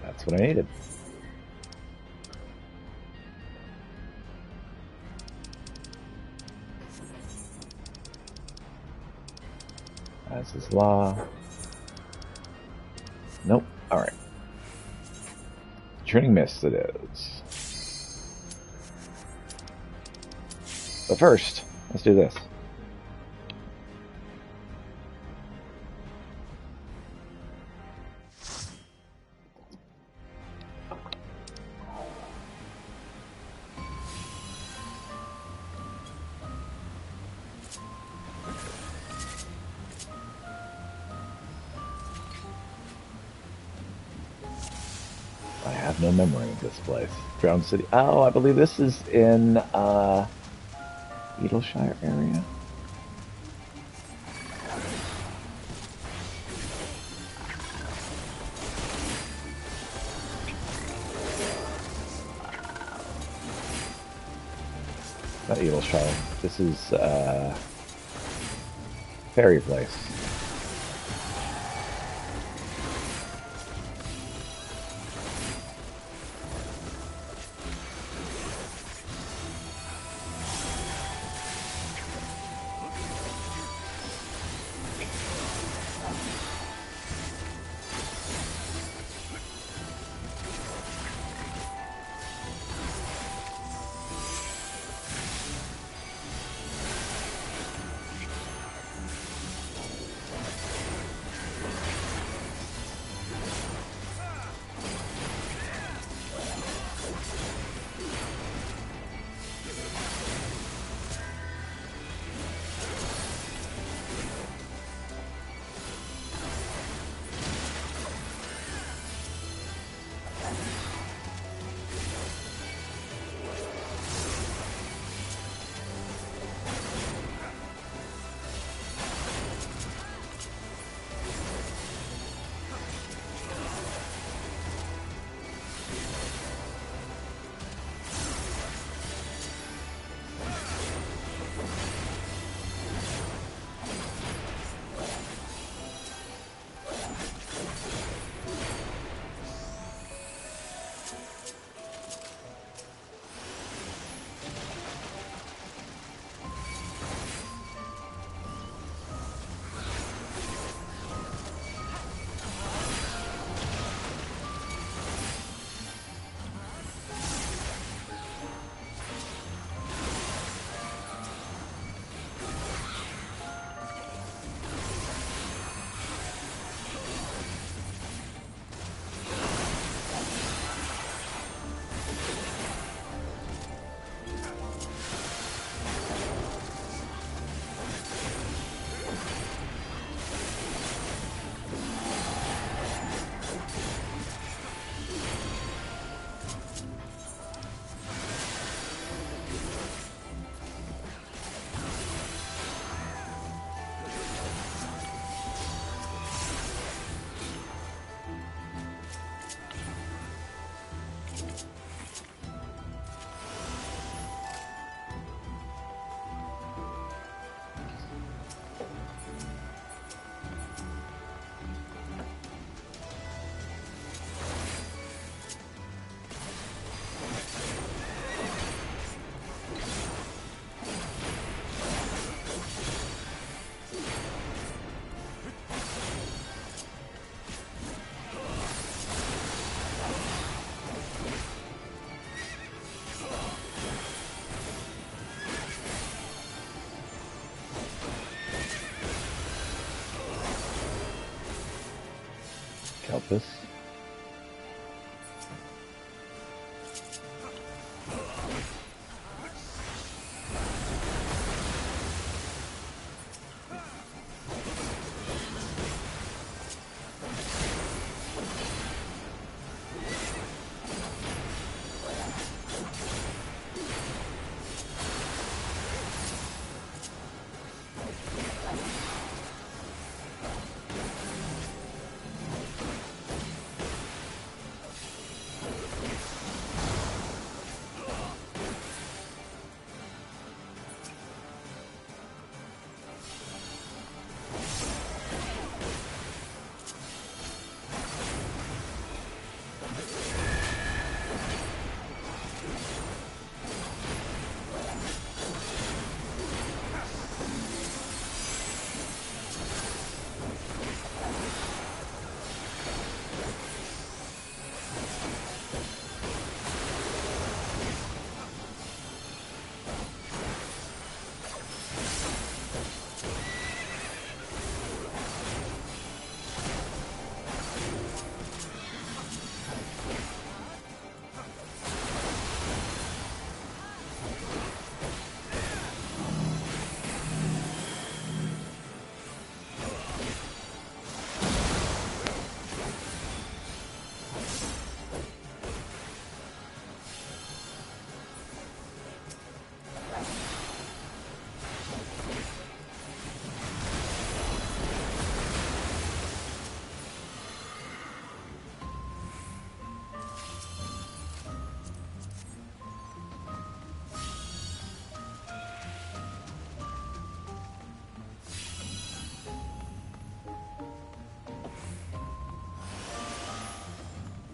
That's what I needed. That's his law. Nope. Alright. Turning mist it is. But first, let's do this. I have no memory of this place. Drowned City. Oh, I believe this is in Eagleshire area. Not Eagleshire. This is Fairy Place. Kelpis.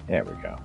There we go.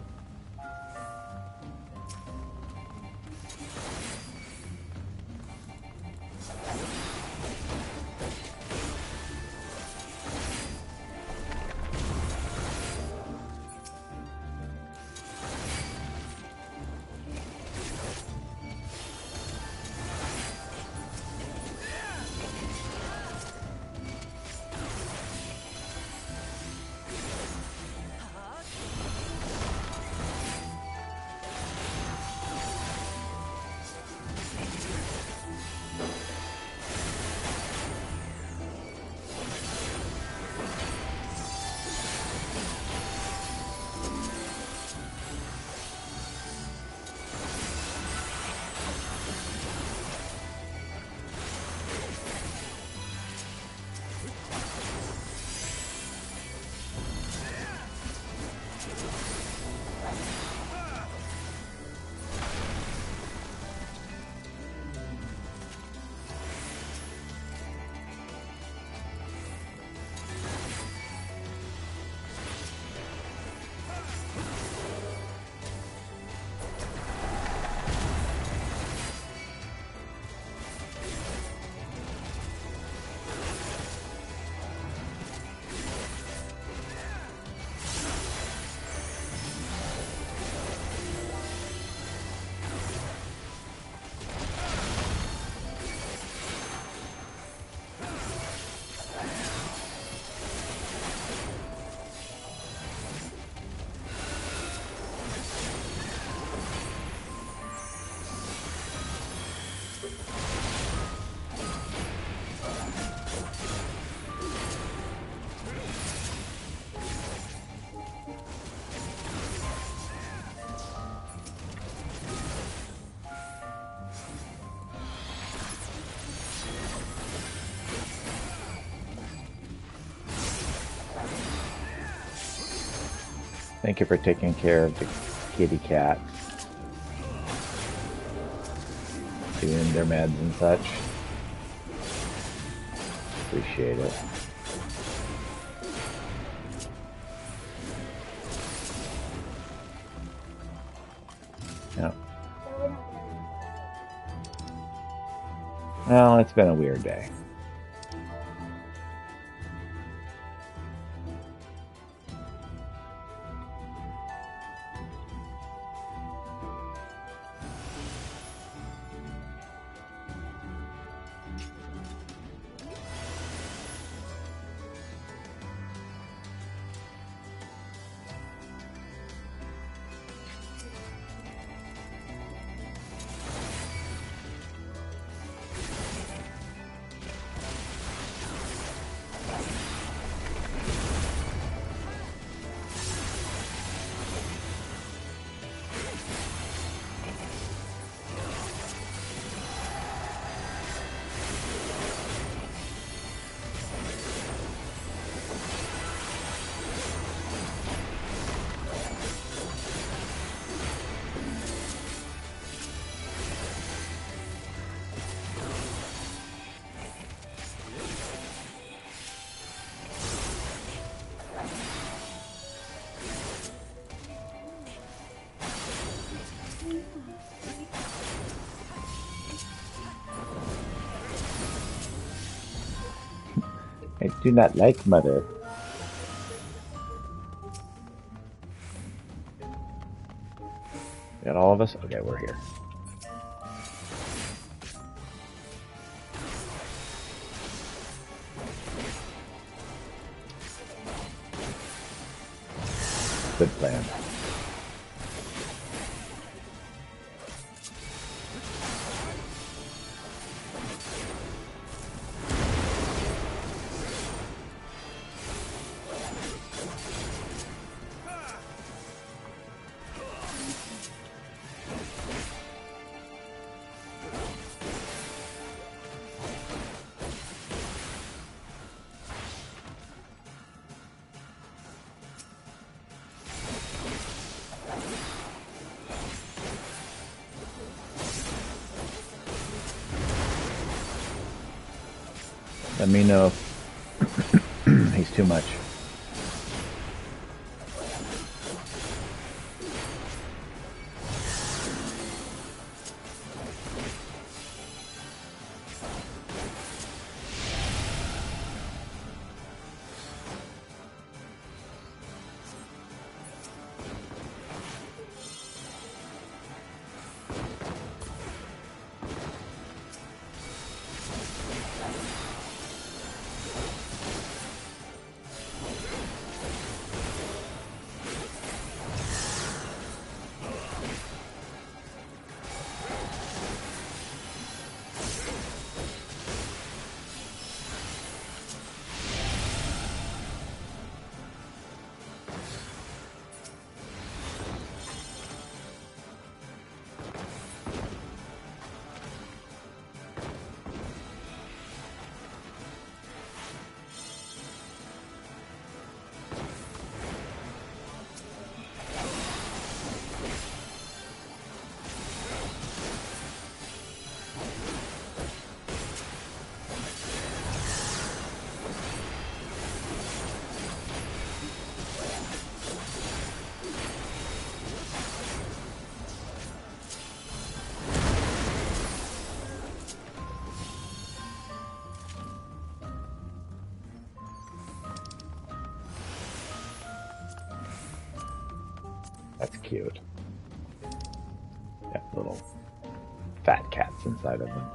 Thank you for taking care of the kitty cat. Doing their meds and such. Appreciate it. Yeah. Well, it's been a weird day. I do not like mother. Got all of us? Okay, we're here. Good plan. Let me know if he's too much. That's cute. Got little fat cats inside of them.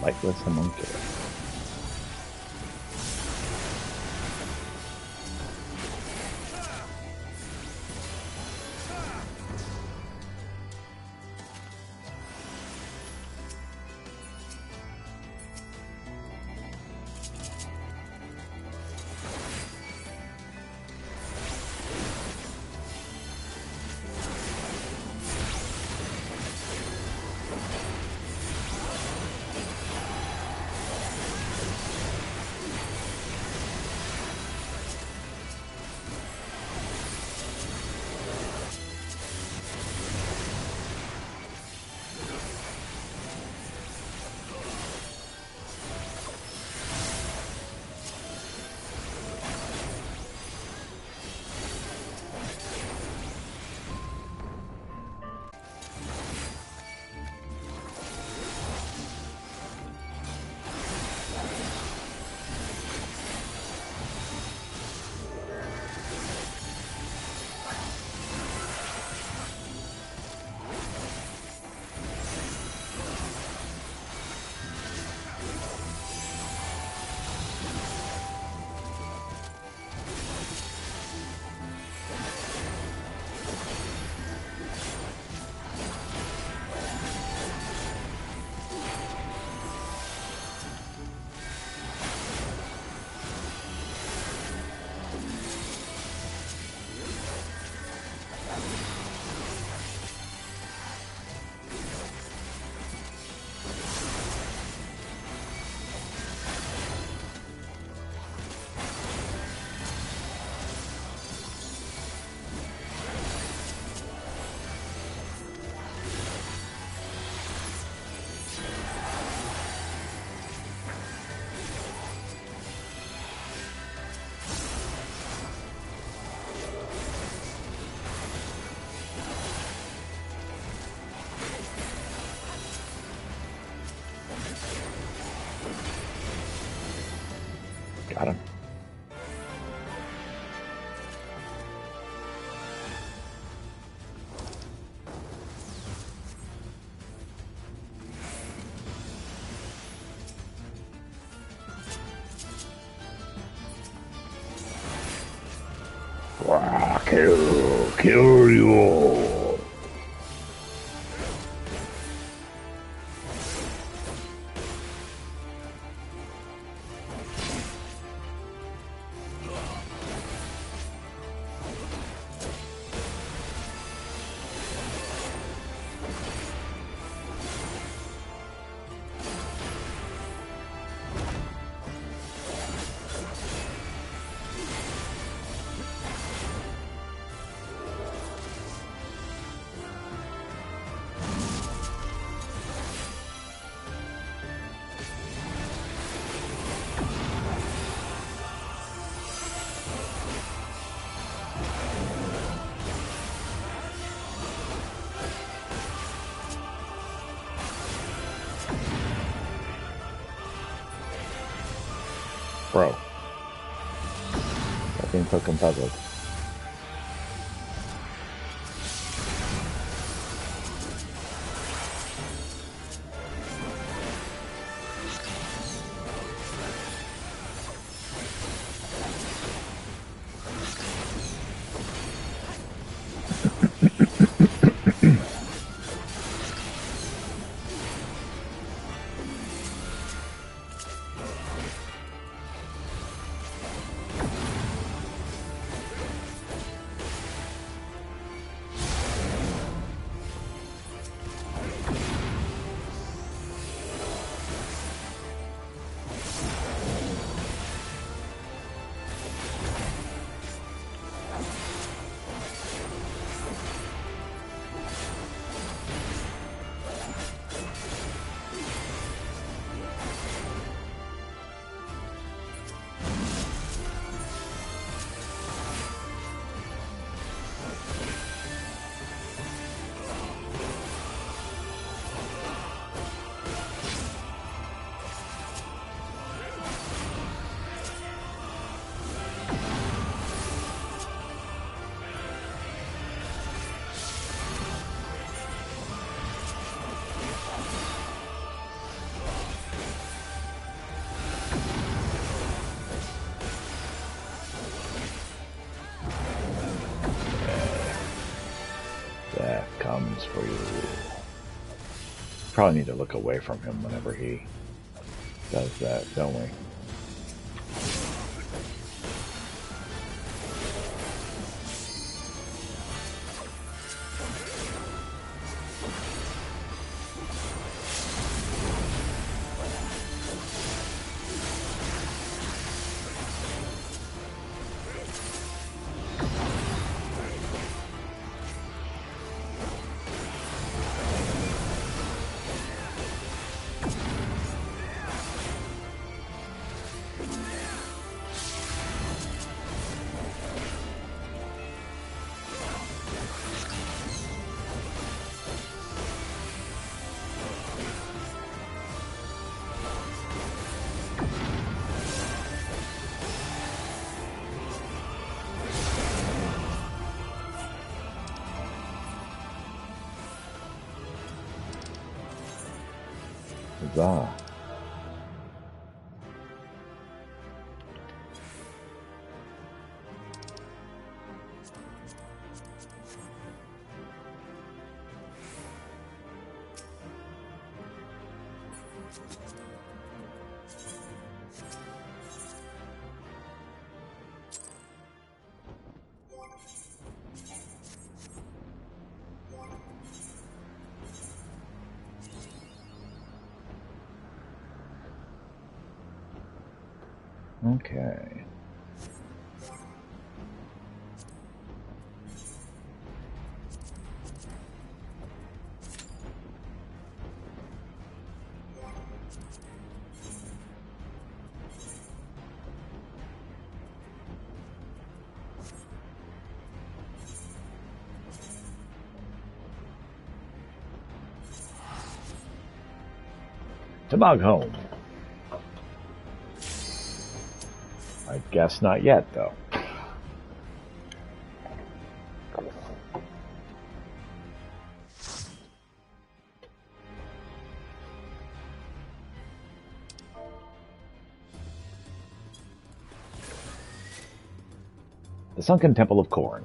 Lightless homunculus. Got him. Kill you all. Bro. Stop being fucking puzzled. items for you. Probably need to look away from him whenever he does that, don't we? Huzzah. Okay. To Mog home. I guess not yet, though. The Sunken Temple of Corn.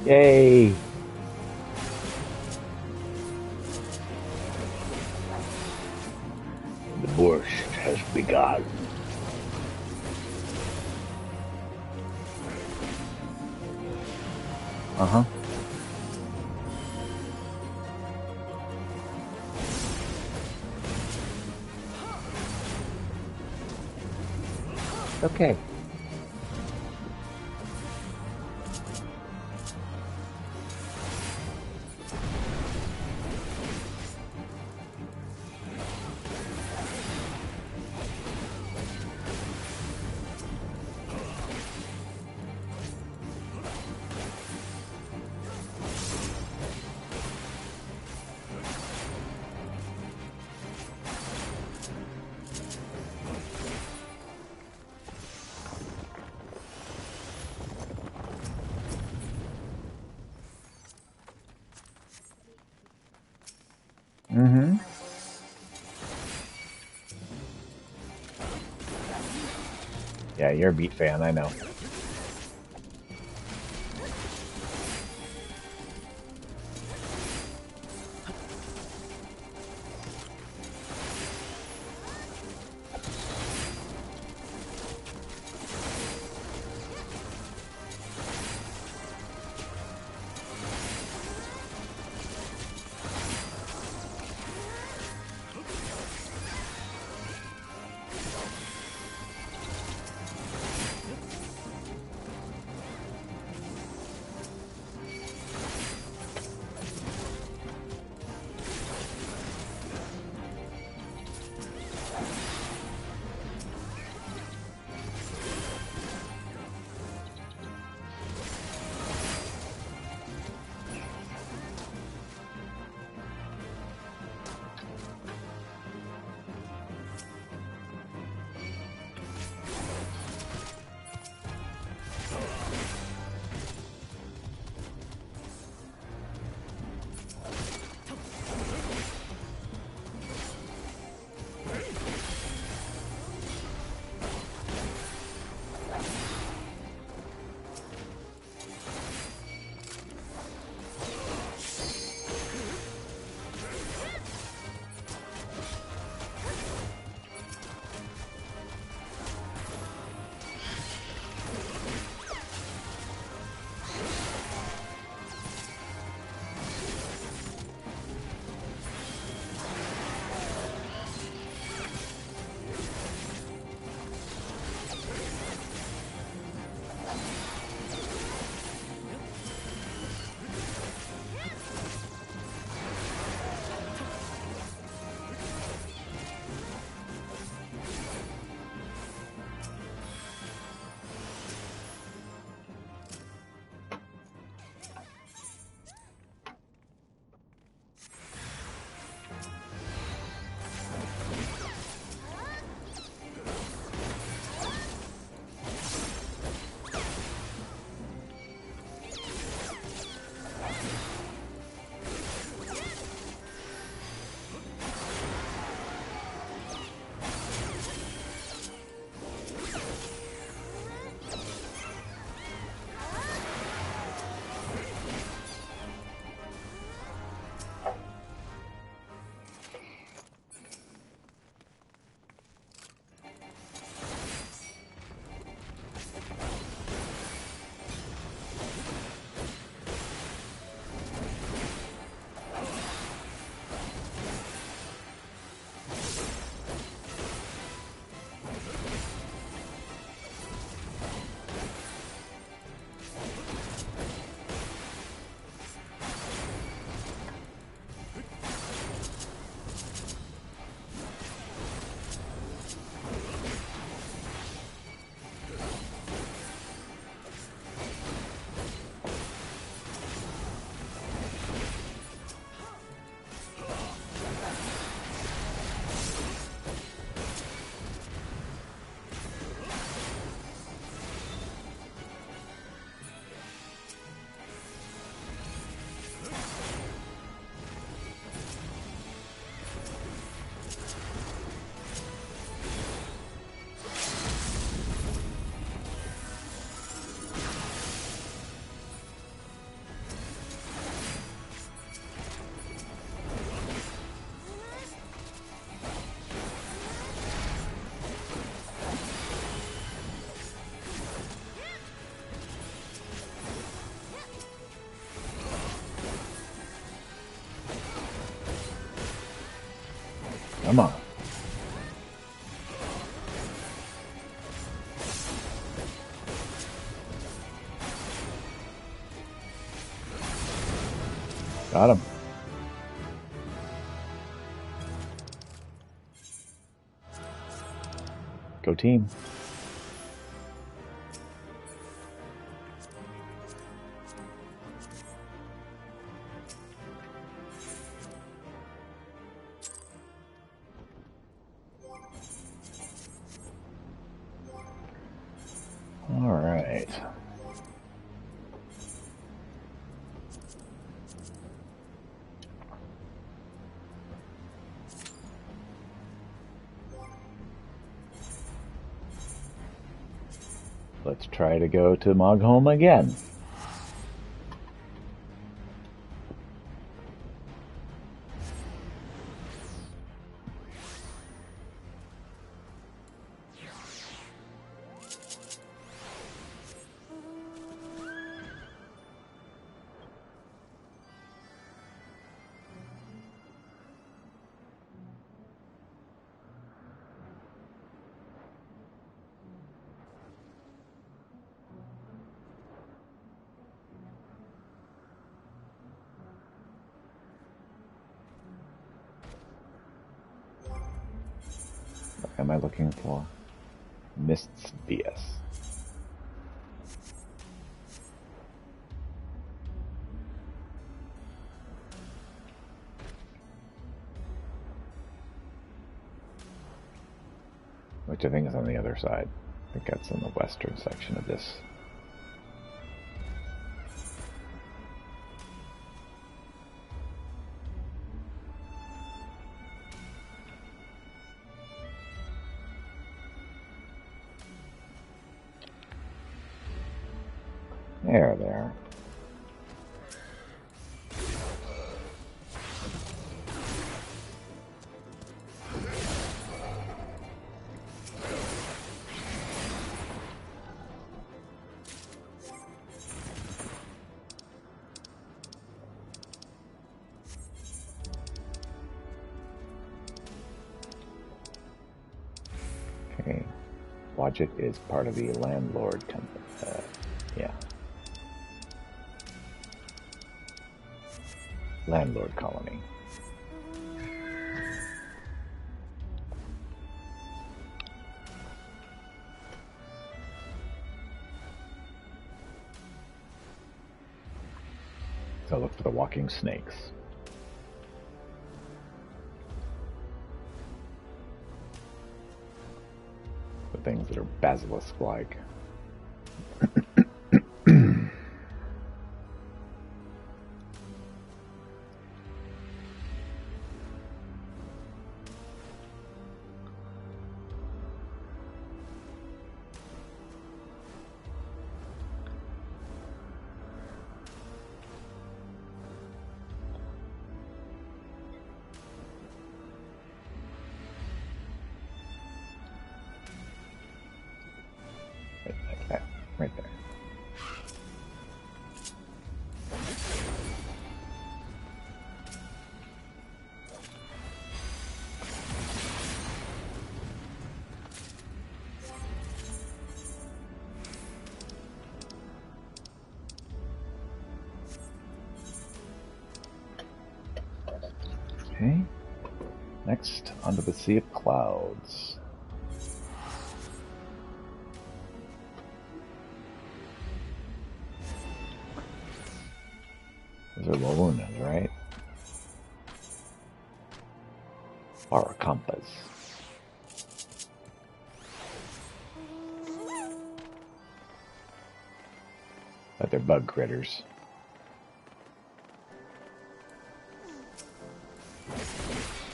Yay! The borscht has begun. Uh-huh. Okay. Mm-hmm. Yeah, you're a Beat fan, I know. Come on. Got him. Go team. All right. Let's try to go to Mogholm again. What am I looking for? Mists BS. Which I think is on the other side. I think that's in the western section of this. There. Okay. Wadjet is part of the landlord company. Yeah. Landlord colony. So look for the walking snakes. The things that are basilisk-like. Right there. Okay. Next, onto the Sea of Clouds. Those are Lolunas, right? Or a compass. But they're bug critters.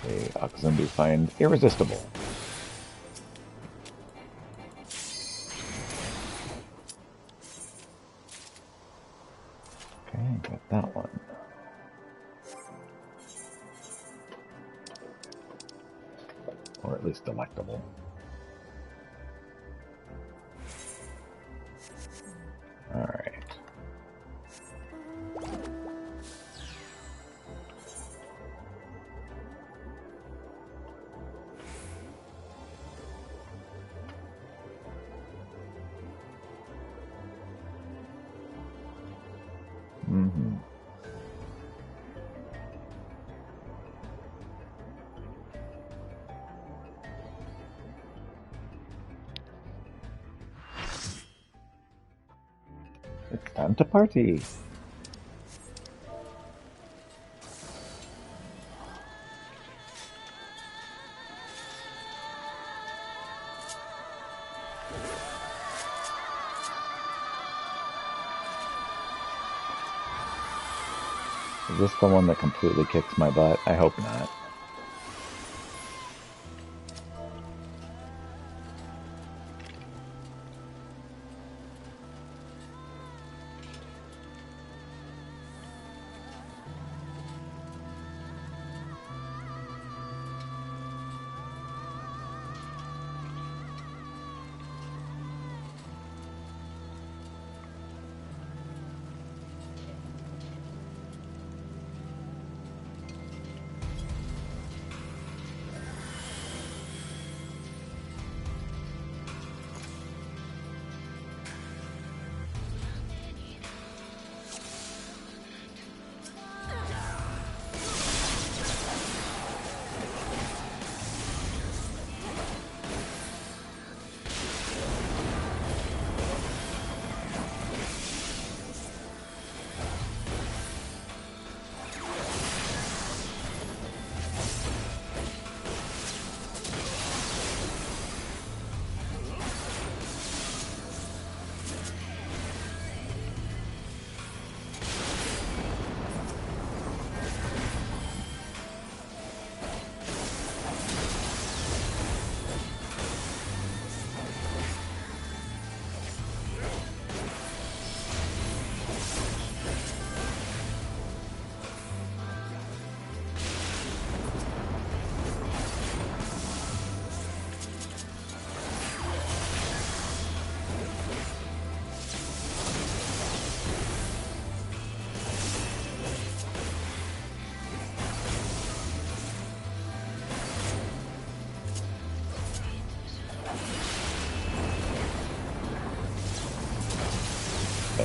The Oxzumbi find irresistible. Okay, got that one. Or at least delectable. Alright. Mm-hmm. It's time to party. Is this the one that completely kicks my butt? I hope not.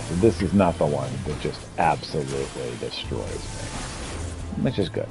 So this is not the one that just absolutely destroys me, which is good.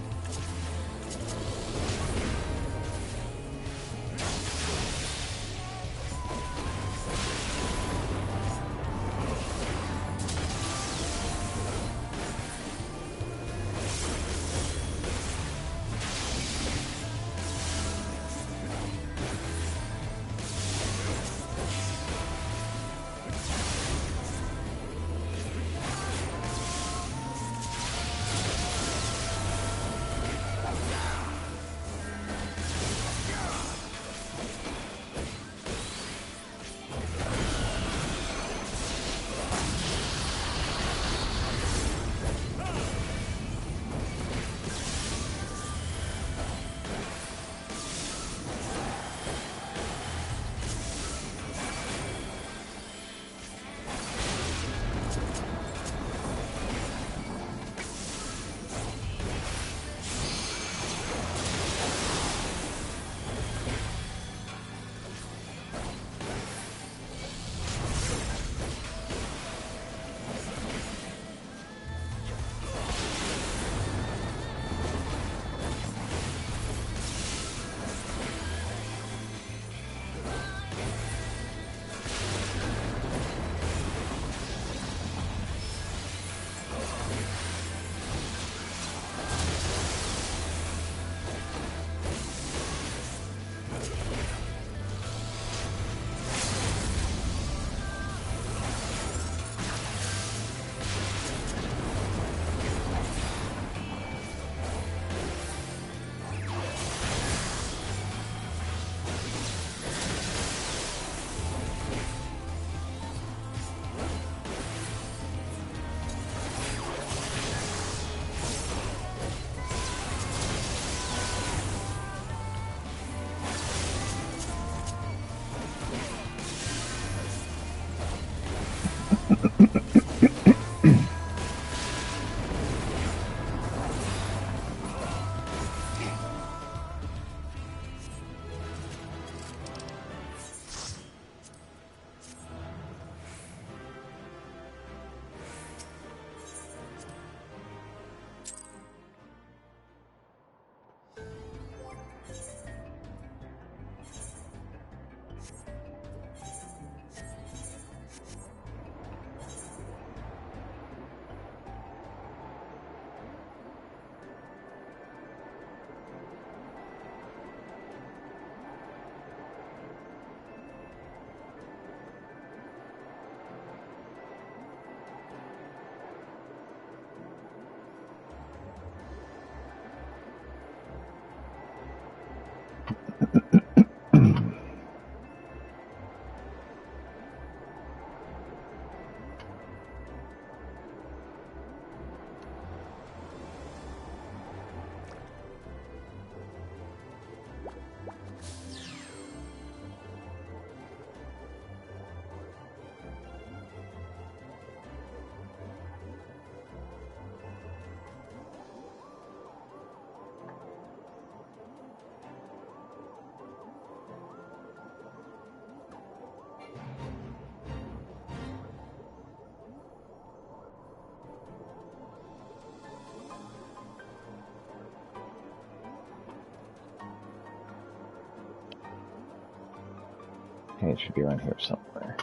Okay, it should be around here somewhere.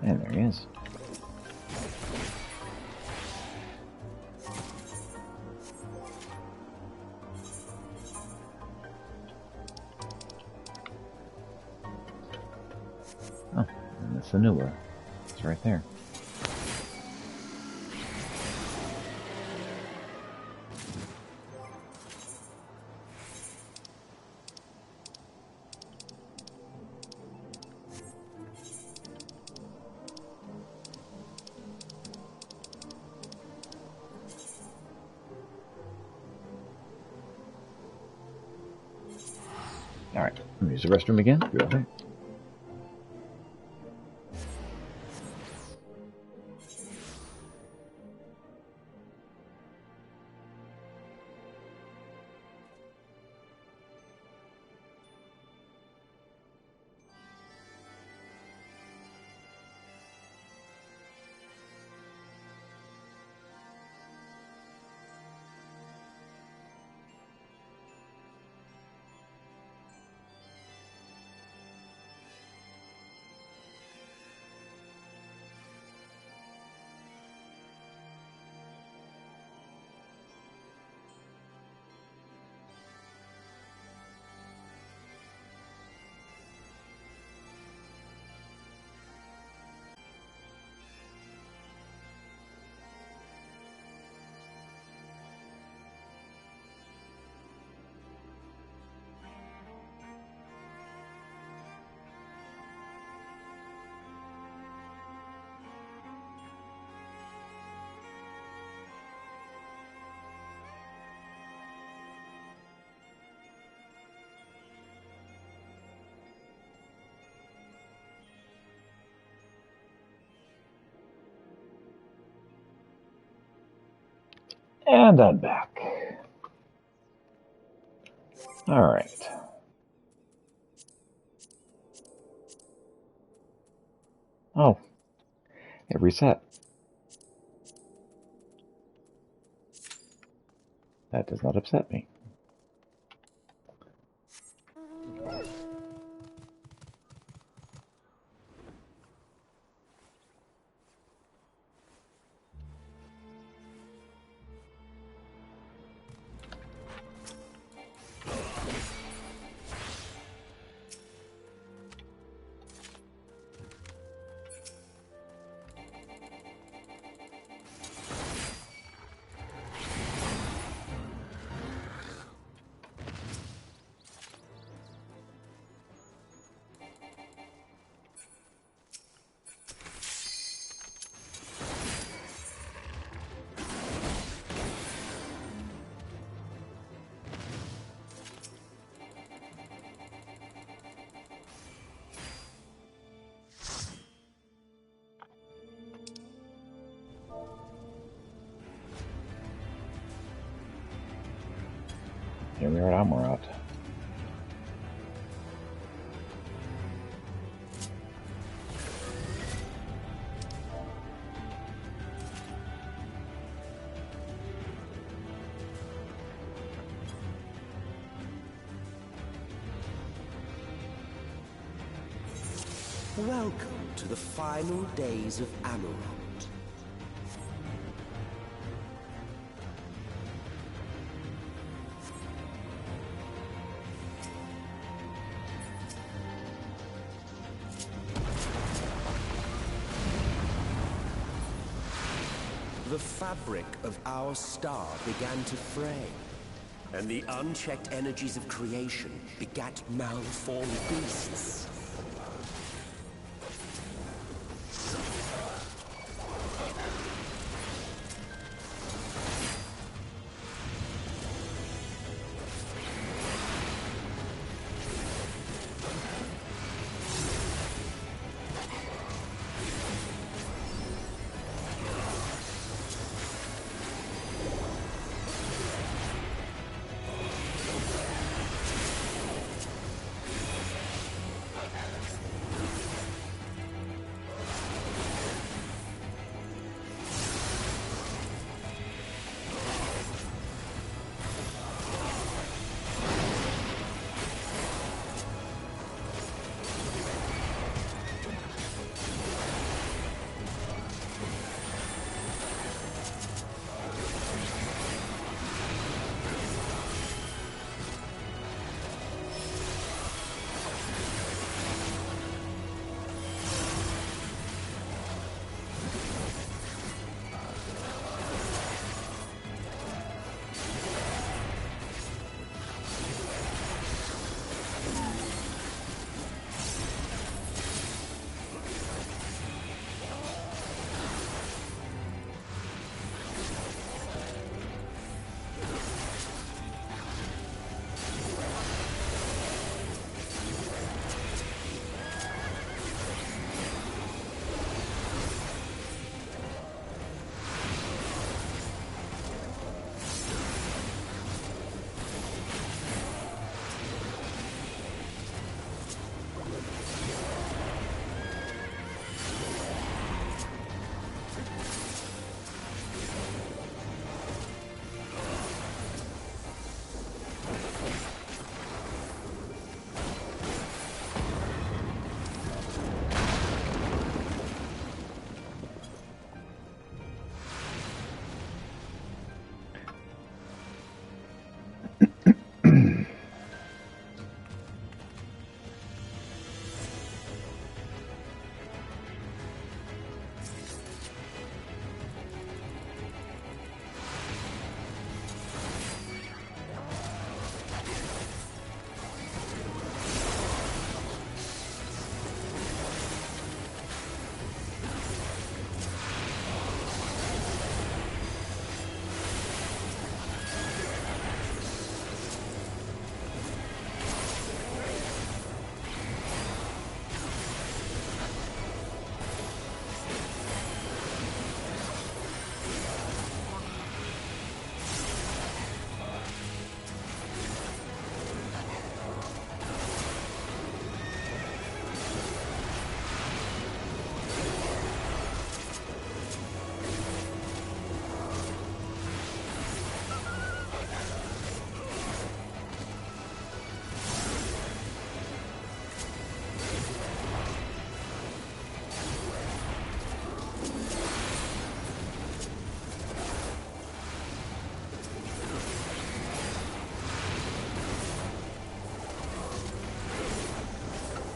And there he is. Oh, and that's the new one. It's right there. Alright, let me use the restroom again. Be right back. And I'm back. Alright. Oh. It reset. That does not upset me. Here we are at Amarat. Welcome to the final days of Amarat. the fabric of our star began to fray, and the unchecked energies of creation begat malformed beasts.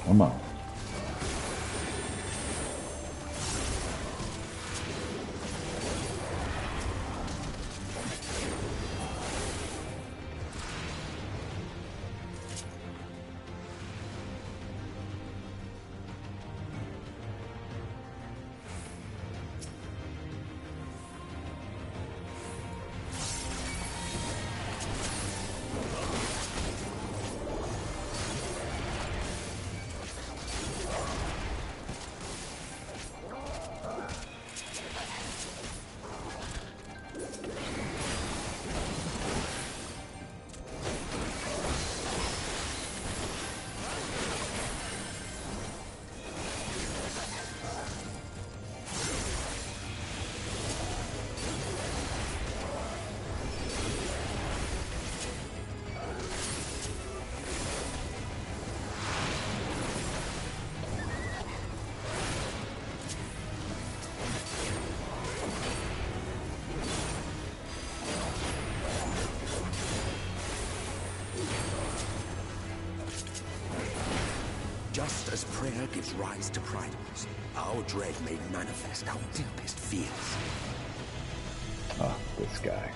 Come on. Just as prayer gives rise to prides, our dread made manifest our deepest fears. this guy.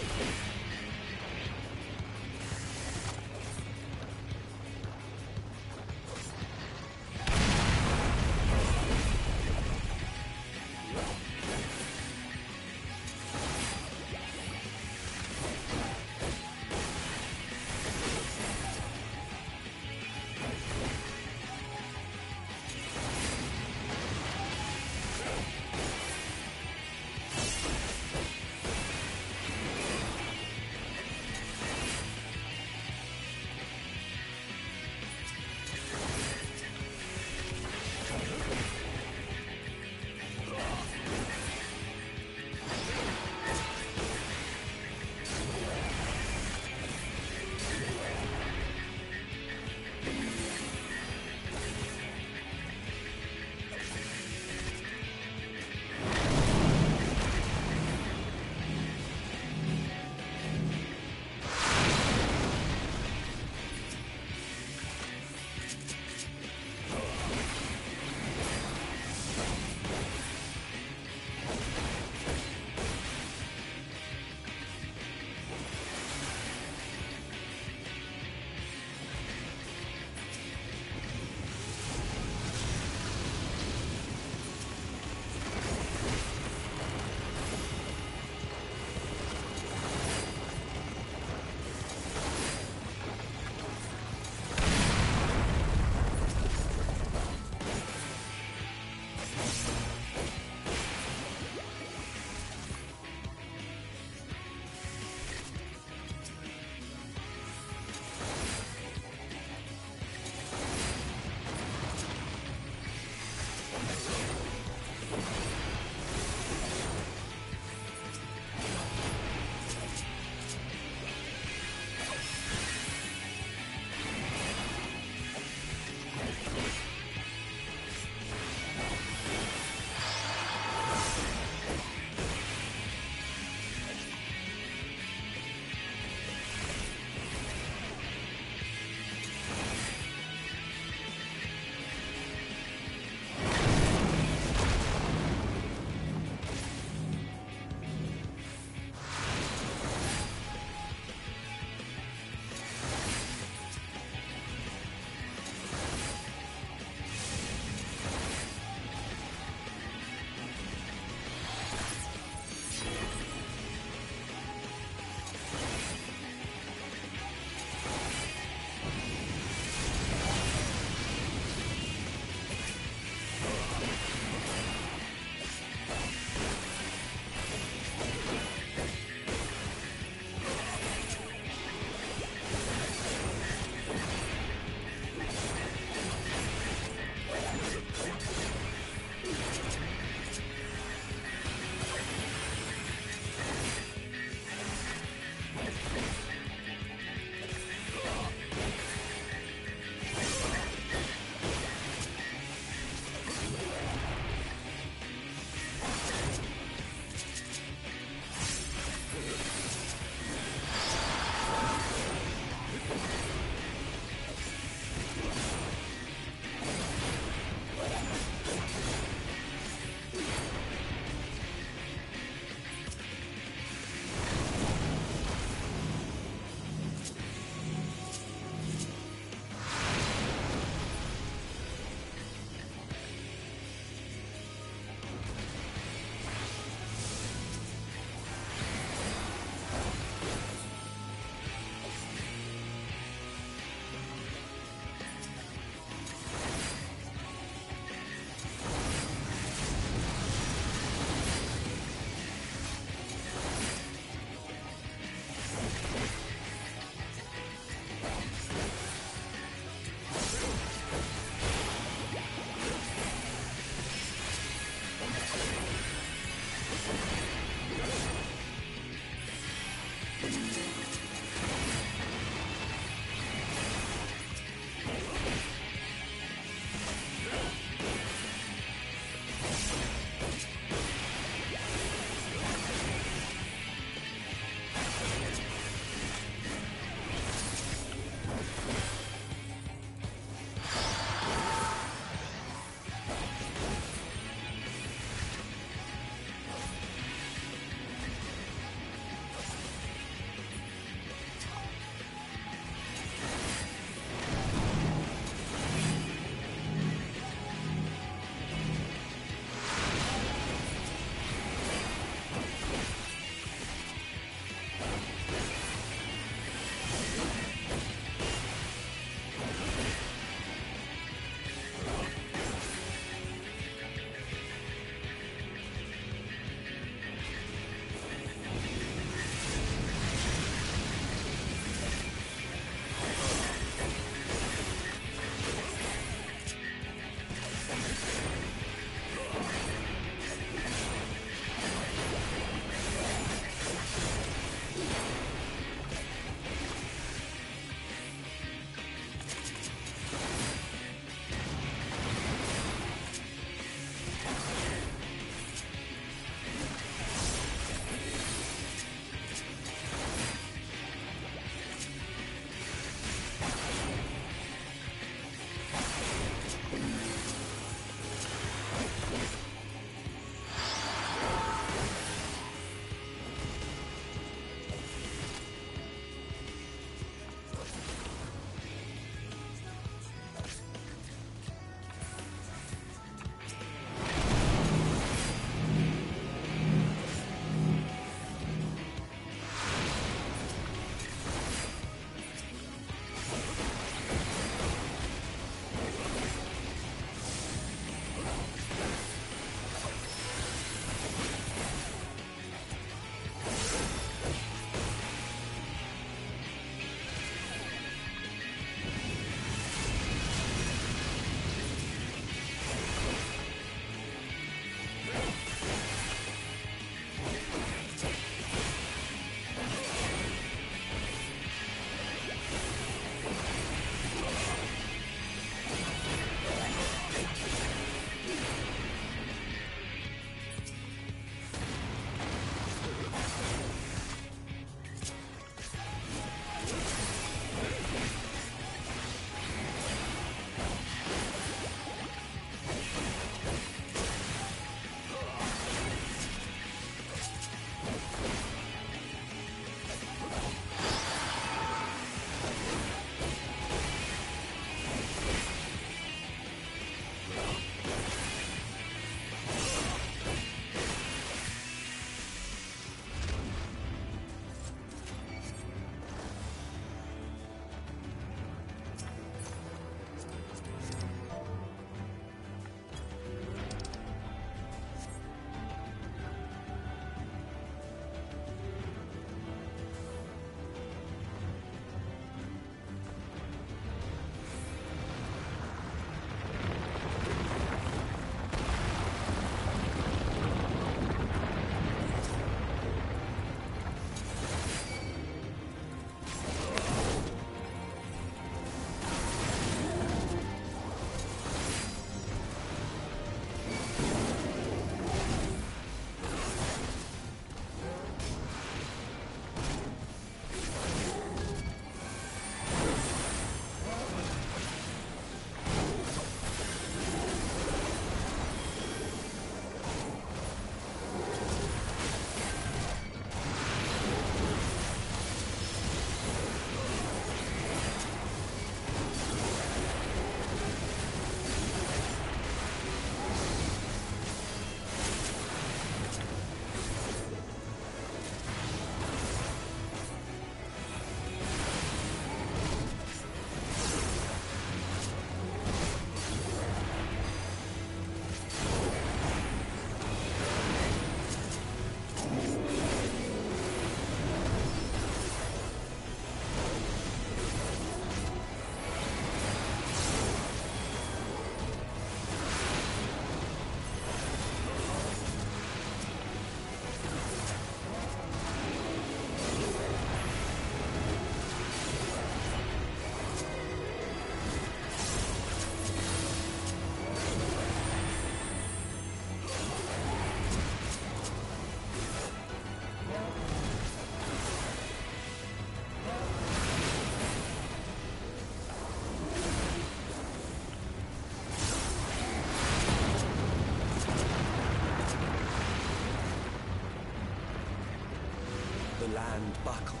land buckled.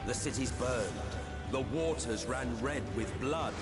The cities burned. The waters ran red with blood.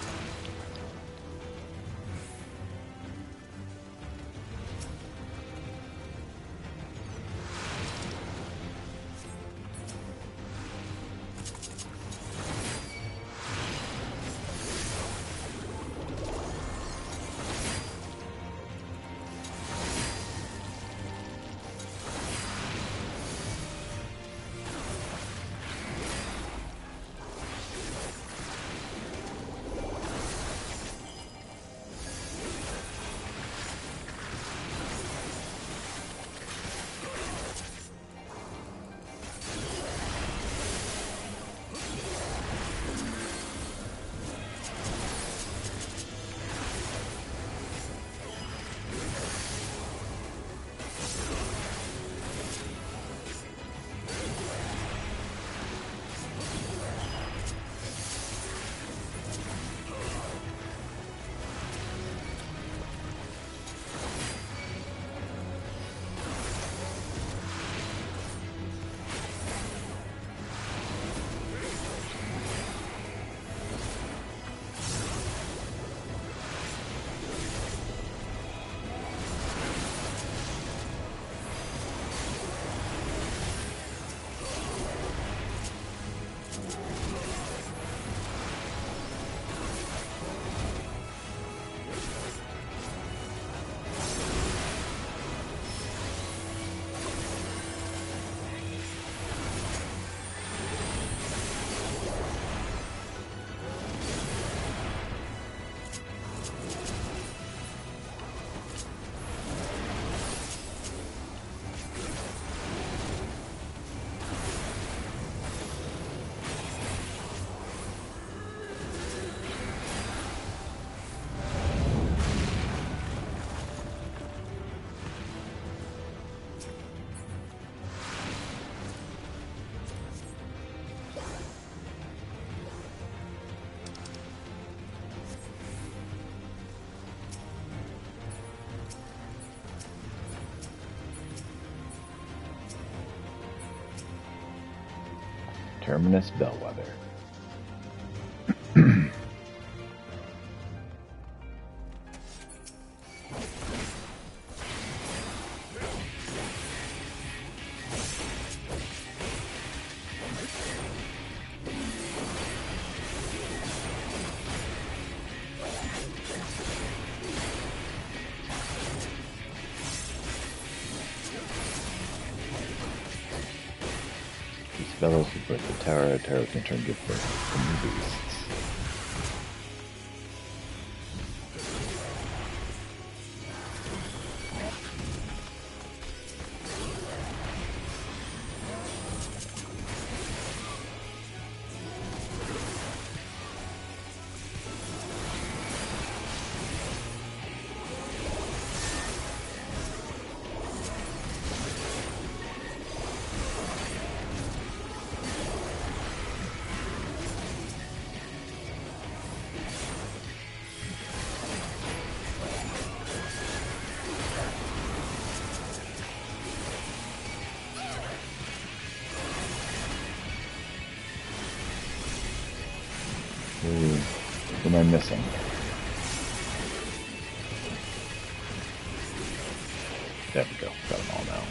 Terminus Bellwether. Bellows will break the tower. The tower can turn give birth to new beasts. What am I missing? There we go. Got them all now.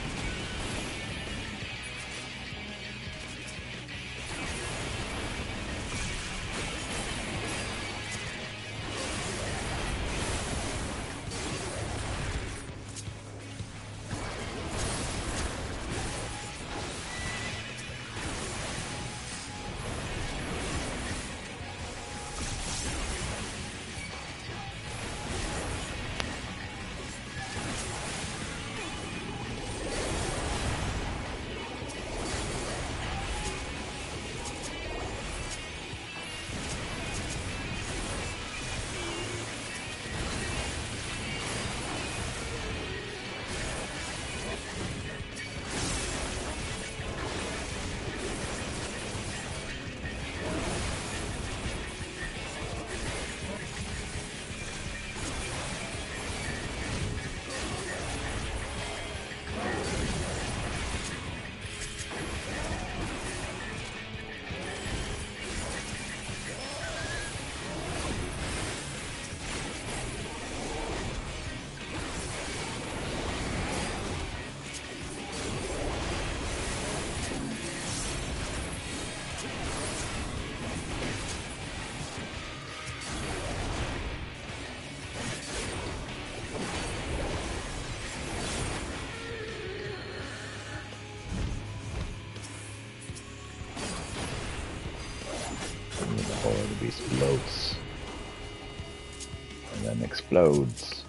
piece floats and then explodes.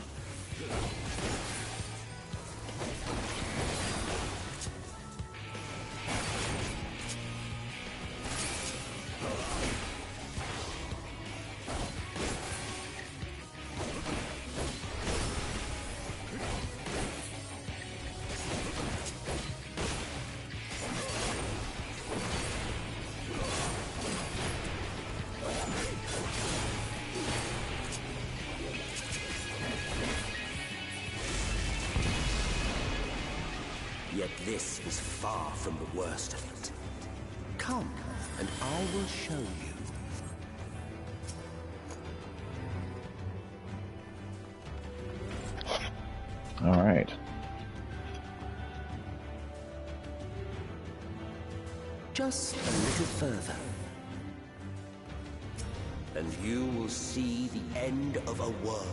Yet this is far from the worst of it. Come, and I will show you. All right. Just a little further. And you will see the end of a world.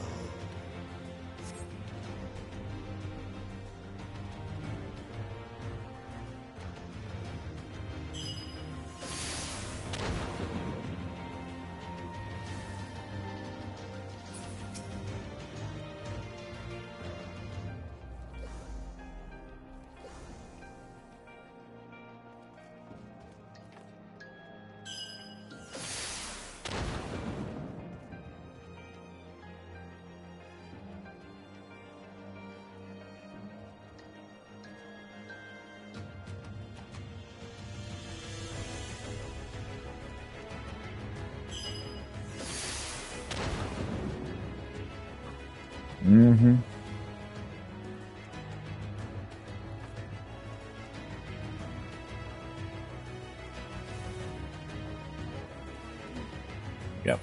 Mm-hmm. Yep.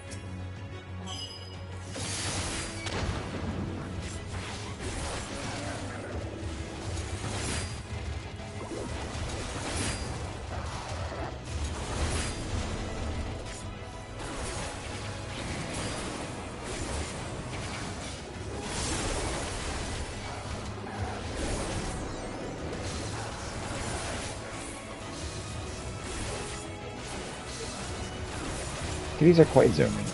These are quite zooming.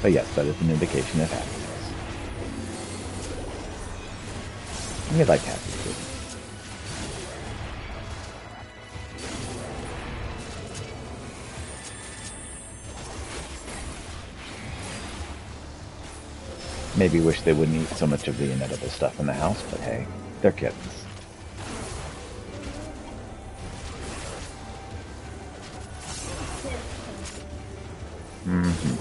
But yes, that is an indication of happiness. We like happy food. Maybe wish they wouldn't eat so much of the inedible stuff in the house, but hey, they're kittens. Mm-hmm.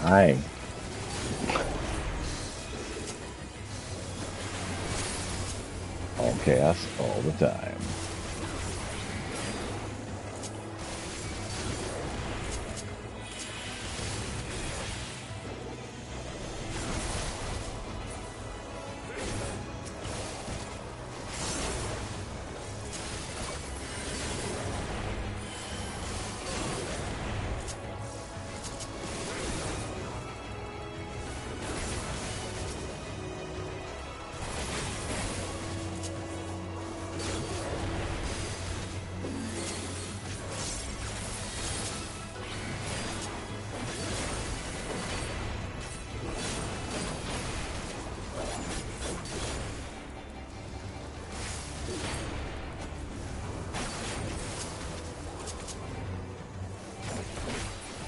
Hi. All chaos all the time.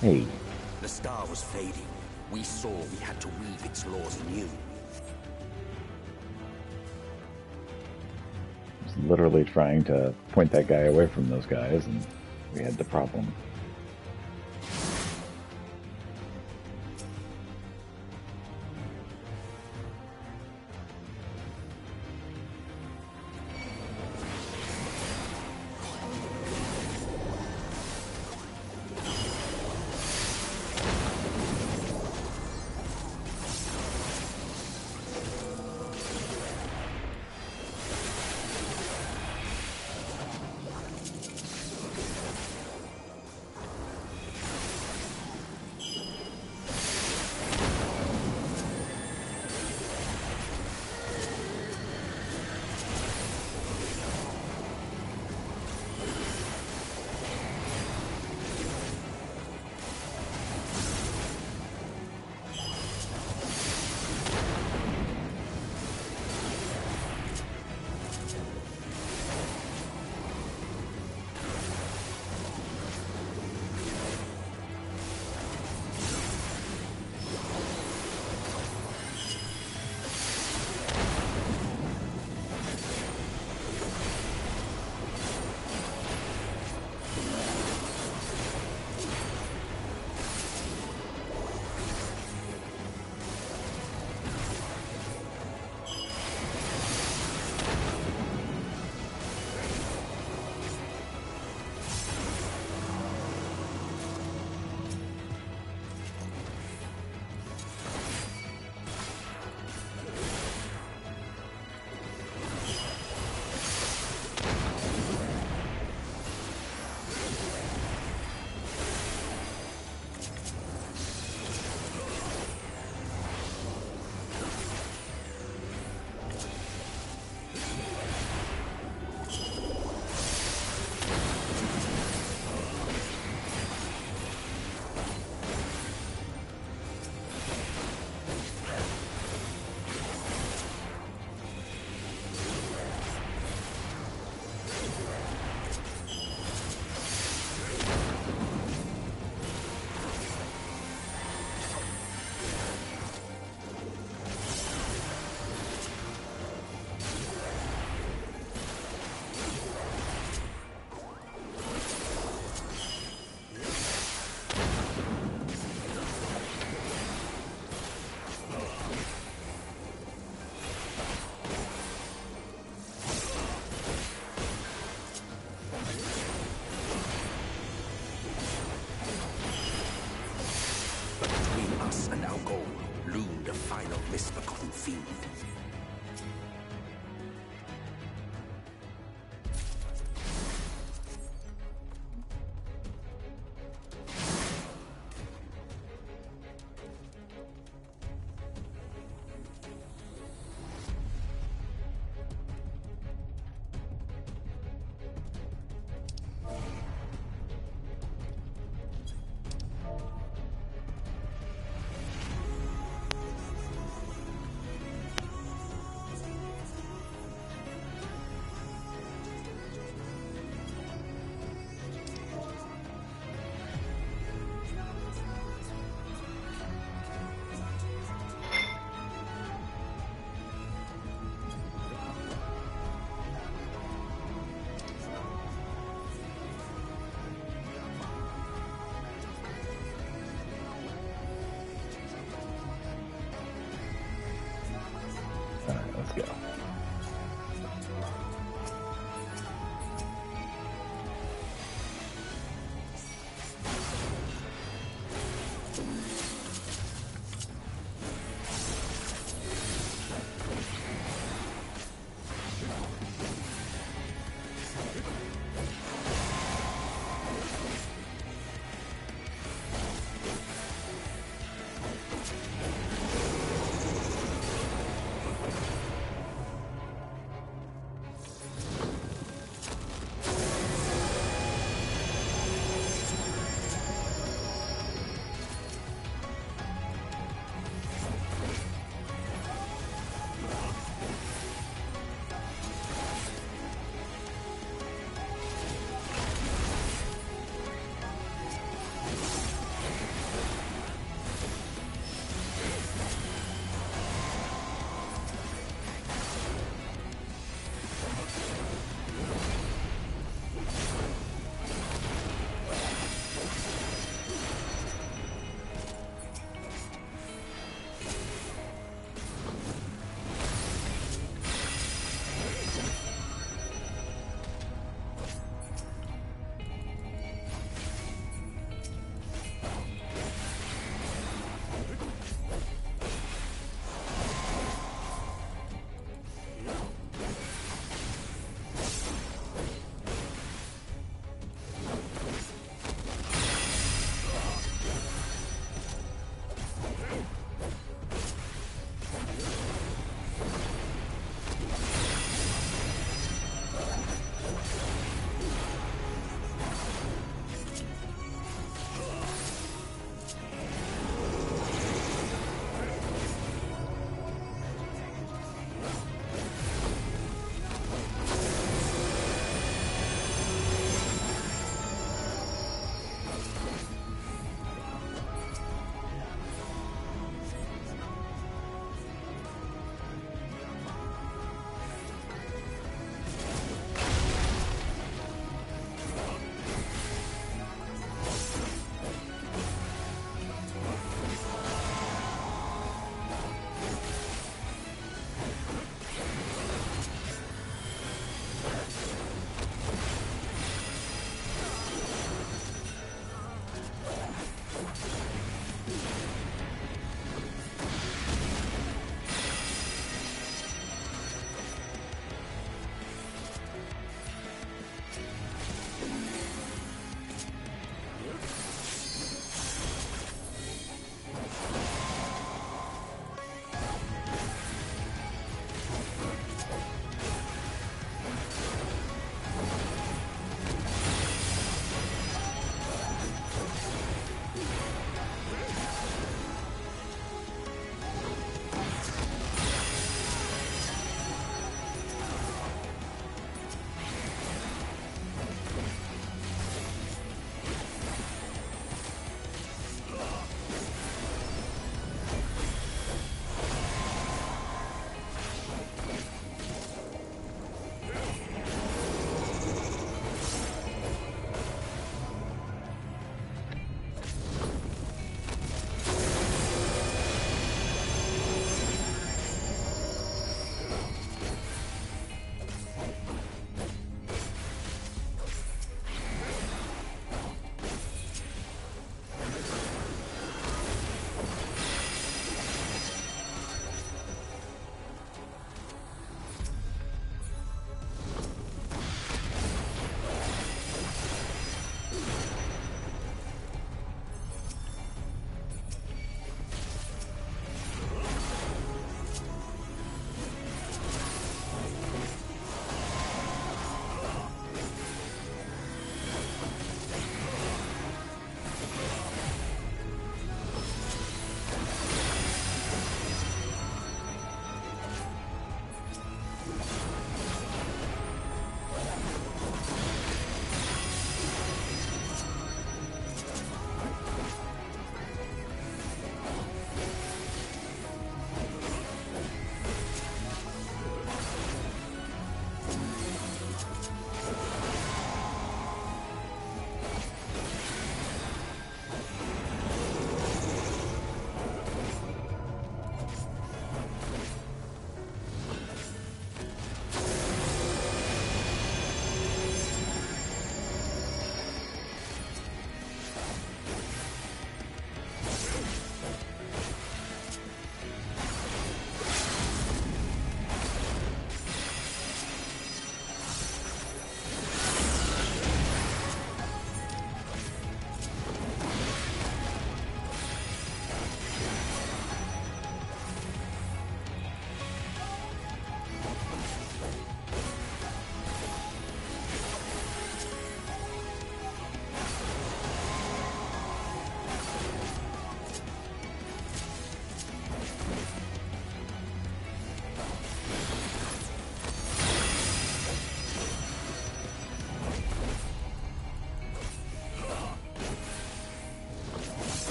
Hey, was fading, we saw we had to weave its laws anew. I was literally trying to point that guy away from those guys, and we had the problem. misbegotten fiend.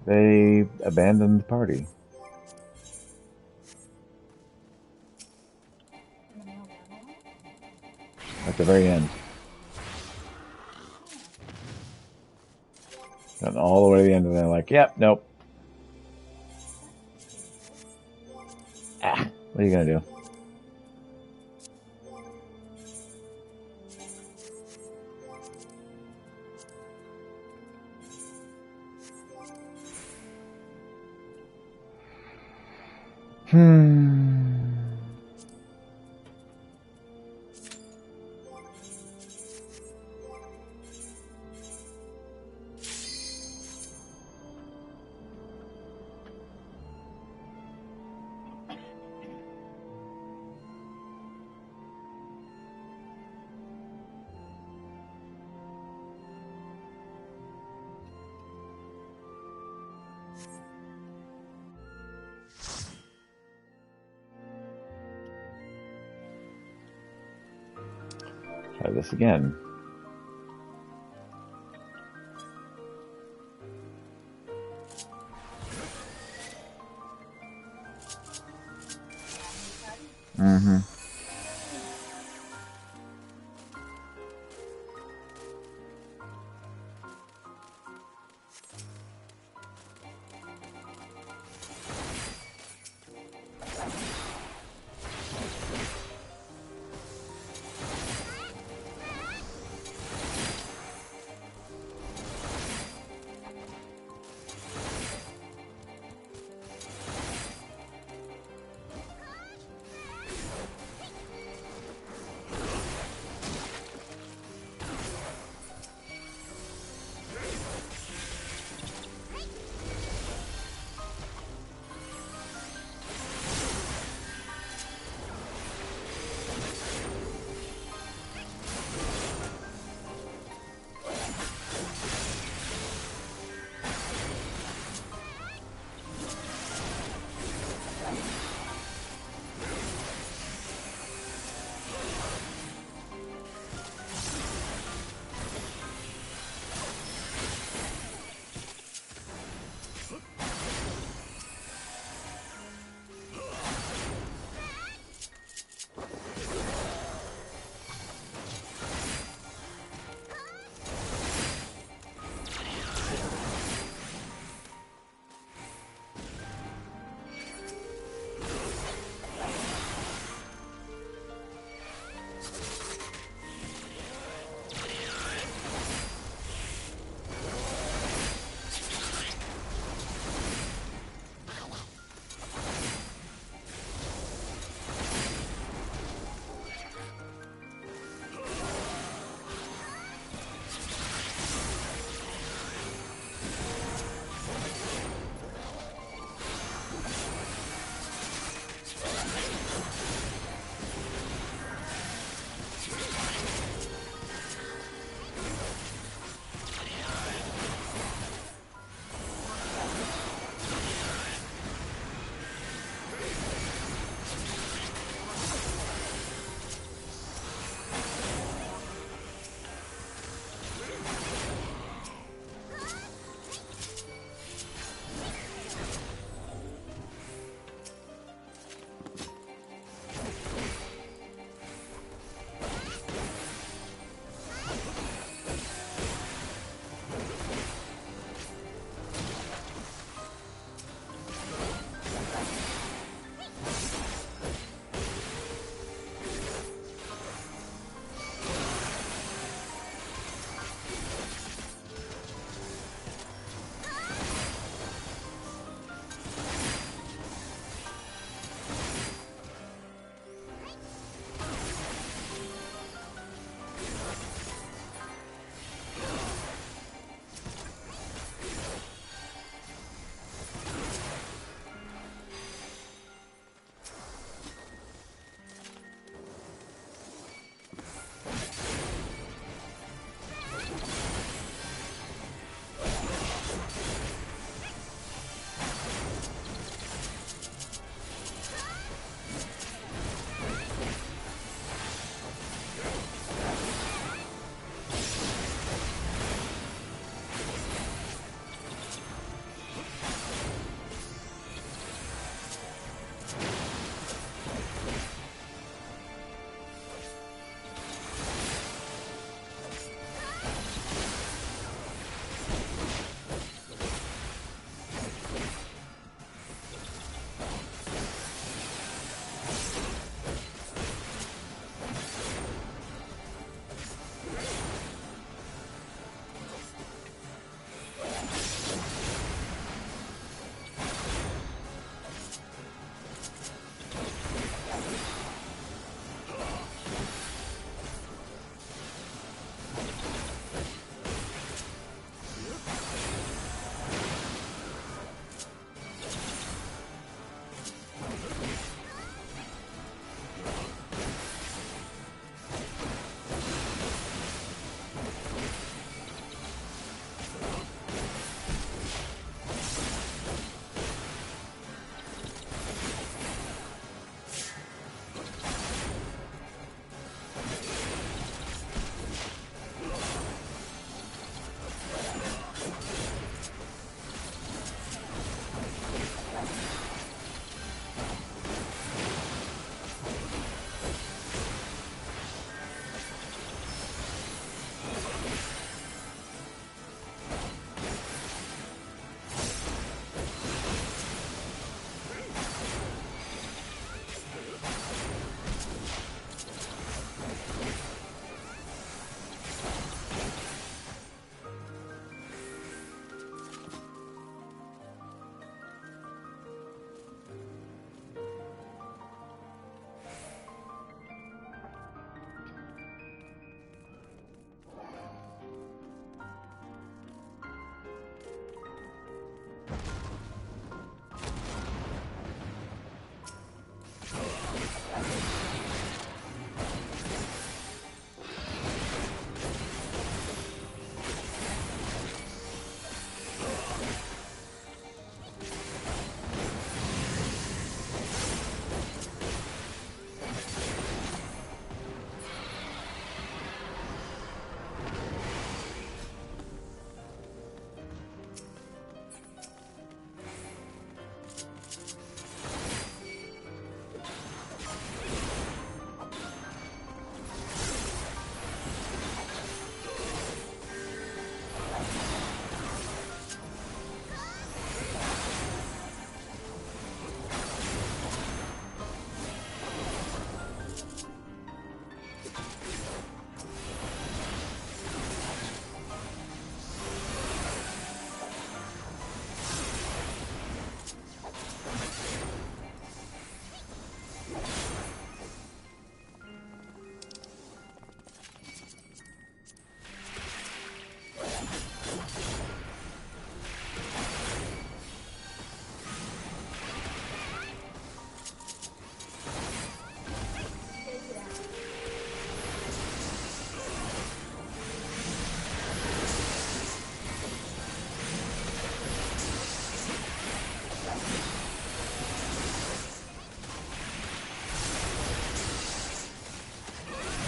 They abandoned the party. At the very end. Gotten all the way to the end, and they're like, yep, nope. Ah, what are you gonna do? Try this again. Mm-hmm.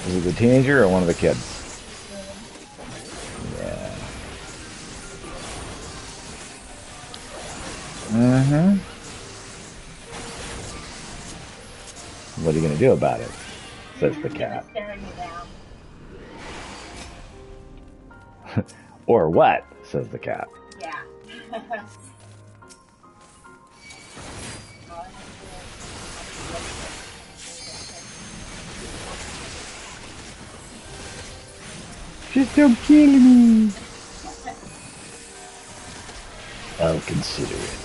Is it the teenager or one of the kids? Yeah. Mm-hmm. What are you going to do about it? Says the cat. Staring you down. Or what? Says the cat. Yeah. Just don't kill me. I'll consider it.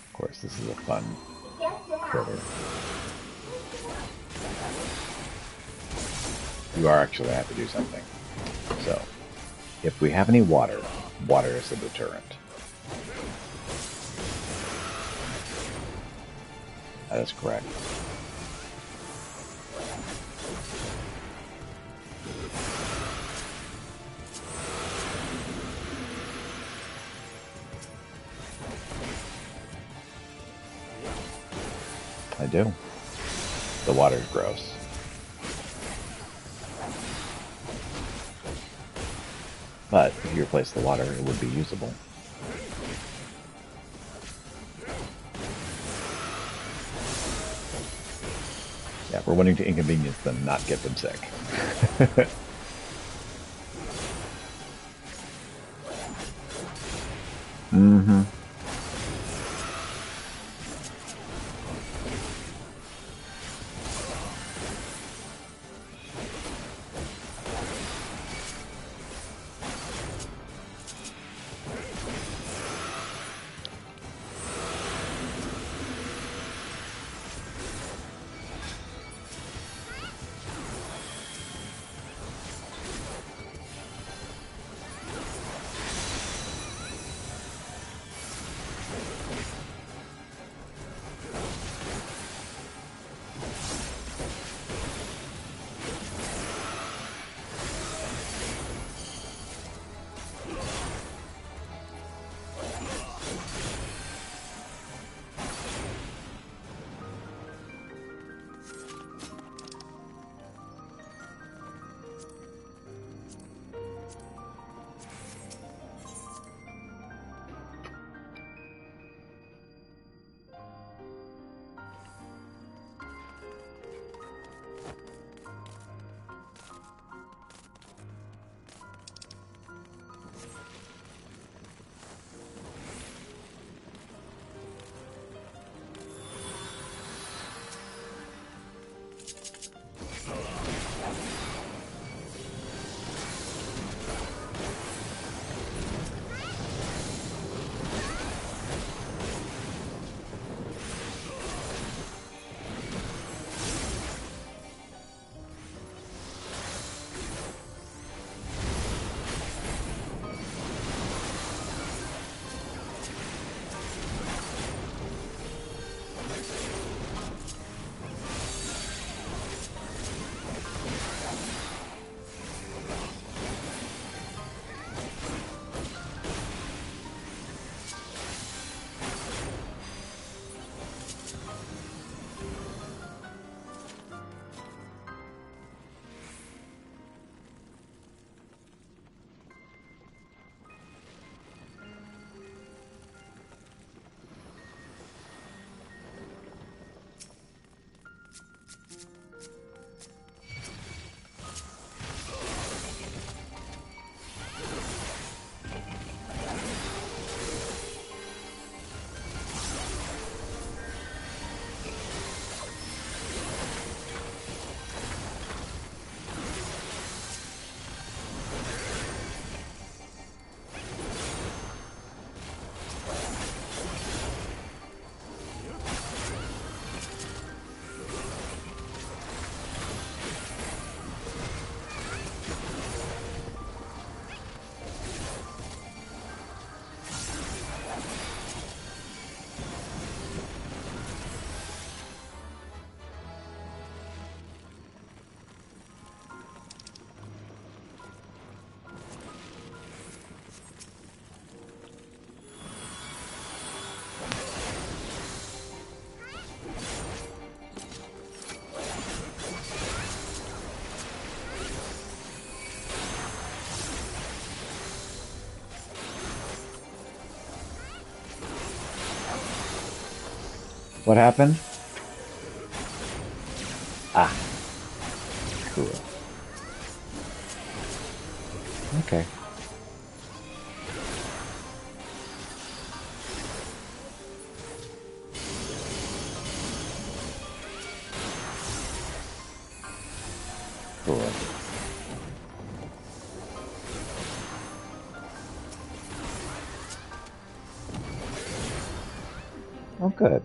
Of course, this is a fun critter. You are actually have to do something. So, if we have any water, water is a deterrent. That is correct. I do. The water's gross. But if you replace the water, it would be usable. Yeah, we're wanting to inconvenience them, not get them sick. Mm-hmm. What happened? Ah. Cool. Okay. Cool. Oh, good.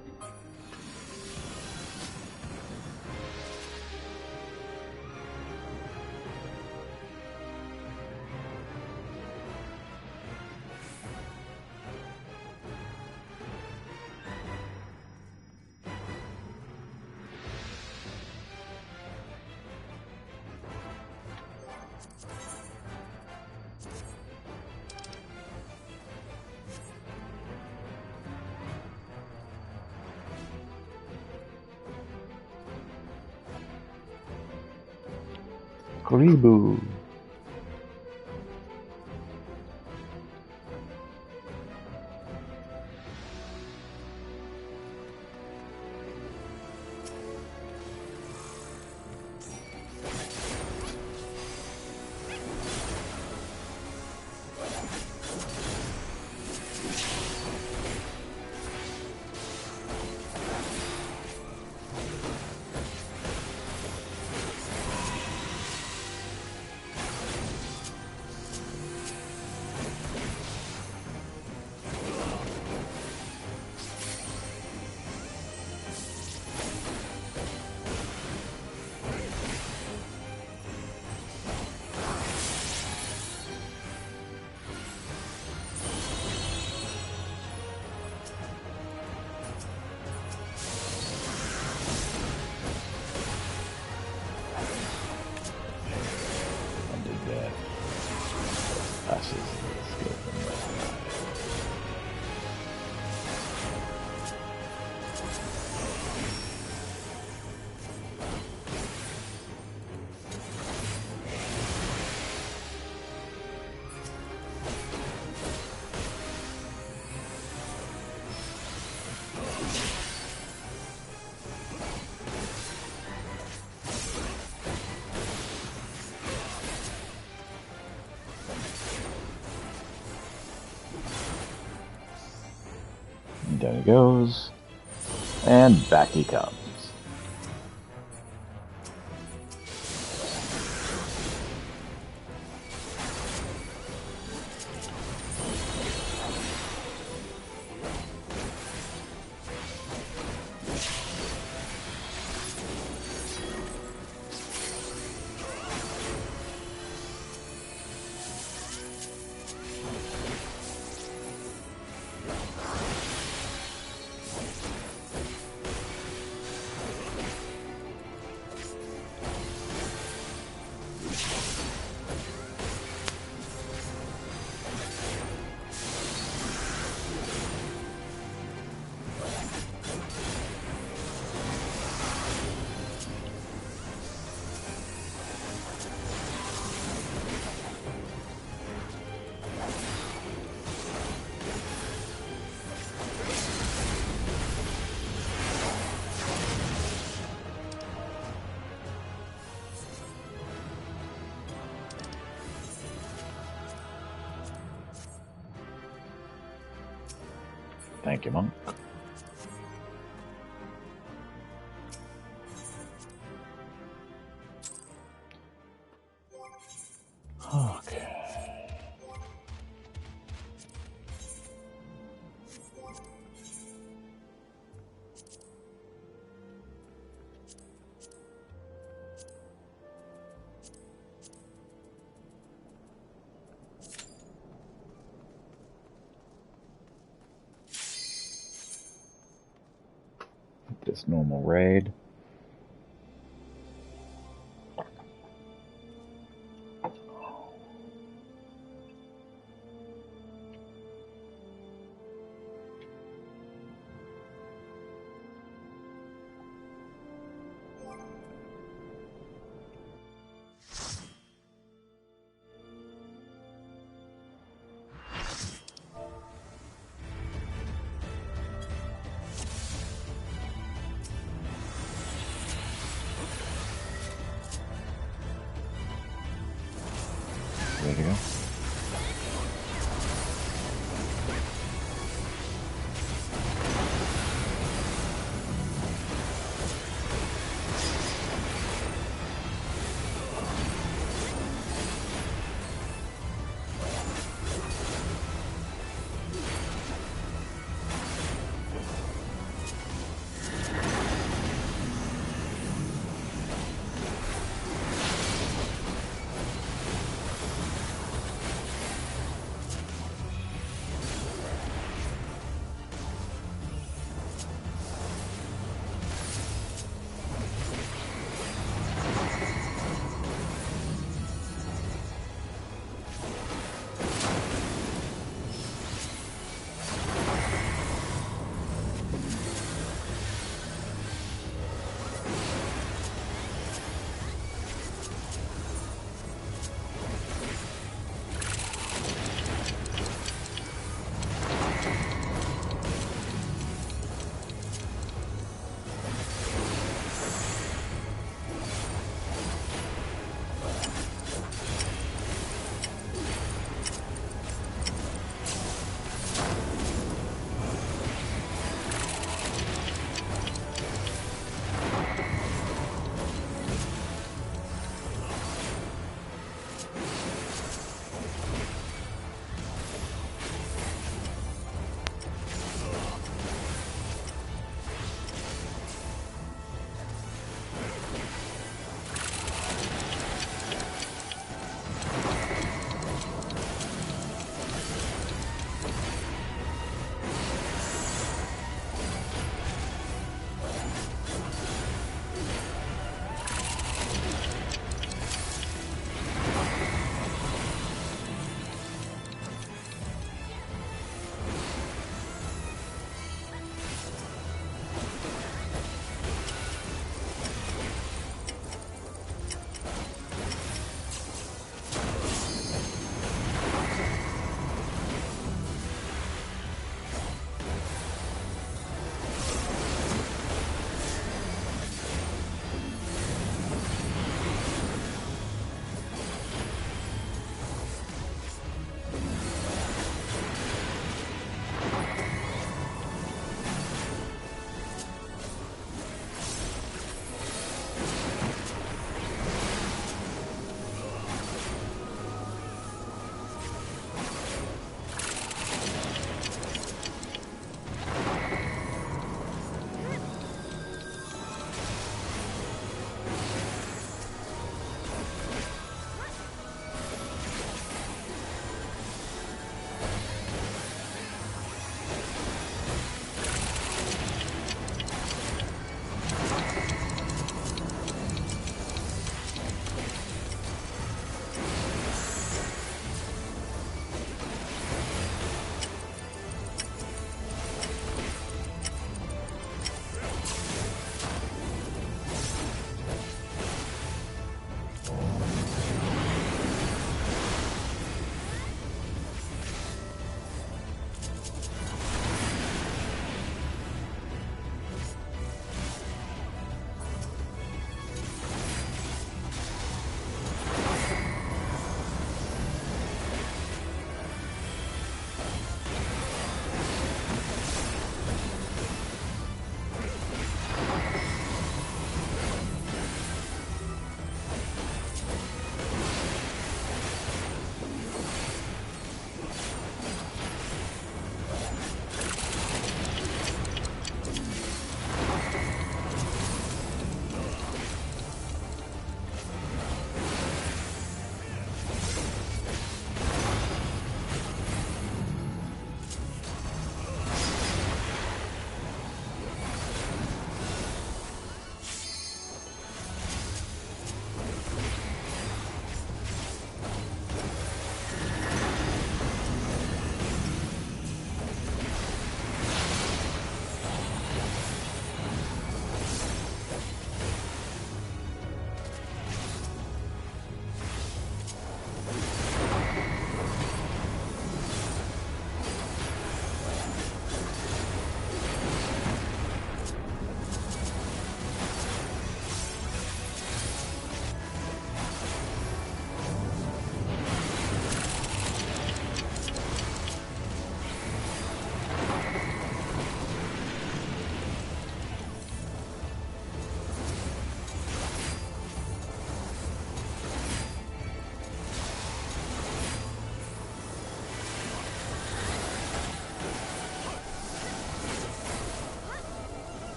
Karibu. Down he goes. And back he comes. Thank you, Monk. Okay. This normal raid. ready to go.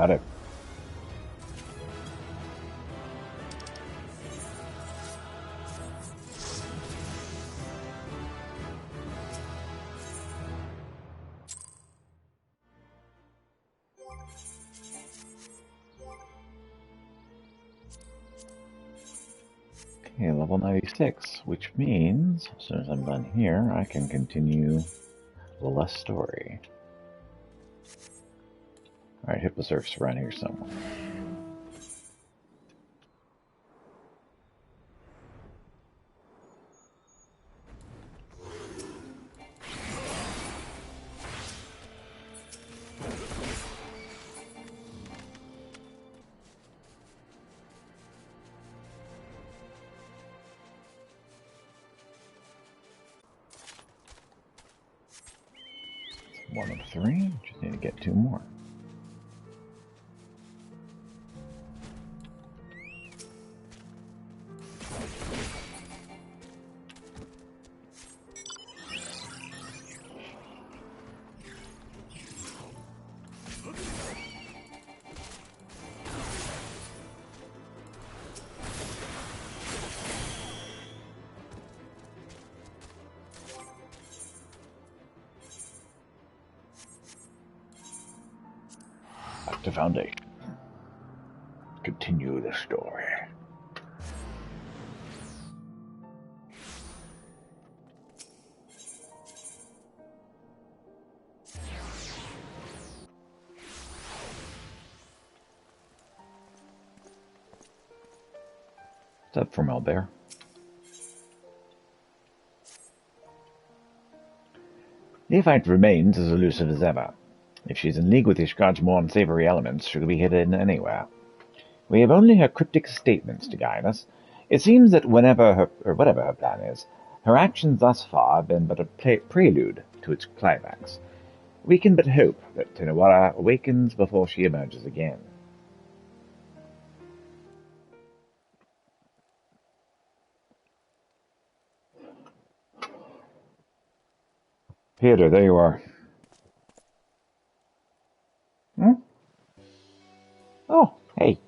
about it. Okay, level 96, which means as soon as I'm done here, I can continue the less story. Alright, Hipposurf's around here somewhere. One of three, just need to get two more. Back to Foundation. Continue the story. What's up from Albert? Neophyte remains as elusive as ever. If she's in league with Ishgard's more unsavory elements, she could be hidden anywhere. We have only her cryptic statements to guide us. It seems that whatever her plan is, her actions thus far have been but a prelude to its climax. We can but hope that Tenowara awakens before she emerges again. Peter, there you are. Hmm? Oh, hey.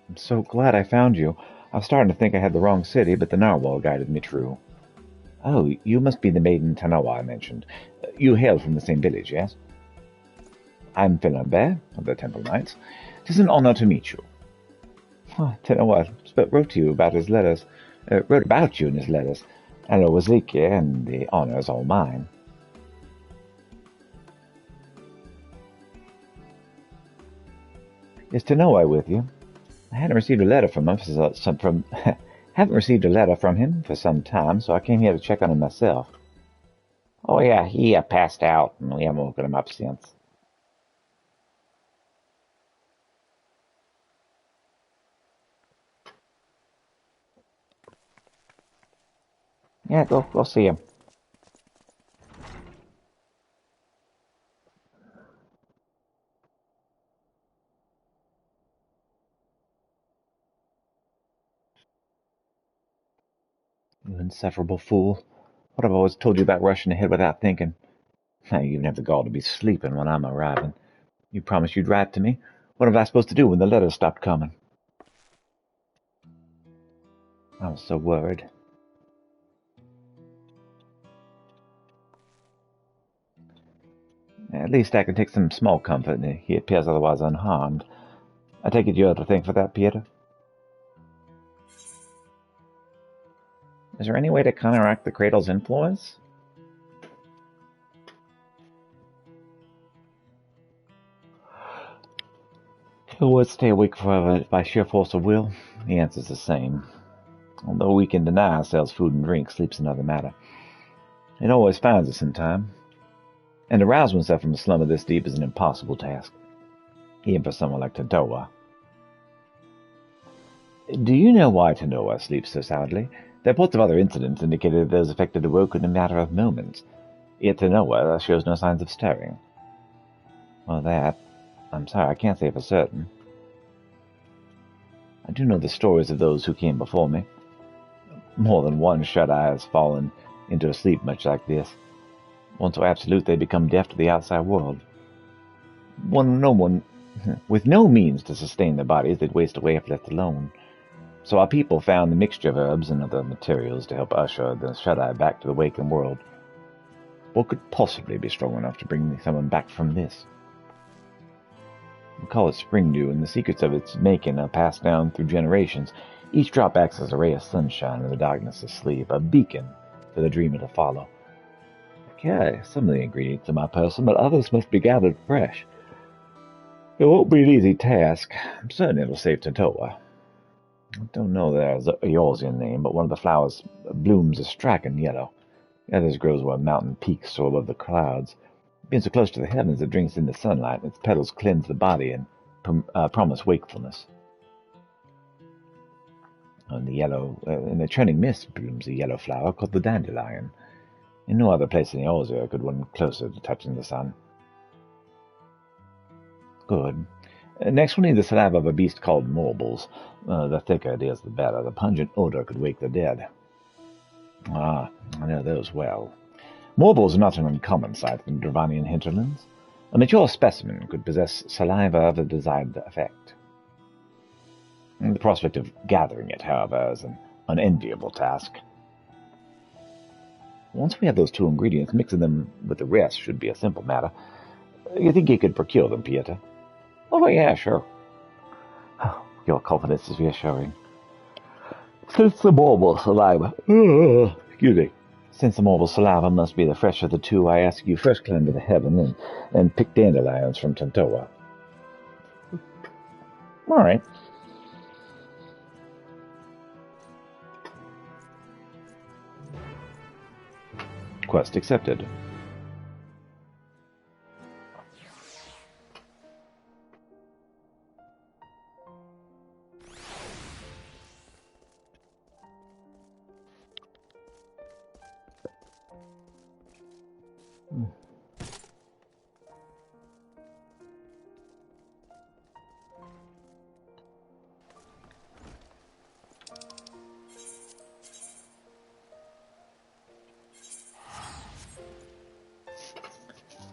I'm so glad I found you. I was starting to think I had the wrong city, but the narwhal guided me true. Oh, you must be the maiden Tanawa I mentioned. You hail from the same village, yes? I'm Philambert of the Temple Knights. 'Tis an honor to meet you. Tanawa wrote to you about his letters. Wrote about you in his letters. Hello, Waziki, and the honor is all mine. Is Tanoa with you? I hadn't received a letter from him haven't received a letter from him for some time, so I came here to check on him myself. Oh yeah, he passed out, and we haven't woken him up since. Yeah, go see him. You insufferable fool. What have I always told you about rushing ahead without thinking? Now you even have the gall to be sleeping when I'm arriving. You promised you'd write to me. What was I supposed to do when the letters stopped coming? I was so worried. At least I can take some small comfort in he appears otherwise unharmed. I take it you have to thank for that, Peter? Is there any way to counteract the cradle's influence? Who would stay awake forever by sheer force of will? The answer's the same. Although we can deny ourselves food and drink, sleep's another matter. It always finds us in time. And to rouse oneself from a slumber this deep is an impossible task, even for someone like Tanoa. Do you know why Tanoa sleeps so soundly? The reports of other incidents indicated that those affected awoke in a matter of moments, yet Tanoa shows no signs of stirring. Well, that, I'm sorry, I can't say for certain. I do know the stories of those who came before me. More than one shut-eye has fallen into a sleep much like this. Once so absolute, they become deaf to the outside world. With no means to sustain their bodies, they'd waste away if left alone. So our people found the mixture of herbs and other materials to help usher the Shut-Eye back to the waking world. What could possibly be strong enough to bring someone back from this? We call it spring dew, and the secrets of its making are passed down through generations. Each drop acts as a ray of sunshine in the darkness of sleep, a beacon for the dreamer to follow. Okay, some of the ingredients are my person, but others must be gathered fresh. It won't be an easy task. I'm certain it'll save Tantoa. I don't know there's a Eorzean name, but one of the flowers blooms a striking yellow. The others grows where mountain peaks soar above the clouds. Being so close to the heavens, it drinks in the sunlight, and its petals cleanse the body and promise wakefulness. In the churning mist blooms a yellow flower called the dandelion. In no other place in Eorzea could one closer to touching the sun. Good. Next, we need the saliva of a beast called morbles. The thicker it is, the better. The pungent odor could wake the dead. Ah, I know those well. Morbles are not an uncommon sight in the Dravanian hinterlands. A mature specimen could possess saliva of the desired effect. The prospect of gathering it, however, is an unenviable task. Once we have those two ingredients, mixing them with the rest should be a simple matter. You think you could procure them, Pieta? Oh, yeah, sure. Oh, your confidence is reassuring. Since the morble saliva... Since the morble saliva must be the fresher of the two, I ask you first climb to the heaven and pick dandelions from Tantoa. All right. Quest accepted.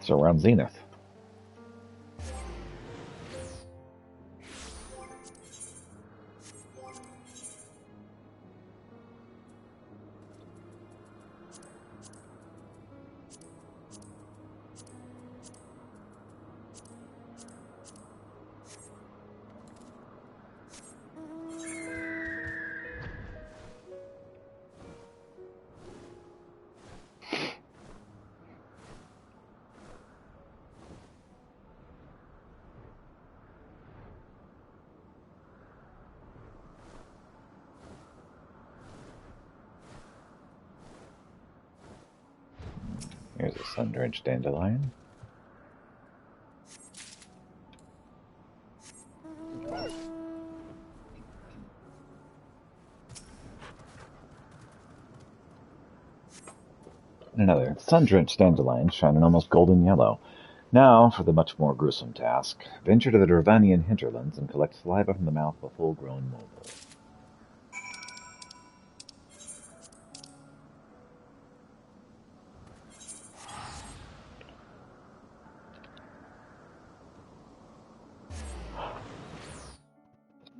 So around Zenith. Here's a sun-drenched dandelion. Another sun-drenched dandelion shining almost golden yellow. Now for the much more gruesome task. Venture to the Dravanian hinterlands and collect saliva from the mouth of a full-grown mobile.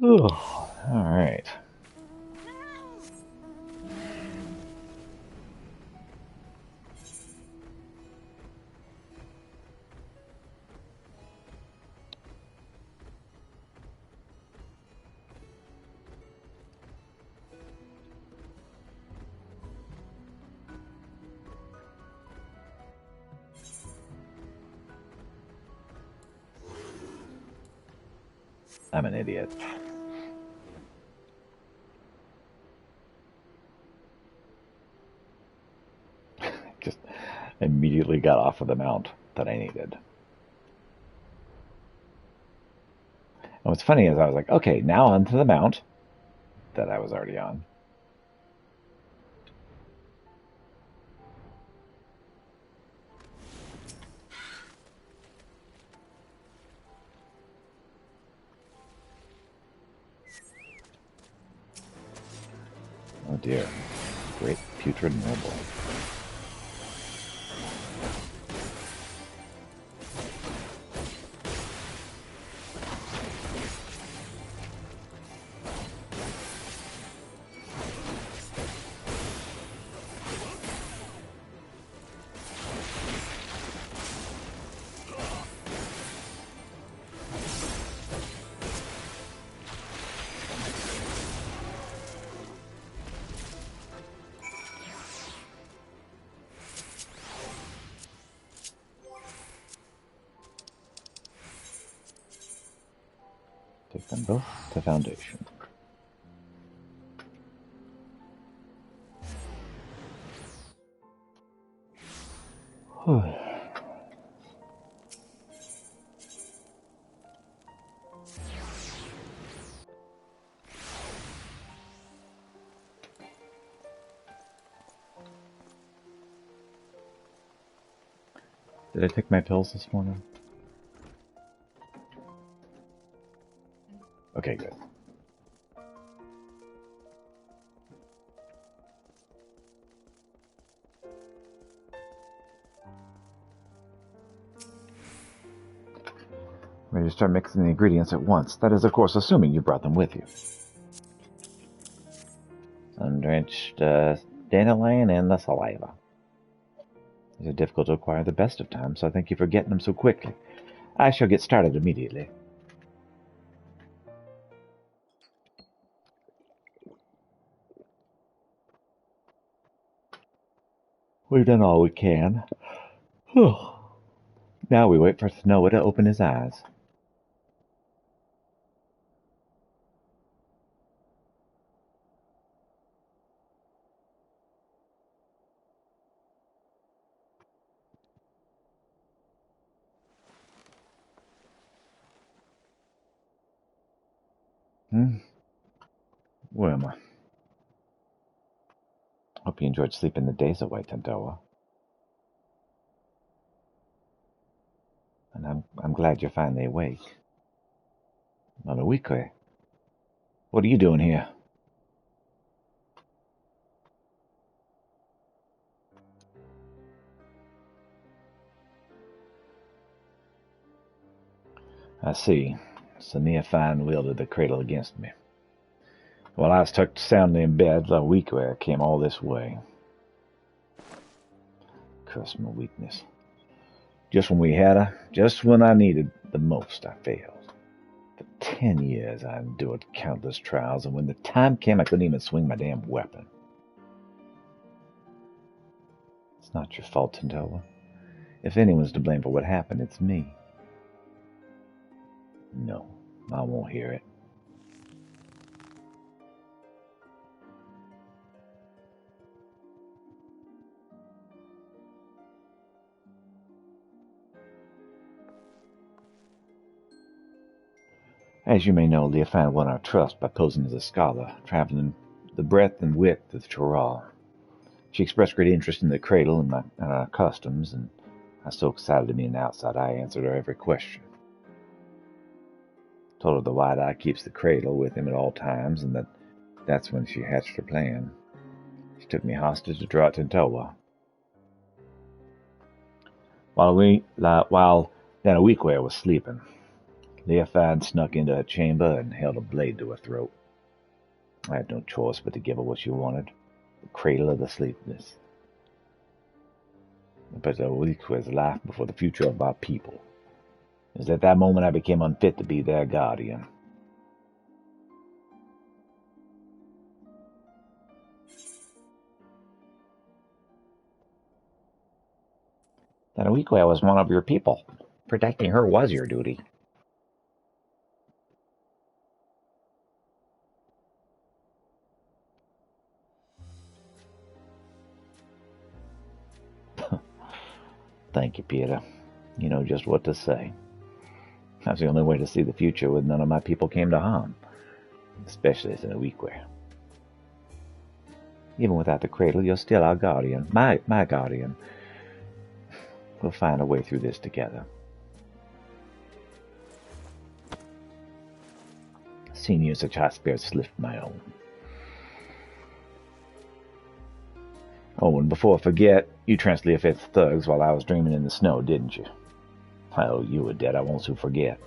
Oh, all right. I'm an idiot. Just immediately got off of the mount that I needed. And what's funny is I was like, okay, now onto the mount that I was already on. Oh dear. Great putrid noble. Take them both to Foundation. Did I take my pills this morning? Okay, good. Ready to start mixing the ingredients at once. That is, of course, assuming you brought them with you. Sun-drenched dandelion and the saliva. These are difficult to acquire the best of times, so I thank you for getting them so quickly. I shall get started immediately. We've done all we can. Now we wait for Noah to open his eyes. Where am I? Hope you enjoyed sleeping the days away, Tandoa. And I'm glad you're finally awake. Not a week away. What are you doing here? I see. So Neophyne wielded the cradle against me. While I was tucked soundly in bed, a week where I came all this way. Curse my weakness. Just when we had her, just when I needed the most, I failed. For 10 years I endured countless trials, and when the time came I couldn't even swing my damn weapon. It's not your fault, Tandoa. If anyone's to blame for what happened, it's me. No, I won't hear it. As you may know, Leofine won our trust by posing as a scholar, traveling the breadth and width of Toral. She expressed great interest in the cradle and our customs, and I was so excited to be an outside I answered her every question. Told her the White Eye keeps the cradle with him at all times, and that's when she hatched her plan. She took me hostage to draw it to Tandoa. While Danawique was sleeping, Leofine snuck into her chamber and held a blade to her throat. I had no choice but to give her what she wanted, the cradle of the sleepless. But Danawique's life before the future of our people. It was at that moment I became unfit to be their guardian. Danawique was one of your people. Protecting her was your duty. Thank you, Peter. You know just what to say. That's the only way to see the future when none of my people came to harm, especially as Danawique. Even without the cradle, you're still our guardian, my guardian. We'll find a way through this together. Seen you in such high spirits lift my own. Oh, and before I forget, you translated Leofith's thugs while I was dreaming in the snow, didn't you? I owe you a debt I won't soon forget.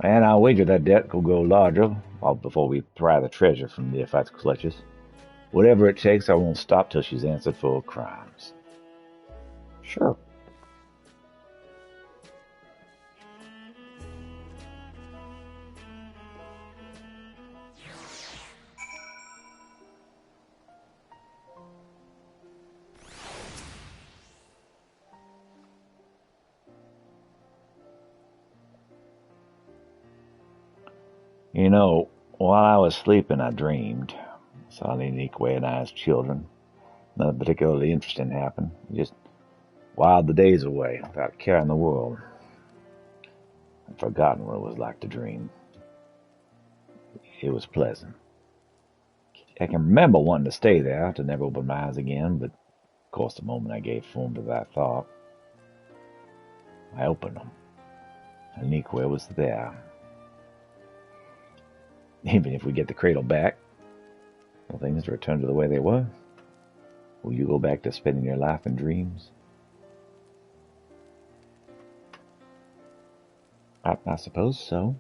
And I'll wager that debt will grow larger before we pry the treasure from Leofith's clutches. Whatever it takes, I won't stop till she's answered for her crimes. Sure. You know, while I was sleeping, I dreamed. I saw Inique and I as children. Nothing particularly interesting happened. Just whiled the days away without a care in the world. I'd forgotten what it was like to dream. It was pleasant. I can remember wanting to stay there, to never open my eyes again, but of course the moment I gave form to that thought, I opened them. Inique was there. Even if we get the cradle back, will things return to the way they were? Will you go back to spending your life in dreams? I suppose so.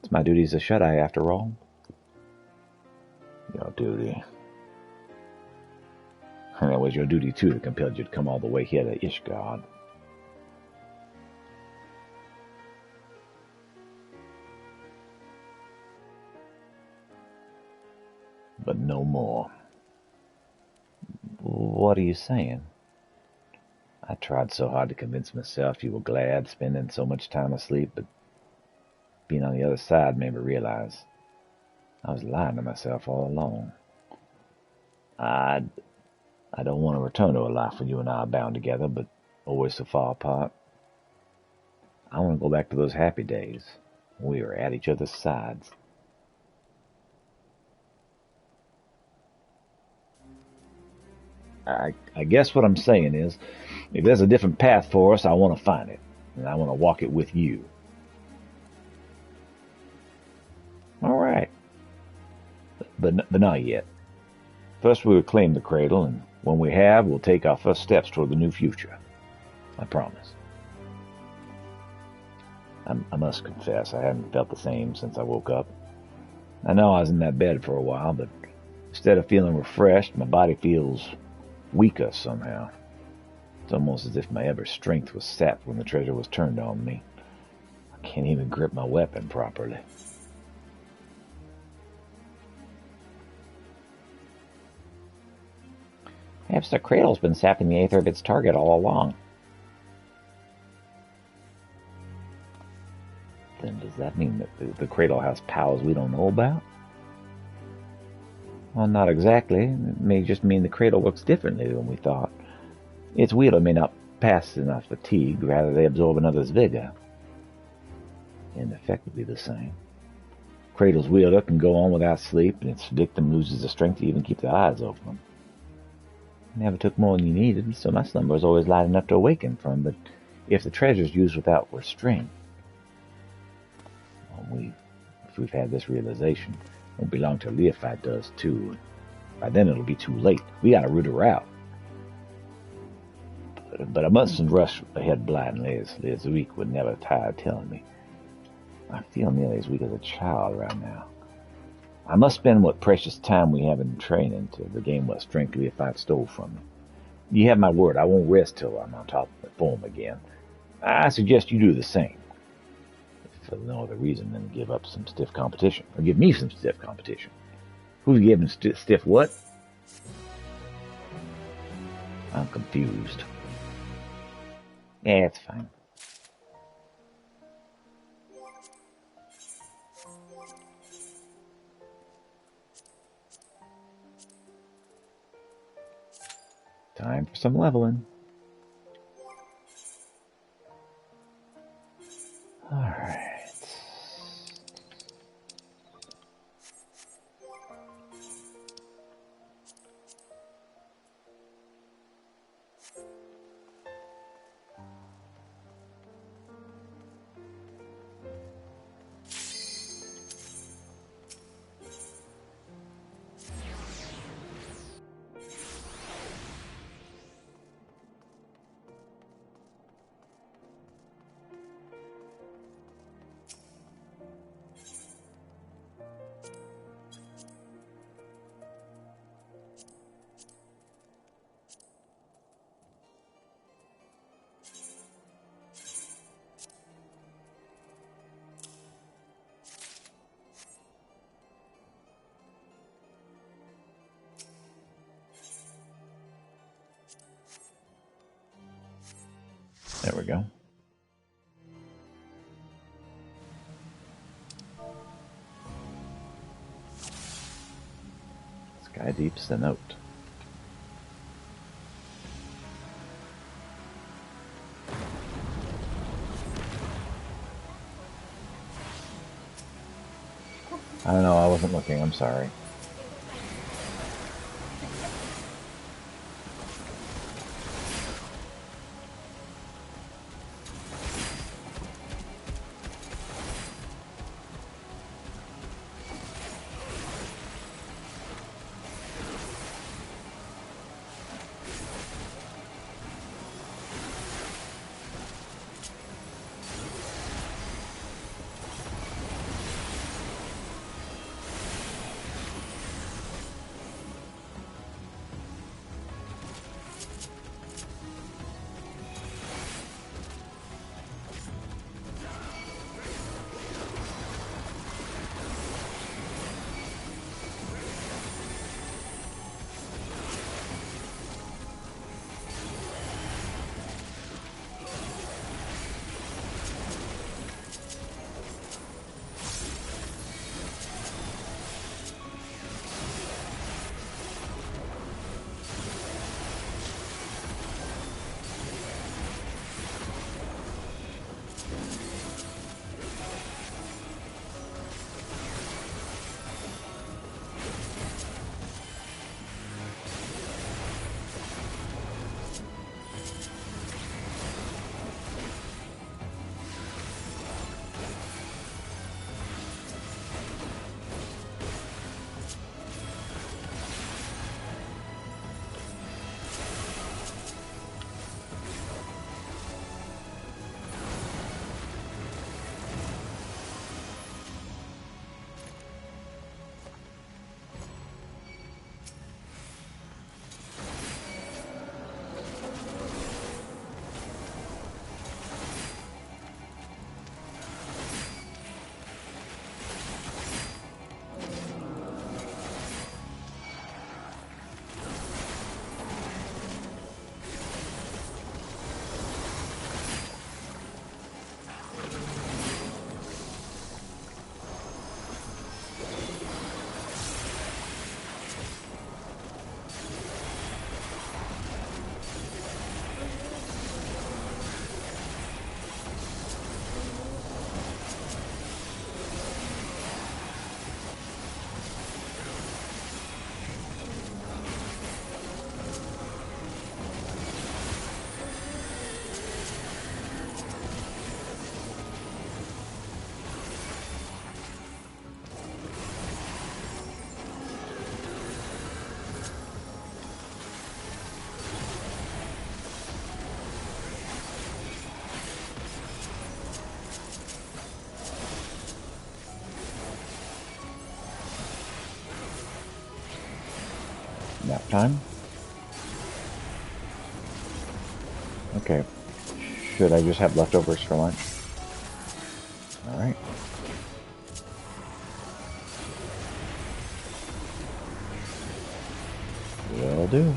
It's my duty as a Shut-Eye, after all. Your duty. And that was your duty, too, that compelled you to come all the way here to Ishgard. But no more. What are you saying? I tried so hard to convince myself you were glad spending so much time asleep, but being on the other side made me realize I was lying to myself all along. I don't want to return to a life where you and I are bound together, but always so far apart. I want to go back to those happy days when we were at each other's sides. I guess what I'm saying is, if there's a different path for us, I want to find it, and I want to walk it with you. All right. But not yet. First we will claim the cradle, and when we have, we'll take our first steps toward the new future. I promise. I must confess, I haven't felt the same since I woke up. I know I was in that bed for a while, but instead of feeling refreshed, my body feels weaker somehow. It's almost as if my ever strength was sapped when the treasure was turned on me. I can't even grip my weapon properly. Perhaps the cradle's been sapping the aether of its target all along. Then does that mean that the cradle has powers we don't know about? Well, not exactly. It may just mean the cradle works differently than we thought. Its wielder may not pass enough fatigue, rather they absorb another's vigor. And the effect would be the same. Cradle's wielder can go on without sleep, and its victim loses the strength to even keep their eyes open. Never took more than you needed, so my slumber was always light enough to awaken from, but if the treasure's used without restraint... Well, if we've had this realization, it won't be long till Leofite does too. By then it'll be too late. We gotta root her out. But I mustn't rush ahead blindly, as Zuik would never tire of telling me. I feel nearly as weak as a child right now. I must spend what precious time we have in training to regain what strength Leofite stole from me. You have my word, I won't rest till I'm on top of the form again. I suggest you do the same. For no other reason than give up some stiff competition. Or give me some stiff competition. Who's giving stiff what? I'm confused. Yeah, it's fine. Time for some leveling. Alright. There we go. Sky deep's the note. I don't know, I wasn't looking, I'm sorry. Nap time? Okay. Should I just have leftovers for lunch? Alright. Will do.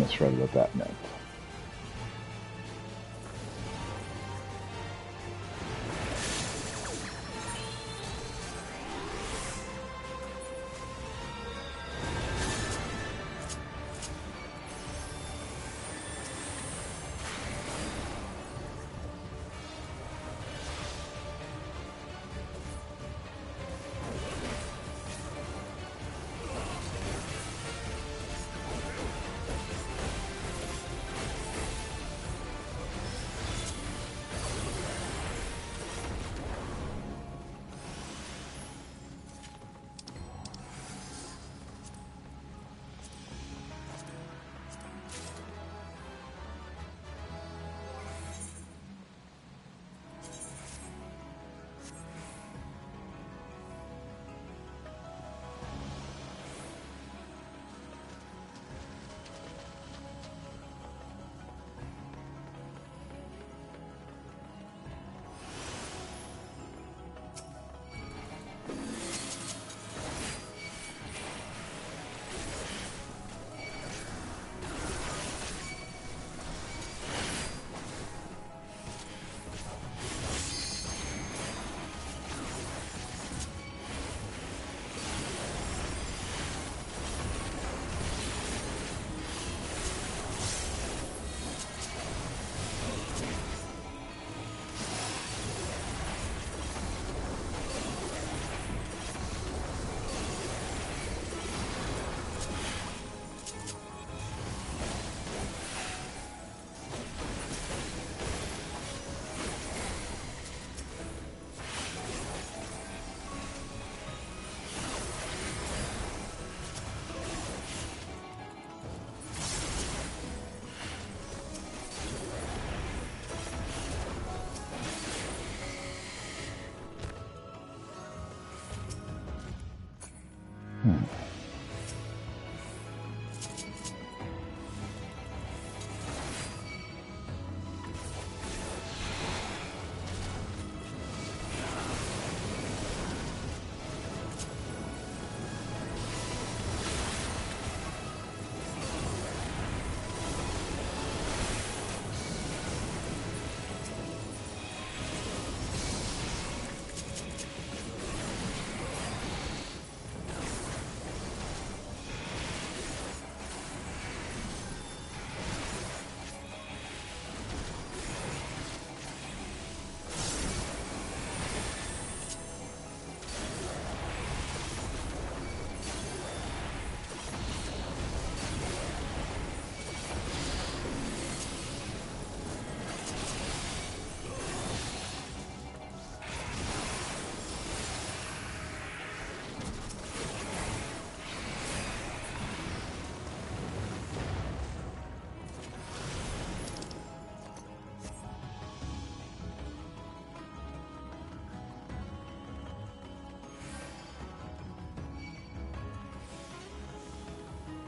misread what that meant.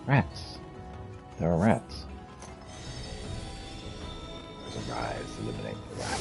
Rats. There are rats. There's a rise, eliminate the rat.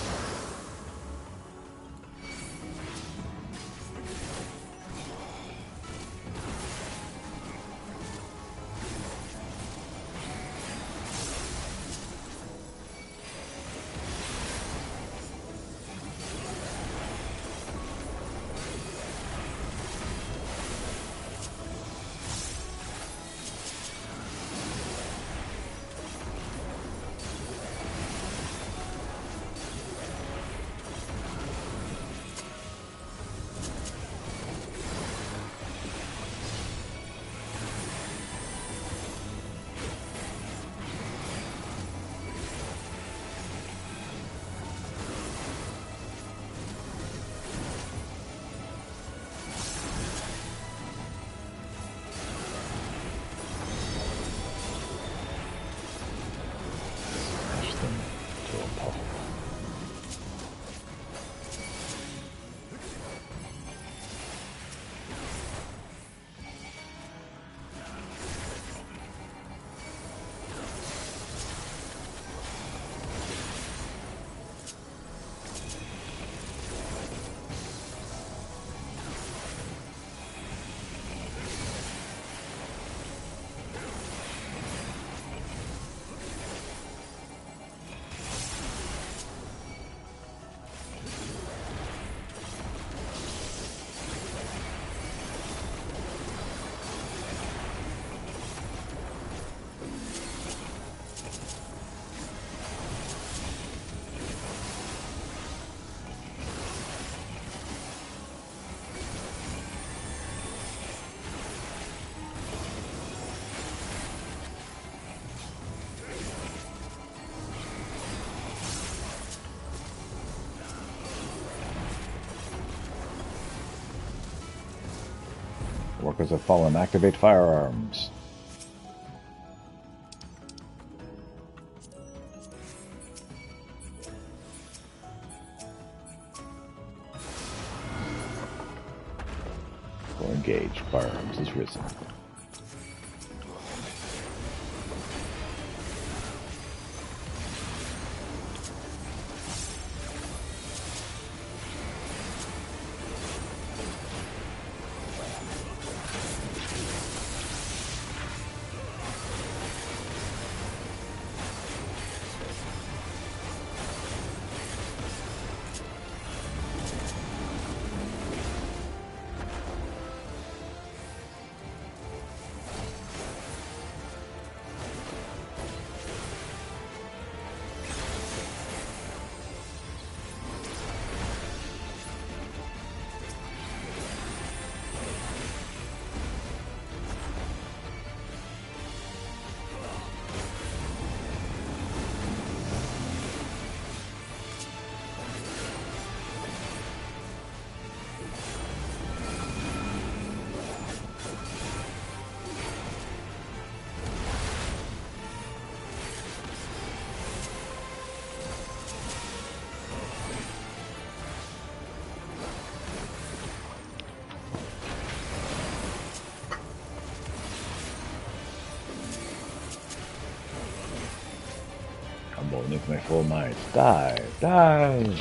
Workers have fallen. Activate firearms. Or engage. Firearms is risen. I'm rolling with my full might. Die! Die!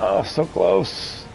Oh, so close.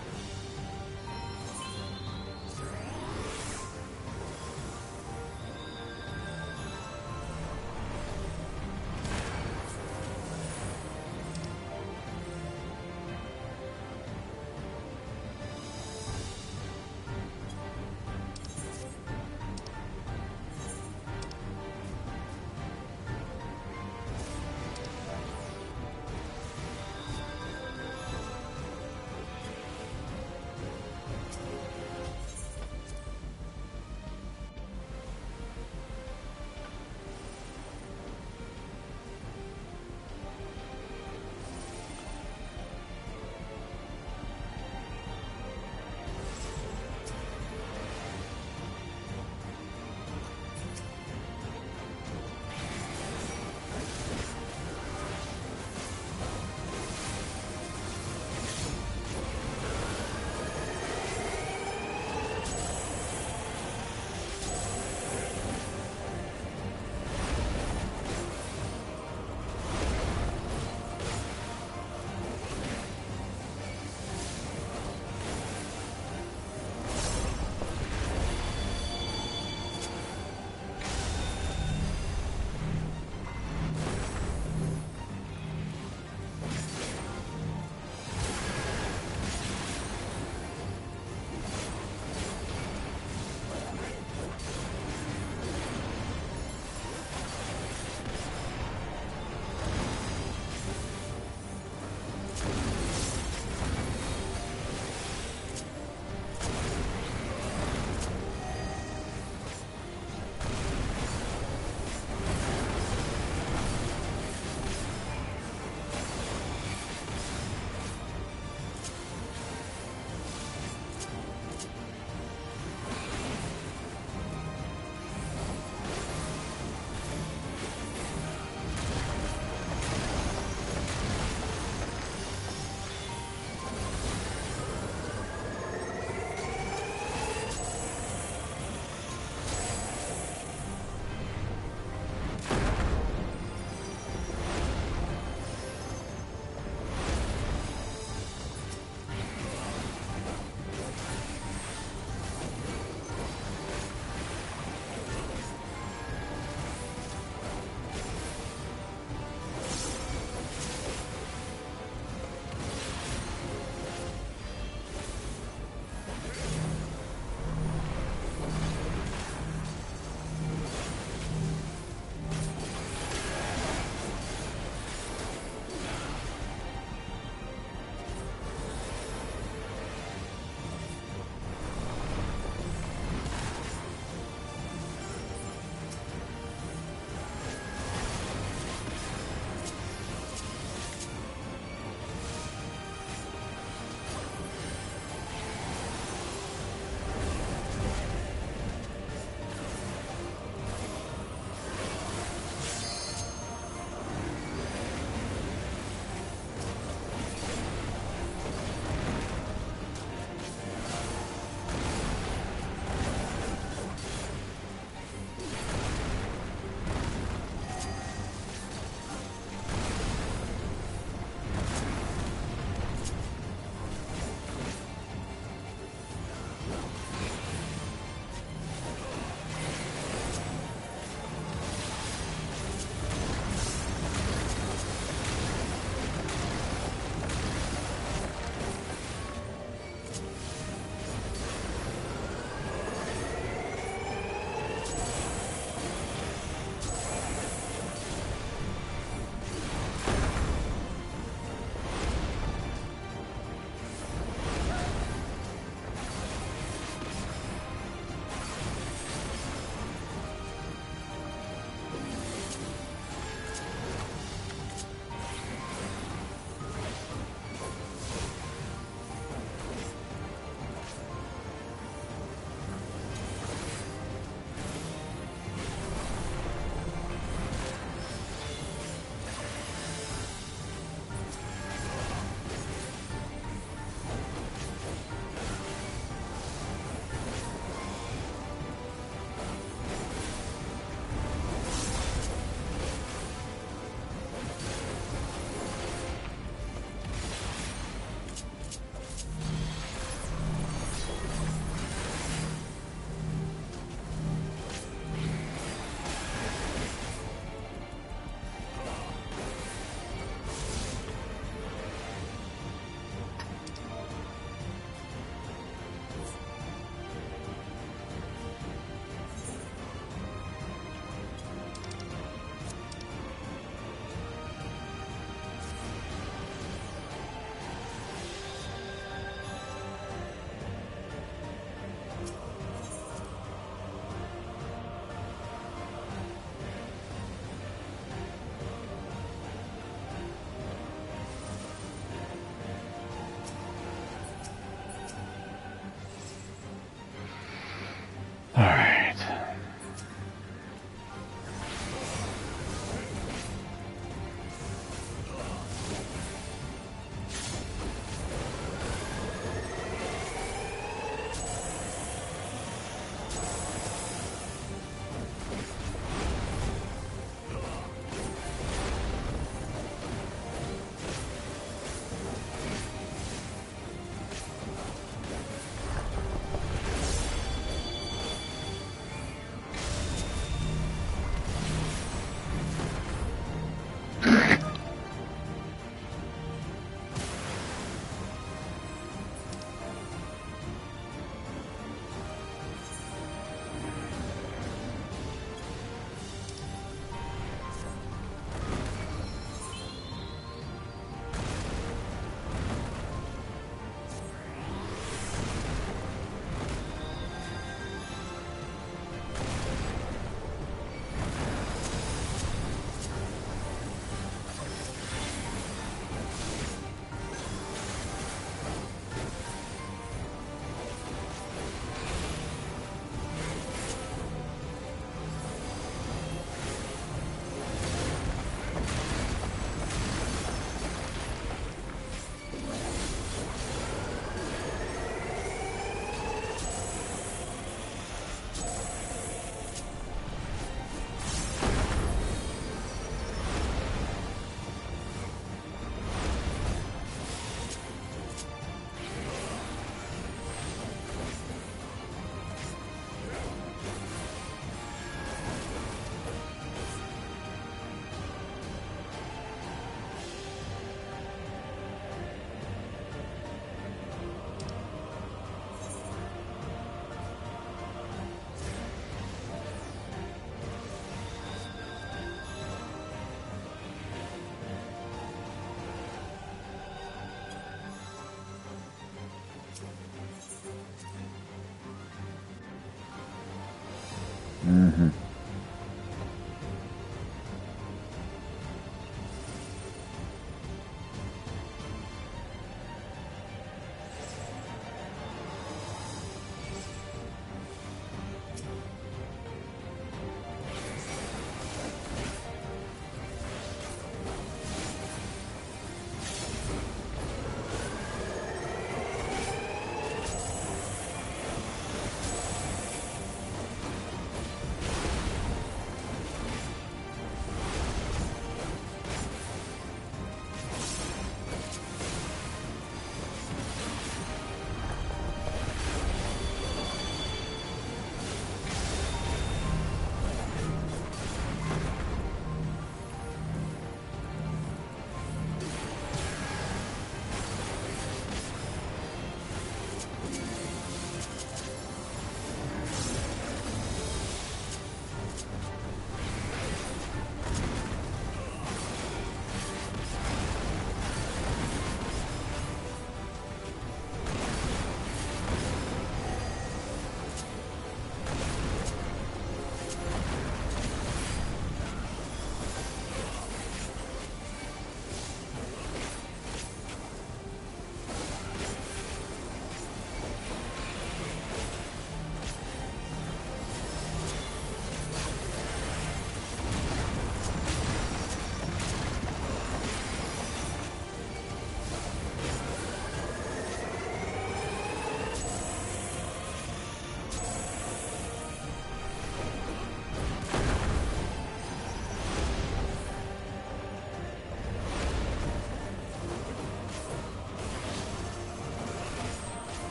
Mm-hmm.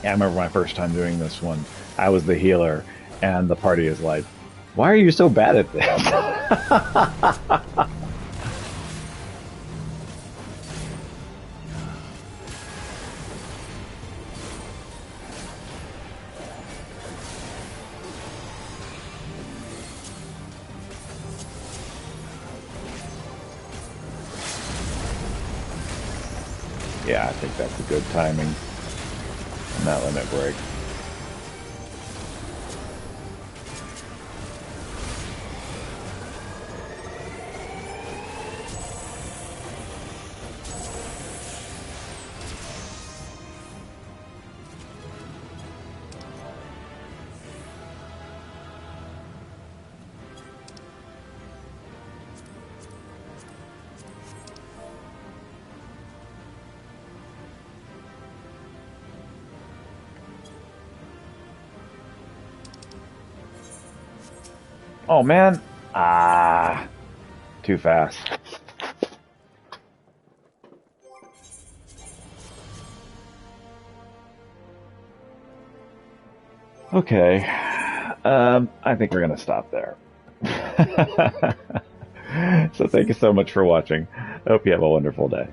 Yeah, I remember my first time doing this one. I was the healer, and the party is like, "Why are you so bad at this?" Yeah, I think that's a good timing on that limit break. Oh, man. Ah. Too fast. Okay. I think we're going to stop there. So thank you so much for watching. I hope you have a wonderful day.